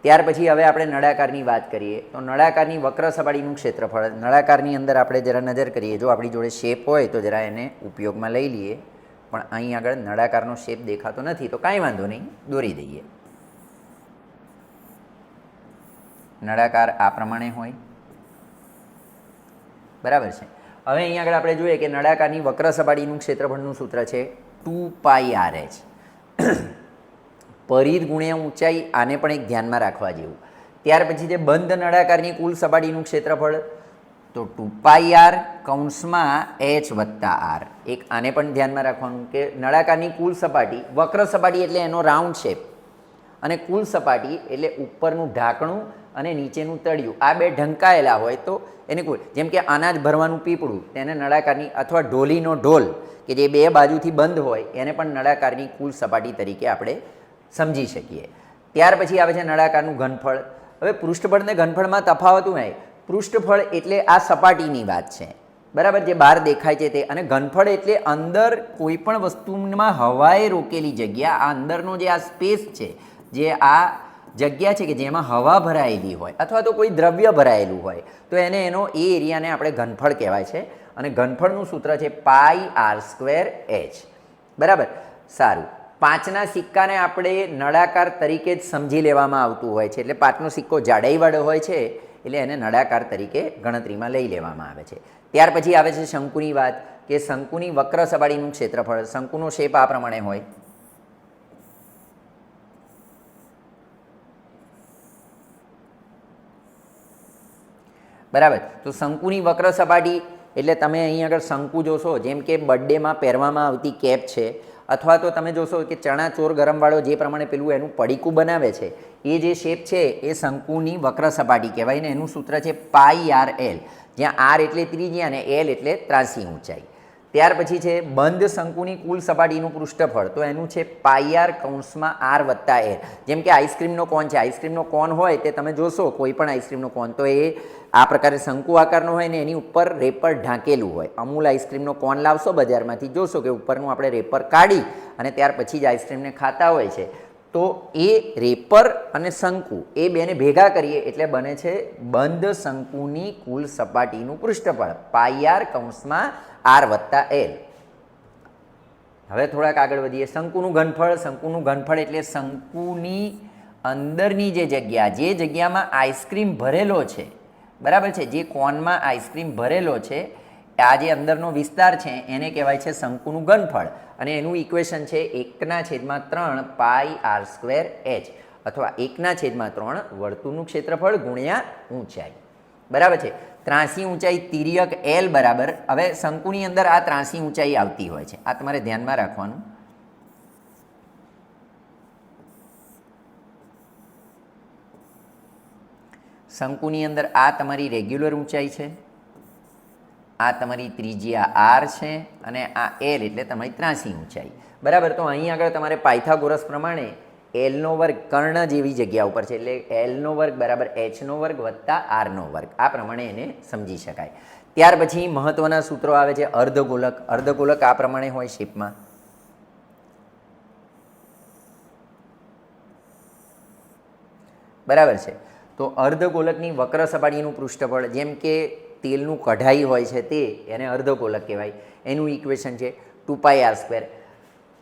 ત્યાર પછી હવે આપણે નળાકારની વાત કરીએ તો નળાકારની વક્ર સપાટીનું ક્ષેત્રફળ. નળાકારની અંદર આપણે જરા નજર કરીએ, જો આપણી જોડે શેપ હોય તો જરા એને ઉપયોગમાં લઈ લઈએ, પણ અહીં આગળ નળાકારનો શેપ દેખાતો નથી તો કાંઈ વાંધો નહીં, દોરી દઈએ. નળાકાર આ પ્રમાણે હોય, બરાબર છે. હવે અહીં આગળ આપણે જોઈએ કે નળાકારની વક્ર સપાટીનું ક્ષેત્રફળનું સૂત્ર છે 2πRH. પરિઘ ગુણ્યા ઊંચાઈ, આને પણ એક ધ્યાનમાં રાખવા જેવું. ત્યાર પછી જે બંધ નળાકારની કુલ સપાટીનું ક્ષેત્રફળ તો 2πr કૌંસમાં h વત્તા r. એક આને પણ ધ્યાનમાં રાખવાનું કે નળાકારની કુલ સપાટી, વક્ર સપાટી એટલે એનો રાઉન્ડ શેપ, અને કુલ સપાટી એટલે ઉપરનું ઢાંકણું અને નીચેનું તળિયું, આ બે ઢંકાયેલા હોય તો એને કુલ. જેમ કે અનાજ ભરવાનું પીપળું, તેને નળાકારની, અથવા ઢોલીનો ઢોલ કે જે બે બાજુથી બંધ હોય એને પણ નળાકારની કુલ સપાટી તરીકે આપણે સમજી શકીએ. ત્યાર પછી આવે છે નળાકારનું ઘનફળ. હવે પૃષ્ઠફળ ને ઘનફળમાં તફાવત શું હોય? પૃષ્ઠફળ એટલે આ સપાટીની વાત છે, બરાબર, જે બહાર દેખાય છે તે, અને ઘનફળ એટલે અંદર કોઈ પણ વસ્તુમાં હવાએ રોકેલી જગ્યા, આ અંદરનો જે આ સ્પેસ છે, જે આ જગ્યા છે કે જેમાં હવા ભરાયેલી હોય અથવા તો કોઈ દ્રવ્ય ભરાયેલું હોય, તો એને એનો એ એરિયાને આપણે ઘનફળ કહેવાય છે. અને ઘનફળનું સૂત્ર છે πr²h. બરાબર, સારું. 5ના સિક્કાને આપણે નળાકાર તરીકે જ સમજી લેવામાં આવતું હોય છે, એટલે 5નો સિક્કો જાડાઈવાળો હોય છે એટલે એને નળાકાર તરીકે ગણતરીમાં લઈ લેવામાં આવે છે. ત્યાર પછી આવે છે શંકુની વાત, કે શંકુની વક્ર સપાટીનું ક્ષેત્રફળ. શંકુનો શેપ આ પ્રમાણે હોય. બરાબર. તો શંકુની વક્ર સપાટી એટલે તમે અહીં આગળ શંકુ જોશો, જેમ કે બર્થડેમાં પહેરવામાં આવતી કેપ છે, અથવા તો તમે જોશો કે ચણા ચોર ગરમવાળો જે પ્રમાણે પેલું એનું પડીકું બનાવે છે, એ જે શેપ છે એ શંકુની વક્ર સપાટી કહેવાય ને. એનું સૂત્ર છે πRL, જ્યાં R એટલે ત્રિજ્યા અને L એટલે ત્રાસી ઊંચાઈ. ત્યાર પછી છે બંધ શંકુની કુલ સપાટીનું પૃષ્ઠફળ, તો એનું છે πr કૌંસમાં R વત્તા L. જેમ કે આઈસ્ક્રીમનો કોન છે, આઈસ્ક્રીમનો કોન હોય તે તમે જોશો કોઈ પણ આઈસ્ક્રીમનો કોન, તો એ આ પ્રકારે શંકુ આકારનો હોય ને એની ઉપર રેપર ઢાંકેલું હોય. અમૂલ આઈસ્ક્રીમનો કોન લાવશો બજારમાંથી, જોશો કે ઉપરનું આપણે રેપર કાઢી અને ત્યાર પછી જ આઈસ્ક્રીમને ખાતા હોય છે. તો એ રેપર અને શંકુ એ બેને ભેગા કરીએ એટલે બને છે બંધ શંકુની કુલ સપાટીનું પૃષ્ઠફળ πr કૌંસમાં R વત્તા L. હવે થોડાક આગળ વધીએ. શંકુનું ઘનફળ. શંકુનું ઘનફળ એટલે શંકુની અંદરની જે જગ્યામાં આઈસ્ક્રીમ ભરેલો છે, બરાબર છે, જે કોનમાં આઈસ્ક્રીમ ભરેલો છે, આ જે અંદરનો વિસ્તાર છે એને કહેવાય છે શંકુનું ઘનફળ. અને એનું ઇક્વેશન છે 1/3 πr²h, અથવા 1/3 વર્તુળનું ક્ષેત્રફળ ગુણ્યા ઊંચાઈ. બરાબર છે. ત્રાસી ઊંચાઈ તિર્યક L બરાબર. હવે શંકુની અંદર આ ત્રાસી ઊંચાઈ આવતી હોય છે, આ તમારે ધ્યાનમાં રાખવાનું. શંકુની અંદર આ તમારી રેગ્યુલર ઊંચાઈ છે, આ તમારી ત્રિજ્યા R છે, અને આ L એટલે તમારી ત્રાસી ઊંચાઈ. બરાબર. તો અહીં આગળ તમારે પાયથાગોરસ પ્રમાણે Lનો વર્ગ કર્ણ જેવી જગ્યા ઉપર છે, એટલે Lનો વર્ગ બરાબર Hનો વર્ગ વત્તા Rનો વર્ગ, આ પ્રમાણે એને સમજી શકાય. ત્યાર પછી મહત્વના સૂત્રો આવે છે અર્ધગોલક. અર્ધગોલક આ પ્રમાણે હોય શેપમાં. બરાબર છે. તો અર્ધગોલકની વક્ર સપાટીનું પૃષ્ઠફળ, જેમ કે તેલનું કઢાઈ હોય છે તે, એને અર્ધગોલક કહેવાય. એનું ઇક્વેશન છે 2πr².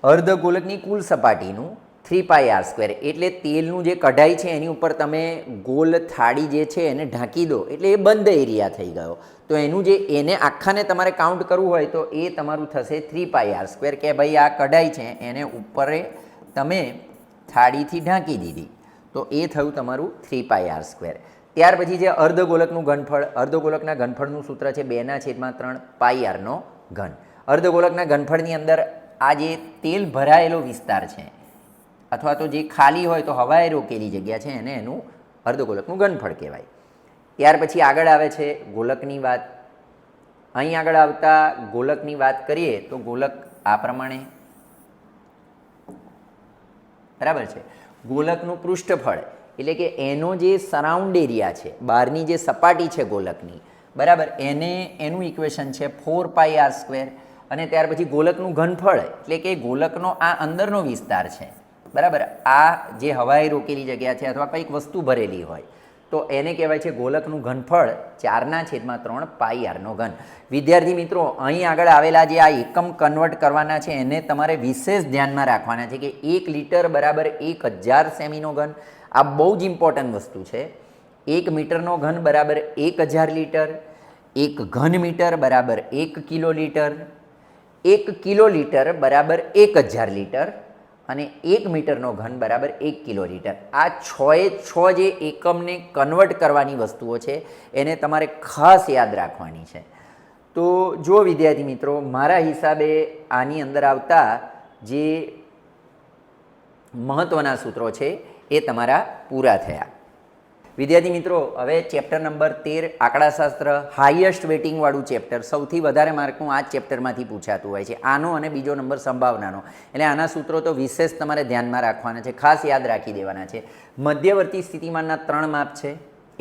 અર્ધગોલકની કુલ સપાટીનું 3πr². એટલે તેલનું જે કઢાઈ છે એની ઉપર તમે ગોલ થાળી જે છે એને ઢાંકી દો એટલે એ બંધ એરિયા થઈ ગયો. તો એનું જે એને આખાને તમારે કાઉન્ટ કરવું હોય તો એ તમારું થશે 3πr², કે ભાઈ આ કઢાઈ છે એને ઉપર તમે થાળીથી ઢાંકી દીધી, તો એ થયું તમારું 3πr². ત્યાર પછી જે અર્ધગોલકનું ઘનફળ, અર્ધગોલકના ઘનફળનું સૂત્ર છે 2/3 પાઈ આરનો ઘન. અર્ધગોલકના ઘનફળની અંદર આ જે તેલ ભરાયેલો વિસ્તાર છે અથવા તો જે ખાલી હોય તો હવાએ રોકેલી જગ્યા છે એને એનું અર્ધગોલકનું ઘનફળ કહેવાય. ત્યાર પછી આગળ આવે છે ગોલકની વાત. અહીં આગળ આવતા ગોલકની વાત કરીએ તો ગોલક આ પ્રમાણે, બરાબર છે. ગોલકનું પૃષ્ઠફળ એટલે કે એનો જે સરાઉન્ડ એરિયા છે, બહારની જે સપાટી છે ગોલકની, બરાબર, એનું ઇક્વેશન છે 4πr². અને ત્યાર પછી ગોલકનું ઘનફળ એટલે કે ગોલકનો આ અંદરનો વિસ્તાર છે, બરાબર, આ જે હવાએ રોકેલી જગ્યા છે અથવા કંઈક વસ્તુ ભરેલી હોય તો એને કહેવાય છે ગોલકનું ઘનફળ 4/3 પાઈ આરનો ઘન. વિદ્યાર્થી મિત્રો, અહીં આગળ આવેલા જે આ એકમ કન્વર્ટ કરવાના છે એને તમારે વિશેષ ધ્યાનમાં રાખવાના છે કે 1 લીટર બરાબર 1000 સેમીનો ઘન. આ બહુ જ ઇમ્પોર્ટન્ટ વસ્તુ છે. 1 મીટરનો ઘન બરાબર 1000 લીટર, 1 ઘન મીટર બરાબર 1 કિલોલીટર, 1 કિલોલીટર બરાબર 1000 લીટર અને 1 મીટરનો ઘન બરાબર 1 કિલોલીટર. આ 6 જે એકમને કન્વર્ટ કરવાની વસ્તુઓ છે એને તમારે ખાસ યાદ રાખવાની છે. તો જો વિદ્યાર્થી મિત્રો, મારા હિસાબે આની અંદર આવતા જે મહત્ત્વના સૂત્રો છે એ તમારા પૂરા થયા. વિદ્યાર્થી મિત્રો, હવે ચેપ્ટર નંબર 13 આંકડાશાસ્ત્ર, હાઈએસ્ટ વેટિંગવાળું ચેપ્ટર, સૌથી વધારે માર્કનું આ જ ચેપ્ટરમાંથી પૂછાતું હોય છે. આનો અને બીજો નંબર સંભાવનાનો. એટલે આના સૂત્રો તો વિશેષ તમારે ધ્યાનમાં રાખવાના છે, ખાસ યાદ રાખી દેવાના છે. મધ્યવર્તી સ્થિતિમાનના 3 માપ છે.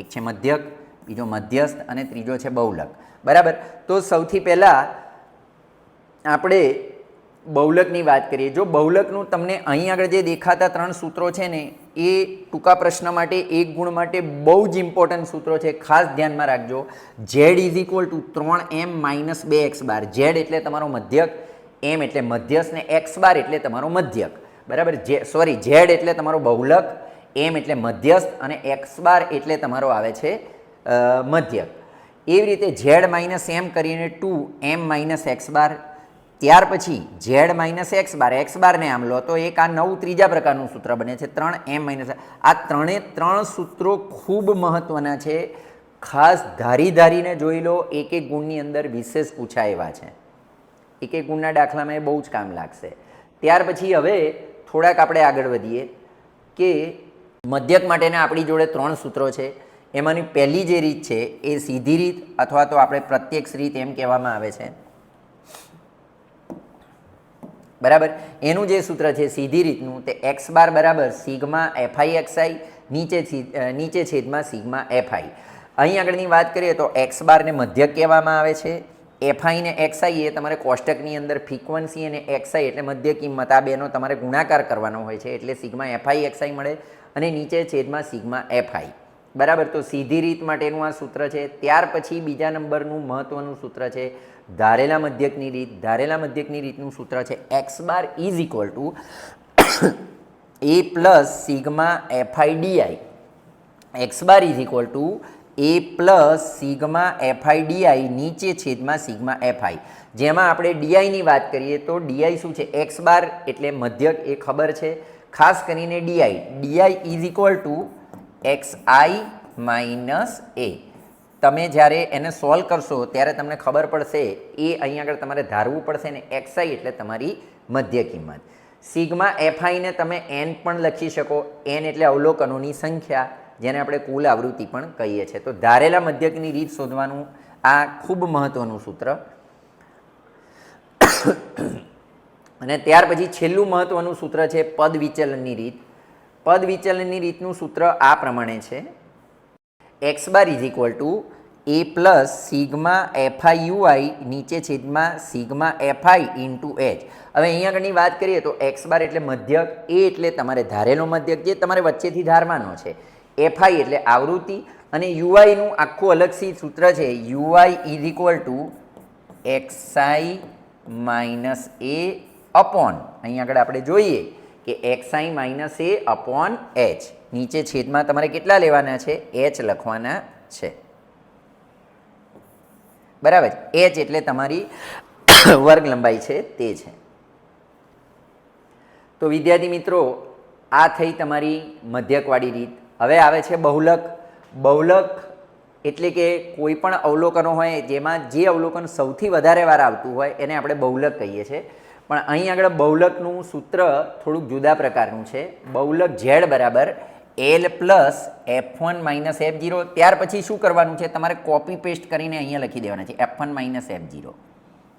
એક છે મધ્યક, બીજો મધ્યસ્થ અને ત્રીજો છે બહુલક, બરાબર. તો સૌથી પહેલાં આપણે બહુલકની વાત કરીએ. જો બહુલકનું તમને અહીં આગળ જે દેખાતા 3 સૂત્રો છે ને એ ટૂંકા પ્રશ્ન માટે 1 ગુણ માટે બહુ જ ઇમ્પોર્ટન્ટ સૂત્રો છે, ખાસ ધ્યાનમાં રાખજો. Z = 3m - 2x બાર. Z એટલે તમારો મધ્યક, m એટલે મધ્યસ્થ ને x બાર એટલે તમારો મધ્યક, બરાબર. Z એટલે તમારો બહુલક, m એટલે મધ્યસ્થ અને x બાર એટલે તમારો આવે છે મધ્યક. એવી રીતે Z - m કરીને 2m - x બાર. ત્યાર પછી Z - x બાર, x બારને આમ લો તો એક આ નવું ત્રીજા પ્રકારનું સૂત્ર બને છે 3m - આ 3 સૂત્રો ખૂબ મહત્ત્વના છે. ખાસ ધારીને જોઈ લો. એક ગુણની અંદર વિશેષ પૂછાય એવા છે. એક ગુણના દાખલામાં એ બહુ જ કામ લાગશે. ત્યાર પછી હવે થોડાક આપણે આગળ વધીએ કે મધ્યક માટેના આપણી જોડે 3 સૂત્રો છે. એમાંની પહેલી જે રીત છે એ સીધી રીત અથવા તો આપણે પ્રત્યક્ષ રીત એમ કહેવામાં આવે છે, બરાબર. એનું જે સૂત્ર છે સીધી રીતનું તે x બાર બરાબર સિગ્મા fi નીચે છેદમાં સિગ્મા fi. અહીં આગળની વાત કરીએ તો x બારને મધ્યક કહેવામાં આવે છે. fi ને xi એ તમારે કોષ્ટકની અંદર ફ્રીક્વન્સી અને xi એટલે મધ્ય કિંમત, આ બેનો તમારે ગુણાકાર કરવાનો હોય છે એટલે સિગ્મા fi xi મળે અને નીચે છેદમાં સિગ્મા fi, બરાબર. તો સીધી રીત માટેનું આ સૂત્ર છે. ત્યાર પછી બીજા નંબરનું મહત્ત્વનું સૂત્ર છે ધારેલા મધ્યકની રીત. ધારેલા મધ્યકની રીતનું સૂત્ર છે x bar = a plus sigma fi di. x bar = a plus sigma fi di નીચે છેદમાં સિગ્મા fi. જેમાં આપણે ડીઆઈની વાત કરીએ તો ડીઆઈ શું છે? x બાર એટલે મધ્યક, એ ખબર છે. ખાસ કરીને ડીઆઈ = xi - a. તમે જ્યારે એને સોલ્વ કરશો ત્યારે તમને ખબર પડશે. એ અહીં આગળ તમારે ધારવું પડશે ને xi એટલે તમારી મધ્ય કિંમત. સિગ્મા fi ને તમે n પણ લખી શકો. n એટલે અવલોકનોની સંખ્યા, જેને આપણે કુલ આવૃત્તિ પણ કહીએ છીએ. તો ધારેલા મધ્યકની રીત શોધવાનું આ ખૂબ મહત્ત્વનું સૂત્ર. અને ત્યાર પછી છેલ્લું મહત્ત્વનું સૂત્ર છે પદ વિચલનની રીત. પદ વિચલનની રીતનું સૂત્ર આ પ્રમાણે છે: x bar = a plus sigma fi ui નીચે છેદમાં સિગ્મા fi ઇન્ટુ h. હવે અહીંયા આગળની વાત કરીએ તો x બાર એટલે મધ્યક, a એટલે તમારે ધારેલો મધ્યક જે તમારે વચ્ચેથી ધારવાનો છે, fi એટલે આવૃત્તિ અને uiનું આખું અલગથી સૂત્ર છે. ui = xi - a અપોન, અહીંયા આગળ આપણે જોઈએ કે xi - a અપોન h. નીચે છેદમાં તમારે કેટલા લેવાના છે? h લખવાના છે, બરાબર. h એટલે તમારી વર્ગ લંબાઈ છે તે છે. તો વિદ્યાર્થી મિત્રો, આ થઈ તમારી મધ્યકવાળી રીત. હવે આવે છે બહુલક. બહુલક એટલે કે કોઈ પણ અવલોકનો હોય જેમાં જે અવલોકન સૌથી વધારે વાર આવતું હોય એને આપણે બહુલક કહીએ છીએ. પણ અહીં આગળ બહુલકનું સૂત્ર થોડુંક જુદા પ્રકારનું છે. બહુલક ઝેડ બરાબર L plus F1 minus F0. ત્યાર પછી શું કરવાનું છે, તમારે કોપી પેસ્ટ કરીને અહીંયા લખી દેવાના છે F1 માઇનસ F0.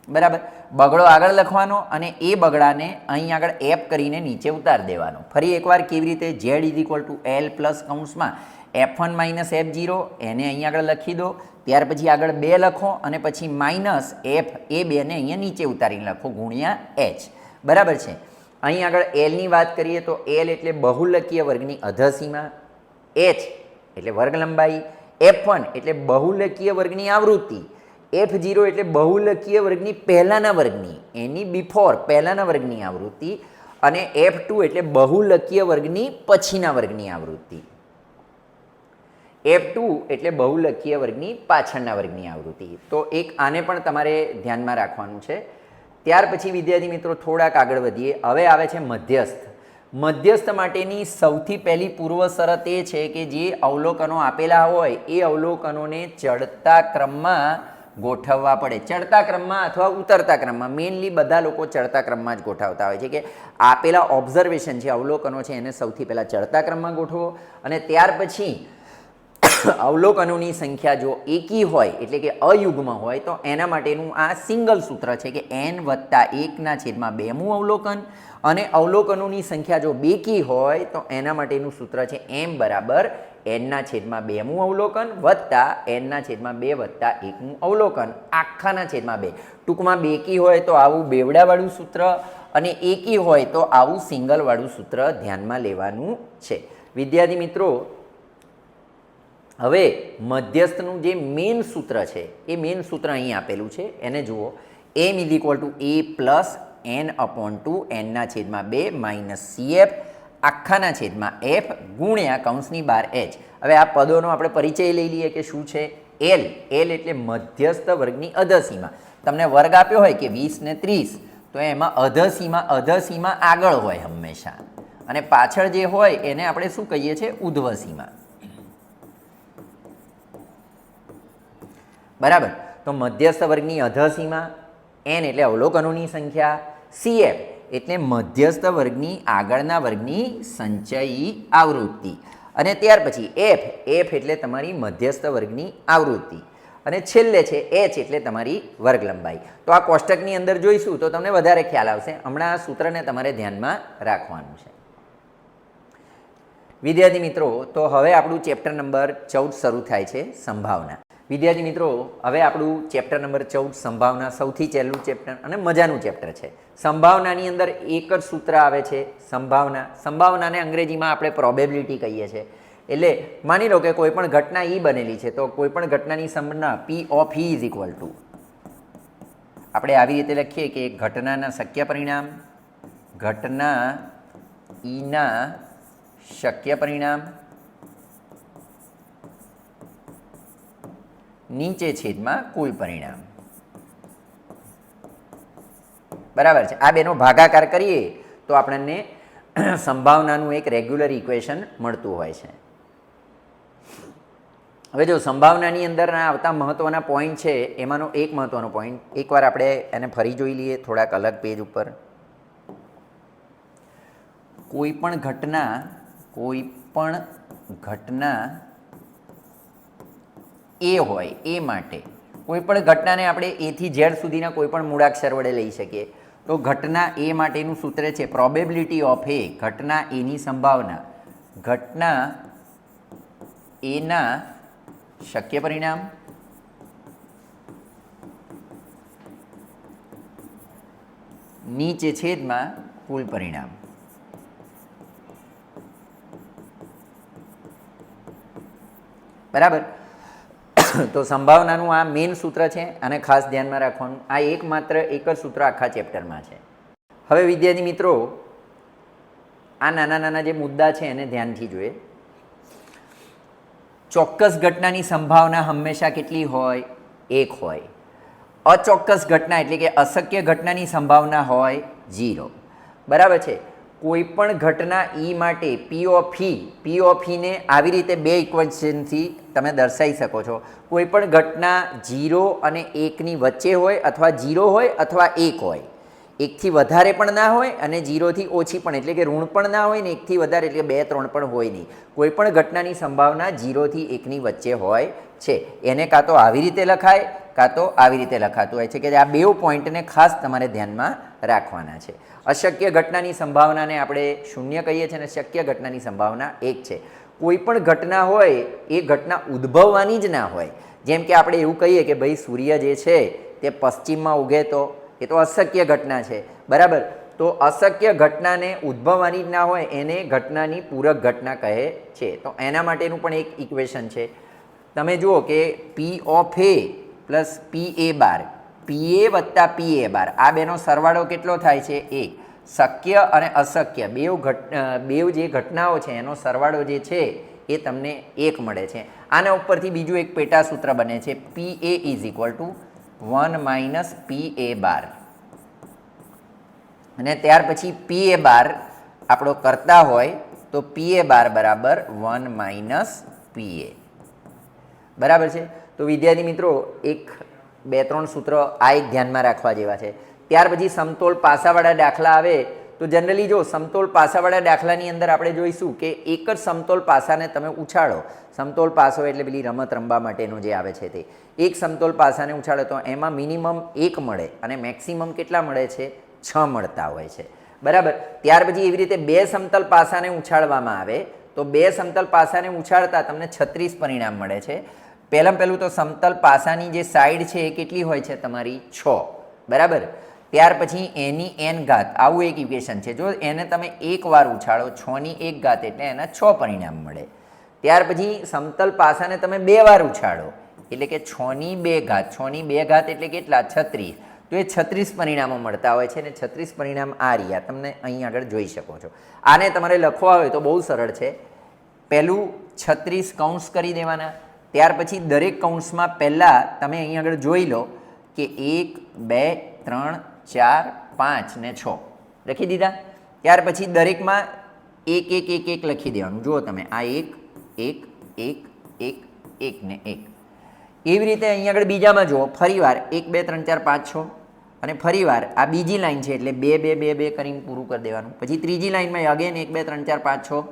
બરાબર, બગડો આગળ લખવાનો અને એ બગડાને અહીં આગળ એપ કરીને નીચે ઉતાર દેવાનો. ફરી એકવાર કેવી રીતે, Z is equal to L plus કૌંસમાં F1 માઇનસ F0 એને અહીં આગળ લખી દો. ત્યાર પછી આગળ 2 લખો અને પછી માઇનસ એફ એ 2ને અહીંયા નીચે ઉતારીને લખો ગુણ્યા એચ. બરાબર છે. અહીં આગળ એલની વાત કરીએ તો એલ એટલે બહુલકીય વર્ગની અધસીમા, એચ એટલે વર્ગ લંબાઈ, F1 એટલે બહુલકીય વર્ગની આવૃત્તિ, F0 એટલે બહુલકીય વર્ગની પહેલાંના વર્ગની એની બિફોર પહેલાંના વર્ગની આવૃત્તિ અને F2 એટલે બહુલકીય વર્ગની પછીના વર્ગની આવૃત્તિ. F2 એટલે બહુલકીય વર્ગની પાછળના વર્ગની આવૃત્તિ. તો એક આને પણ તમારે ધ્યાનમાં રાખવાનું છે. ત્યાર પછી વિદ્યાર્થી મિત્રો થોડાક આગળ વધીએ. હવે આવે છે મધ્યસ્થ. મધ્યસ્થ માટેની સૌથી પહેલી પૂર્વ શરત એ છે કે જે અવલોકનો આપેલા હોય એ અવલોકનોને ચડતા ક્રમમાં ગોઠવવા પડે. ચડતા ક્રમમાં અથવા ઉતરતા ક્રમમાં, મેઇનલી બધા લોકો ચડતા ક્રમમાં જ ગોઠવતા હોય છે કે આપેલા ઓબ્ઝર્વેશન છે, અવલોકનો છે, એને સૌથી પહેલાં ચડતા ક્રમમાં ગોઠવો અને ત્યાર પછી અવલોકનોની સંખ્યા જો એકી હોય એટલે કે અયુગ્મ હોય તો એના માટેનું આ સિંગલ સૂત્ર છે કે n + 1/2મું અવલોકન અને અવલોકનોની સંખ્યા જો બેકી હોય તો એના માટેનું સૂત્ર છે m બરાબર n/2મું અવલોકન વત્તા n/2 + 1મું અવલોકન આખાના છેદમાં 2. ટૂંકમાં બેકી હોય તો આવું બેવડાવાળું સૂત્ર અને એકી હોય તો આવું સિંગલવાળું સૂત્ર ધ્યાનમાં લેવાનું છે. વિદ્યાર્થી મિત્રો, હવે મધ્યસ્થનું જે મેઇન સૂત્ર છે એ મેઇન સૂત્ર અહીં આપેલું છે, એને જુઓ. m = a + n/2 n/2 - cf આખાના છેદમાં f ગુણ્યા કૌંસની બહાર h. હવે આ પદોનો આપણે પરિચય લઈ લઈએ કે શું છે. એલ એટલે મધ્યસ્થ વર્ગની અધસીમા. તમને વર્ગ આપ્યો હોય કે 20 ને 30 તો એમાં અધસીમા આગળ હોય હંમેશા અને પાછળ જે હોય એને આપણે શું કહીએ છીએ, ઉધ્વસીમા. બરાબર, તો મધ્યસ્થ વર્ગની અધસીમા, n એટલે અવલોકનોની સંખ્યા, cf એટલે મધ્યસ્થ વર્ગની આગળના વર્ગની સંચયી આવૃત્તિ અને ત્યાર પછી f એટલે તમારી મધ્યસ્થ વર્ગની આવૃત્તિ અને છેલ્લે છે h એટલે તમારી વર્ગ લંબાઈ. તો આ કોષ્ટકની અંદર જોઈશું તો તમને વધારે ખ્યાલ આવશે. હમણાં આ સૂત્રને તમારે ધ્યાનમાં રાખવાનું છે. વિદ્યાર્થી મિત્રો, તો હવે આપણું ચેપ્ટર નંબર 14 શરૂ થાય છે, સંભાવના. વિદ્યાર્થી મિત્રો, હવે આપણું ચેપ્ટર નંબર 14 સંભાવના સૌથી પહેલું ચેપ્ટર અને મજાનું ચેપ્ટર છે. સંભાવનાની અંદર એક જ સૂત્ર આવે છે, સંભાવના. સંભાવનાને અંગ્રેજીમાં આપણે પ્રોબેબિલિટી કહીએ છીએ. એટલે માની લો કે કોઈ પણ ઘટના ઈ બનેલી છે તો કોઈ પણ ઘટનાની સંભાવના P of E = આપણે આવી રીતે લખીએ કે ઘટનાના શક્ય પરિણામ, ઘટના ઈના શક્ય પરિણામ નીચે છેદમાં કુલ પરિણામ. બરાબર છે. આ બેનો ભાગાકાર કરીએ તો આપણને સંભાવનાનું એક રેગ્યુલર ઇક્વેશન મળતું હોય છે. હવે જો સંભાવનાની અંદરના આવતા મહત્ત્વના પોઈન્ટ છે એમાંનો એક મહત્ત્વનો પોઈન્ટ એકવાર આપણે એને ફરી જોઈ લઈએ થોડાક અલગ પેજ ઉપર. કોઈ પણ ઘટના એ હોય એ માટે કોઈ પણ ઘટનાને આપણે a થી z સુધીના કોઈ પણ મૂળાક્ષર વડે લઈ શકીએ. તો ઘટના એ માટેનું સૂત્ર છે પ્રોબેબિલિટી ઓફ એ. ઘટના એની સંભાવના, ઘટના એના શક્ય પરિણામ નીચે છેદમાં કુલ પરિણામ. બરાબર. તો સંભાવનાનું આ મેઇન સૂત્ર છે અને ખાસ ધ્યાનમાં રાખવાનું. આ એક જ સૂત્ર આખા ચેપ્ટરમાં છે. હવે વિદ્યાર્થી મિત્રો, આ નાના નાના જે મુદ્દા છે એને ધ્યાનથી જોઈએ. ચોક્કસ ઘટનાની સંભાવના હંમેશા કેટલી હોય? 1 હોય. અચોક્કસ ઘટના એટલે કે અશક્ય ઘટનાની સંભાવના હોય 0. બરાબર છે. કોઈ પણ ઘટના ઈ માટે પી ઓફ ઈને આવી રીતે બે ઇક્વેશનથી તમે દર્શાવી શકો છો. કોઈ પણ ઘટના 0 અને 1ની વચ્ચે હોય અથવા 0 હોય અથવા 1 હોય, 1થી વધારે પણ ના હોય અને 0થી ઓછી પણ, એટલે કે ઋણ પણ ના હોય ને 1થી વધારે એટલે 2, 3 પણ હોય નહીં. કોઈ પણ ઘટનાની સંભાવના 0થી 1ની વચ્ચે હોય છે. એને કાં તો આવી રીતે લખાય કાં તો આવી રીતે લખાતું હોય છે, કે આ બે પોઈન્ટને ખાસ તમારે ધ્યાનમાં રાખવાના છે. અશક્ય ઘટનાની સંભાવનાને આપણે 0 કહીએ છીએ અને શક્ય ઘટનાની સંભાવના 1 છે. કોઈ પણ ઘટના હોય એ ઘટના ઉદ્ભવવાની જ ના હોય. જેમ કે આપણે એવું કહીએ કે ભાઈ સૂર્ય જે છે તે પશ્ચિમમાં ઉગે, તો એ તો અશક્ય ઘટના છે, બરાબર. તો અશક્ય ઘટનાને ઉદ્ભવવાની જ ના હોય એને ઘટનાની પૂરક ઘટના કહે છે. તો એના માટેનું પણ એક ઇક્વેશન છે. તમે જુઓ કે પી ઓફ એ પ્લસ પી એ બાર, પી એ વત્તા પી એ બાર, આ બેનો સરવાળો કેટલો થાય છે? 1. શક્ય અને અશક્ય બેવ જે ઘટનાઓ છે એનો સરવાળો જે છે એ તમને 1 મળે છે. આના ઉપરથી બીજું એક પેટા સૂત્ર બને છે, પી એ ઇઝ ઇક્વલ ટુ 1 માઇનસ પી એ બાર, અને ત્યાર પછી પી એ બાર આપણો કરતા હોય તો પી એ બાર બરાબર 1 માઇનસ પી એ, બરાબર છે. તો વિદ્યાર્થી મિત્રો, 1, 2, 3 સૂત્ર આ એક ધ્યાનમાં રાખવા જેવા છે. ત્યાર પછી સમતોલ પાસાવાળા દાખલા આવે તો જનરલી જો સમતોલ પાસાવાળા દાખલાની અંદર આપણે જોઈશું કે એક જ સમતોલ પાસાને તમે ઉછાળો. સમતોલ પાસો એટલે પેલી રમત રમવા માટેનો જે આવે છે તે, એક સમતોલ પાસાને ઉછાળો તો એમાં મિનિમમ 1 મળે અને મેક્સિમમ કેટલા મળે છે? 6 મળતા હોય છે, બરાબર. ત્યાર પછી એવી રીતે બે સમતલ પાસાને ઉછાળવામાં આવે તો બે સમતલ પાસાને ઉછાળતા તમને 36 પરિણામ મળે છે. પહેલું તો સમતલ પાસાની જે સાઈડ છે એ કેટલી હોય છે? તમારી 6, બરાબર. ત્યાર પછી એની n ઘાત, આવું એક ઇક્વેશન છે. જો એને તમે એક વાર ઉછાળો 6ની 1 ઘાત એટલે એના 6 પરિણામ મળે. ત્યાર પછી સમતલ પાસાને તમે 2 વાર ઉછાળો એટલે કે 6ની 2 ઘાત, 6ની 2 ઘાત એટલે કેટલા? 36. તો એ 36 પરિણામો મળતા હોય છે. અને 36 પરિણામ આ રહ્યા તમે અહીં આગળ જોઈ શકો છો. આને તમારે લખવા હોય તો બહુ સરળ છે. પહેલું 36 કૌંસ કરી દેવાના, ત્યાર પછી દરેક કૌંસમાં પહેલાં તમે અહીં આગળ જોઈ લો કે 1, 2, 3, 4, 5 ને 6 લખી દીધા. ત્યાર પછી દરેકમાં 1, 1, 1, 1 લખી દેવાનું. જુઓ તમે, આ 1, 1, 1, 1, 1 ને 1. એવી રીતે અહીં આગળ બીજામાં જુઓ, ફરીવાર 1, 2, 3, 4, 5, 6 અને ફરીવાર આ બીજી લાઈન છે એટલે 2, 2, 2, 2 કરીને પૂરું કરી દેવાનું. પછી ત્રીજી લાઈનમાં અગેન 1, 2, 3, 4, 5, 6,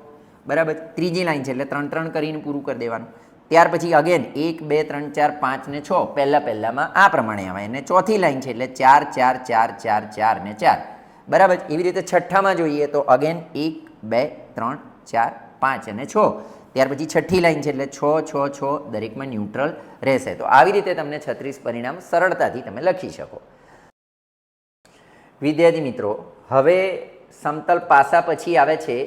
બરાબર. ત્રીજી લાઈન છે એટલે 3, 3 કરીને પૂરું કરી દેવાનું. ત્યાર પછી અગેન 1, 2, 3, 4, 5 ને 6 પહેલામાં આ પ્રમાણે આવે. અને ચોથી લાઈન છે એટલે 4, 4, 4, 4, 4 ને 4, બરાબર. એવી રીતે છઠ્ઠામાં જોઈએ તો અગેન 1, 2, 3, 4, 5 અને 6. ત્યાર પછી છઠ્ઠી લાઈન છે એટલે 6, 6, 6 દરેકમાં ન્યુટ્રલ રહેશે. તો આવી રીતે તમને 36 પરિણામ સરળતાથી તમે લખી શકો. વિદ્યાર્થી મિત્રો, હવે સમતલ પાસા પછી આવે છે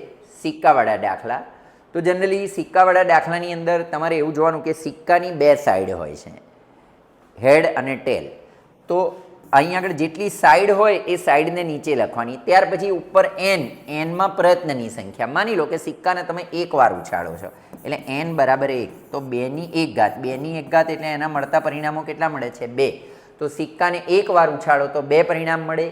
સિક્કાવાળા દાખલા. તો જનરલી સિક્કાવાળા દાખલાની અંદર તમારે એવું જોવાનું કે સિક્કાની 2 સાઈડ હોય છે, હેડ અને ટેલ. તો અહીં આગળ જેટલી સાઈડ હોય એ સાઈડને નીચે લખવાની. ત્યાર પછી ઉપર એનમાં પ્રયત્નની સંખ્યા. માની લો કે સિક્કાને તમે 1 વાર ઉછાળો છો એટલે n બરાબર 1, તો 2ની 1 ઘાત, 2ની 1 ઘાત એટલે એના મળતા પરિણામો કેટલા મળે છે? 2. તો સિક્કાને 1 વાર ઉછાળો તો 2 પરિણામ મળે,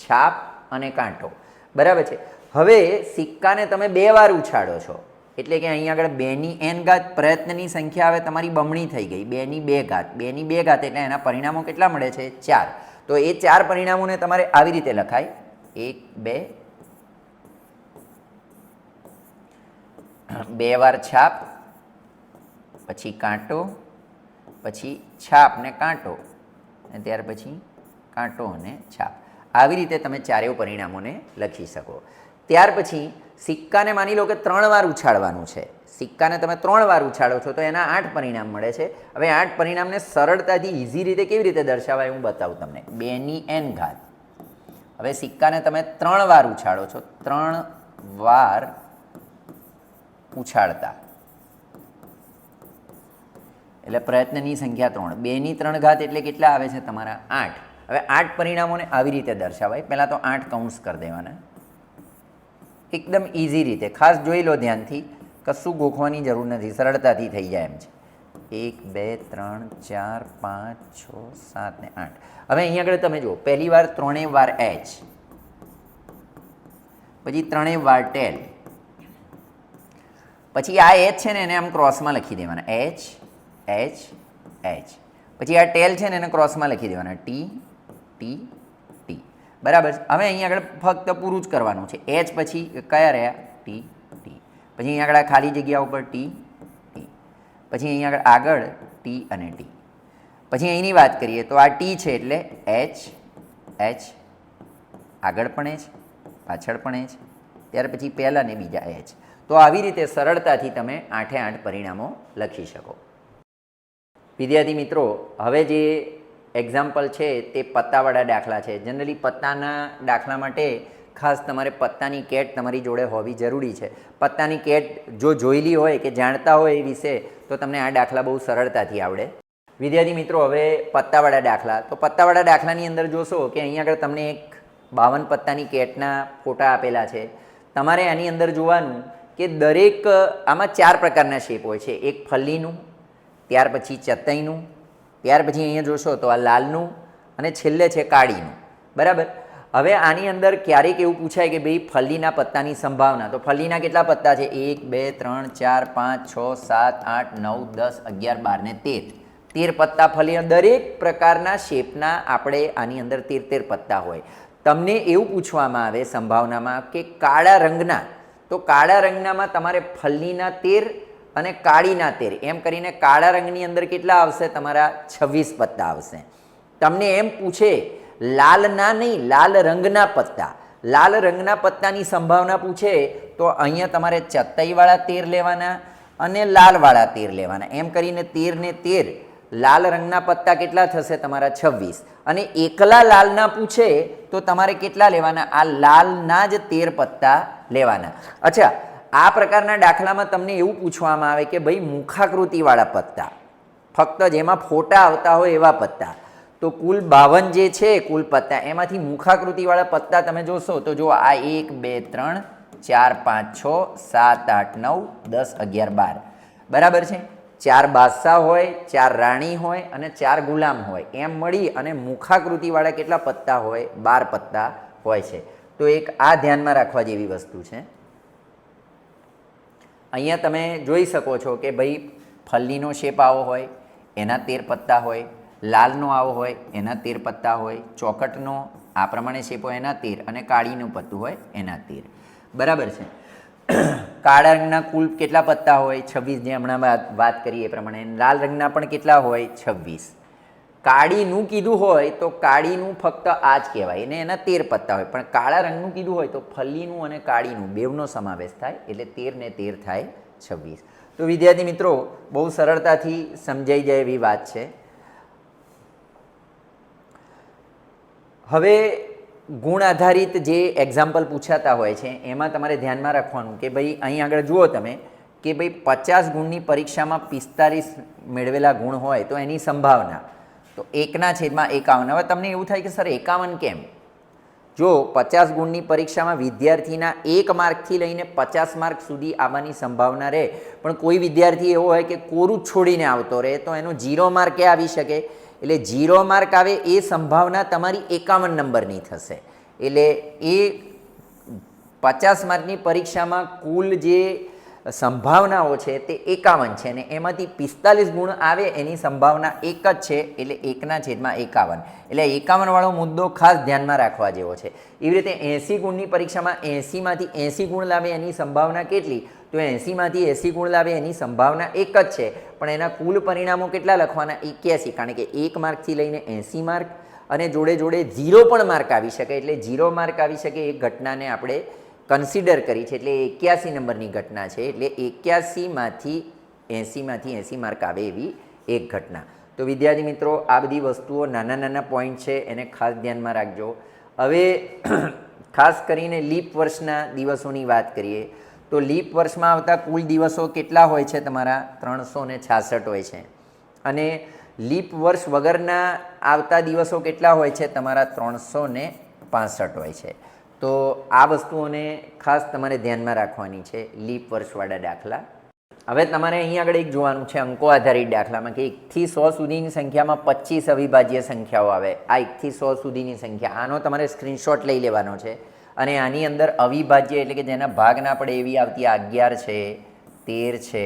છાપ અને કાંટો, બરાબર છે. હવે સિક્કાને તમે 2 વાર ઉછાળો છો એટલે કે અહીં આગળ 2ની n ઘાત પ્રયત્નની સંખ્યા હવે તમારી બમણી થઈ ગઈ, 2ની 2 ઘાત, 2ની 2 ઘાત એટલે એના પરિણામો કેટલા મળે છે? 4. તો એ 4 પરિણામોને તમારે આવી રીતે લખાય, 1, 2 વાર છાપ, પછી કાંટો, પછી છાપ ને કાંટો, અને ત્યાર પછી કાંટો અને છાપ. આવી રીતે તમે ચારેય પરિણામોને લખી શકો. ત્યાર પછી સિક્કાને માની લો કે 3 વાર ઉછાળવાનું છે. સિક્કાને તમે 3 વાર ઉછાળો છો તો એના 8 પરિણામ મળે છે. હવે 8 પરિણામને સરળતાથી ઇઝી રીતે કેવી રીતે દર્શાવાય હું બતાવું તમને. 2ની n ઘાત. હવે સિક્કાને તમે 3 વાર ઉછાળો છો, 3 વાર ઉછાળતા એટલે પ્રયત્નની સંખ્યા 3, 2ની 3 ઘાત એટલે કેટલા આવે છે તમારા? 8. હવે 8 પરિણામોને આવી રીતે દર્શાવાય. પહેલાં તો 8 કૌંસ કરી દેવાના, એકદમ ઇઝી રીતે. ખાસ જોઈ લો ધ્યાનથી, કશું ગોખવાની જરૂર નથી, સરળતાથી થઈ જાય એમ છે. 1, 2, 3, 4, 5, 6, 7 ને 8. હવે અહીં આગળ તમે જુઓ, પહેલી વાર 3 વાર h, પછી 3 વાર ટેલ, પછી આ એચ છે ને એને આમ ક્રોસમાં લખી દેવાના, એચ એચ એચ, પછી આ ટેલ છે ને એને ક્રોસમાં લખી દેવાના, ટી ટી ટી, બરાબર. હવે અહીંયા આગળ ફક્ત પૂરું જ કરવાનું છે. એચ પછી કયા રહ્યા? ટી ટી, પછી અહીંયા આગળ ખાલી જગ્યા ઉપર ટી ટી, પછી અહીંયા આગળ ટી અને ટી. પછી અહીંની વાત કરીએ તો આ ટી છે એટલે એચ એચ, આગળ પણ એચ પાછળ પણ એચ, ત્યાર પછી પહેલાં ને બીજા એચ. તો આવી રીતે સરળતાથી તમે 8 પરિણામો લખી શકો. વિદ્યાર્થી મિત્રો, હવે જે એક્ઝામ્પલ છે તે પત્તાવાળા દાખલા છે. જનરલી પત્તાના દાખલા માટે ખાસ તમારે પત્તાની કેટ તમારી જોડે હોવી જરૂરી છે. પત્તાની કેટ જો જોયેલી હોય કે જાણતા હોય એ વિશે તો તમને આ દાખલા બહુ સરળતાથી આવડે. વિદ્યાર્થી મિત્રો, હવે પત્તાવાળા દાખલા, તો પત્તાવાળા દાખલાની અંદર જોશો કે અહીંયા આગળ તમને એક 52 પત્તાની કેટના ફોટા આપેલા છે. તમારે આની અંદર જોવાનું કે દરેક આમાં 4 પ્રકારના શેપ હોય છે. એક ફલ્લીનું, ત્યાર પછી ચતઈનું, ત્યાર પછી અહીંયા જોશો તો આ લાલનું અને છેલ્લે છે કાળીનું, બરાબર. હવે આની અંદર ક્યારેક એવું પૂછાય કે ભાઈ ફલ્લીના પત્તાની સંભાવના, તો ફલ્લીના કેટલા પત્તા છે? 1 2 3 4 5 6 7 8 9 10 11 12 ને 13 પત્તા ફલ્લી. દરેક પ્રકારના શેપના આપણે આની અંદર 13 પત્તા હોય. તમને એવું પૂછવામાં આવે સંભાવનામાં કે કાળા રંગના, તો કાળા રંગનામાં તમારે ફલ્લીના 13 અને કાળીના 13 એમ કરીને કાળા રંગની અંદર કેટલા આવશે? તમારા 26 પત્તા આવશે. તમને એમ પૂછે લાલના નહીં, લાલ રંગના પત્તા, લાલ રંગના પત્તાની સંભાવના પૂછે તો અહીંયા તમારે ચતઈવાળા 13 લેવાના અને લાલવાળા 13 લેવાના. એમ કરીને 13 ને 13 લાલ રંગના પત્તા કેટલા થશે? તમારા 26. અને એકલા લાલના પૂછે તો તમારે કેટલા લેવાના? આ લાલના જ 13 પત્તા લેવાના. અચ્છા, આ પ્રકારના દાખલામાં તમને એવું પૂછવામાં આવે કે ભાઈ મુખાકૃતિવાળા પત્તા, ફક્ત જેમાં ફોટા આવતા હોય એવા પત્તા, તો કુલ 52 જે છે કુલ પત્તા, એમાંથી મુખાકૃતિવાળા પત્તા તમે જોશો તો જો આ 1 2 3 4 5 6 7 8 9 10 11 12, બરાબર છે. 4 બાદશાહ હોય, 4 રાણી હોય અને 4 ગુલામ હોય, એમ મળી અને મુખાકૃતિવાળા કેટલા પત્તા હોય? 12 પત્તા હોય છે. તો એક આ ધ્યાનમાં રાખવા જેવી વસ્તુ છે. અહીંયા તમે જોઈ શકો છો કે ભાઈ ફલ્લીનો શેપ આવો હોય એના 13 પત્તા હોય, લાલનો આવો હોય એના 13 પત્તા હોય, ચોકટનો આ પ્રમાણે શેપ હોય એના 13 અને કાળીનું પત્તું હોય એના 13, બરાબર છે. કાળા રંગના કુલ કેટલા પત્તા હોય? 26, જે હમણાં વાત કરી એ પ્રમાણે. લાલ રંગના પણ કેટલા હોય? 26. કાળીનું કીધું હોય તો કાળીનું ફક્ત આ જ કહેવાય અને એના 13 પત્તા હોય, પણ કાળા રંગનું કીધું હોય તો ફલ્લીનું અને કાળીનું બેવનો સમાવેશ થાય એટલે 13 ને 13 થાય 26. તો વિદ્યાર્થી મિત્રો, બહુ સરળતાથી સમજાઈ જાય એવી વાત છે. હવે ગુણ આધારિત જે એક્ઝામ્પલ પૂછાતા હોય છે એમાં તમારે ધ્યાનમાં રાખવાનું કે ભાઈ અહીં આગળ જુઓ તમે કે ભાઈ 50 ગુણની પરીક્ષામાં 45 મેળવેલા ગુણ હોય તો એની સંભાવના તો 1/51. હવે તમને એવું થાય કે સર 51 કેમ? જો 50 ગુણની પરીક્ષામાં વિદ્યાર્થીના 1 માર્કથી લઈને 50 માર્ક સુધી આવવાની સંભાવના રહે, પણ કોઈ વિદ્યાર્થી એવો હોય કે કોરું જ છોડીને આવતો રહે તો એનો 0 માર્કે આવી શકે. એટલે 0 માર્ક આવે એ સંભાવના તમારી 51 નંબરની થશે. એટલે એ 50 માર્કની પરીક્ષામાં કુલ જે સંભાવનાઓ છે તે 51 છે અને એમાંથી 45 ગુણ આવે એની સંભાવના 1 જ છે, એટલે 1/51. એટલે 51 વાળો મુદ્દો ખાસ ધ્યાનમાં રાખવા જેવો છે. એવી રીતે 80 ગુણની પરીક્ષામાં 80માંથી 80 ગુણ લાવે એની સંભાવના કેટલી? તો 80માંથી 80 ગુણ લાવે એની સંભાવના 1 જ છે, પણ એના કુલ પરિણામો કેટલા લખવાના? 81, કારણ કે 1 માર્કથી લઈને 80 માર્ક અને જોડે જોડે 0 પણ માર્ક આવી શકે. એટલે 0 માર્ક આવી શકે એ ઘટનાને આપણે કન્સિડર કરી છે, એટલે 81 નંબરની ઘટના છે. એટલે 81માંથી 80 માર્ક આવે એવી એક ઘટના. તો વિદ્યાર્થી મિત્રો, આ બધી વસ્તુઓ નાના નાના પોઈન્ટ છે, એને ખાસ ધ્યાનમાં રાખજો. હવે ખાસ કરીને લીપ વર્ષના દિવસોની વાત કરીએ તો લીપ વર્ષમાં આવતા કુલ દિવસો કેટલા હોય છે? તમારા 366 હોય છે. અને લીપ વર્ષ વગરના આવતા દિવસો કેટલા હોય છે? તમારા 365 હોય છે. તો આ વસ્તુઓને ખાસ તમારે ધ્યાનમાં રાખવાની છે લીપ વર્ષવાળા દાખલા. હવે તમારે અહીં આગળ એક જોવાનું છે અંકો આધારિત દાખલામાં કે 1 થી 100 સુધીની સંખ્યામાં 25 અવિભાજ્ય સંખ્યાઓ આવે. આ 1 થી 100 સુધીની સંખ્યા, આનો તમારે સ્ક્રીનશોટ લઈ લેવાનો છે અને આની અંદર અવિભાજ્ય એટલે કે જેના ભાગ ના પડે એવી આવતી 11 છે, 13 છે,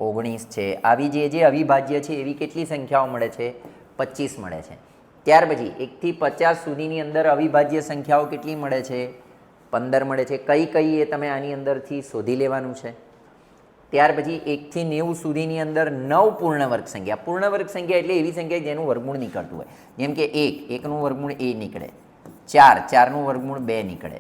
19 છે. આવી જે અવિભાજ્ય છે એવી કેટલી સંખ્યાઓ મળે છે? 25 મળે છે. ત્યાર પછી 1 થી 50 સુધીની અંદર અવિભાજ્ય સંખ્યાઓ કેટલી મળે છે? 15 મળે છે. કઈ કઈ એ તમે આની અંદરથી શોધી લેવાનું છે. ત્યાર પછી 1 થી 90 સુધીની અંદર 9 પૂર્ણ વર્ગ સંખ્યા. પૂર્ણ વર્ગ સંખ્યા એટલે એવી સંખ્યા જેનું વર્ગમૂળ નીકળતું હોય. જેમ કે 1 નું વર્ગમૂળ એ નીકળે, 4 નું વર્ગમૂળ 2 નીકળે,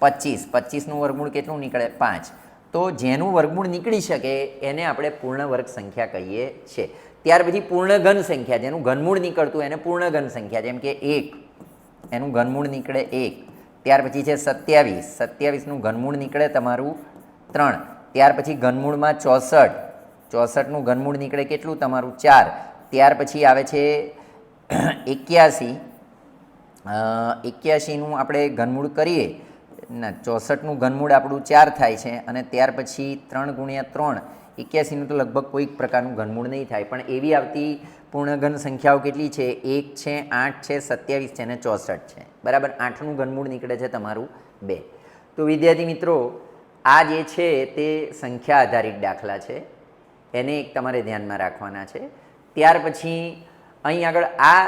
25 નું વર્ગમૂળ કેટલું નીકળે? 5. તો જેનું વર્ગમૂળ નીકળી શકે એને આપણે પૂર્ણ વર્ગ સંખ્યા કહીએ છીએ. ત્યાર પછી પૂર્ણ ઘન સંખ્યા જેનું ઘનમૂળ નીકળતું એને પૂર્ણ ઘન સંખ્યા. જેમ કે 1 એનું ઘનમૂળ નીકળે 1. ત્યાર પછી છે 27. 27નું ઘનમૂળ નીકળે તમારું 3. ત્યાર પછી ઘનમૂળમાં 64. 64નું ઘનમૂળ નીકળે કેટલું તમારું? 4. ત્યાર પછી આવે છે 81. 81નું આપણે ઘનમૂળ કરીએ ના 64નું ઘનમૂળ આપણું 4 થાય છે અને ત્યાર પછી 3 ગુણ્યા 3 81નું તો લગભગ કોઈક પ્રકારનું ઘનમૂળ નહીં થાય, પણ એવી આવતી પૂર્ણઘન સંખ્યાઓ કેટલી છે? 1 છે, 8 છે, 27 છે અને 64 છે. બરાબર. 8નું ઘનમૂળ નીકળે છે તમારું 2. તો વિદ્યાર્થી મિત્રો, આ જે છે તે સંખ્યા આધારિત દાખલા છે, એને એક તમારે ધ્યાનમાં રાખવાના છે. ત્યાર પછી અહીં આગળ આ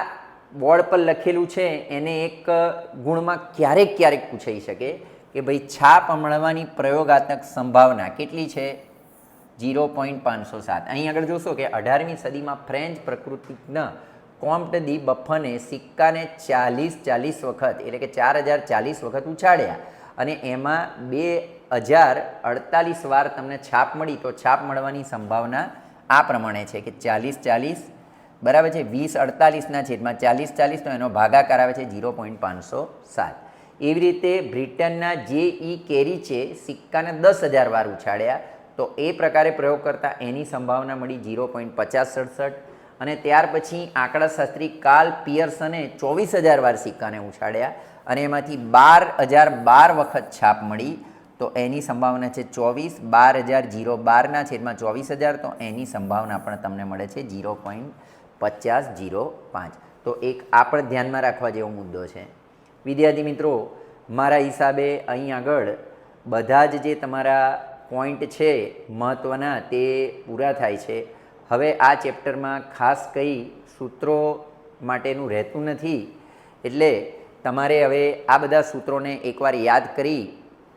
બોર્ડ પર લખેલું છે એને એક ગુણમાં ક્યારેક પૂછાઈ શકે કે ભાઈ છાપ મળવાની પ્રયોગાત્મક સંભાવના કેટલી છે? 0.507. અહીં આગળ જોશો કે 18મી સદીમાં ફ્રેન્ચ પ્રકૃતિજ્ઞ કોમ્ટ દી બફને સિક્કાને 40 વખત એટલે કે 4040 વખત ઉછાળ્યા અને એમાં 2048 વાર તમને છાપ મળી. તો છાપ મળવાની સંભાવના આ પ્રમાણે છે કે 40 બરાબર છે, 2048ના છેદમાં 40 તો એનો ભાગાકાર આવે છે 0.507. એવી રીતે બ્રિટનના જે.ઈ. કેરીચે સિક્કાને 10,000 વાર ઉછાળ્યા તો એ પ્રકારે પ્રયોગ કરતાં એની સંભાવના મળી 0.5067. અને ત્યાર પછી આંકડાશાસ્ત્રી કાર્લ પિયર્સને 24,000 વાર સિક્કાને ઉછાળ્યા અને એમાંથી 12,012 વખત છાપ મળી તો એની સંભાવના છે 24. 12,012ના છેદમાં 24,000 તો એની સંભાવના પણ તમને મળે છે 0.5005. તો એક આ પણ ધ્યાનમાં રાખવા જેવો મુદ્દો છે. વિદ્યાર્થી મિત્રો, મારા હિસાબે અહીં આગળ બધા જ જે તમારા પોઈન્ટ છે મહત્ત્વના તે પૂરા થાય છે. હવે આ ચેપ્ટરમાં ખાસ કંઈ સૂત્રો માટેનું રહેતું નથી, એટલે તમારે હવે આ બધા સૂત્રોને એકવાર યાદ કરી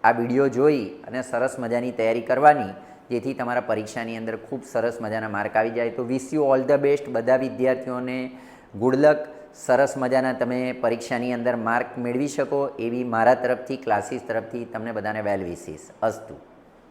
આ વિડીયો જોઈ અને સરસ મજાની તૈયારી કરવાની, જેથી તમારા પરીક્ષાની અંદર ખૂબ સરસ મજાના માર્ક આવી જાય. તો wish you all the best બધા વિદ્યાર્થીઓને. Good luck. સરસ મજાના તમે પરીક્ષાની અંદર માર્ક મેળવી શકો એવી મારા તરફથી, ક્લાસીસ તરફથી તમને બધાને વેલ વિશીસ. અસ્તુ.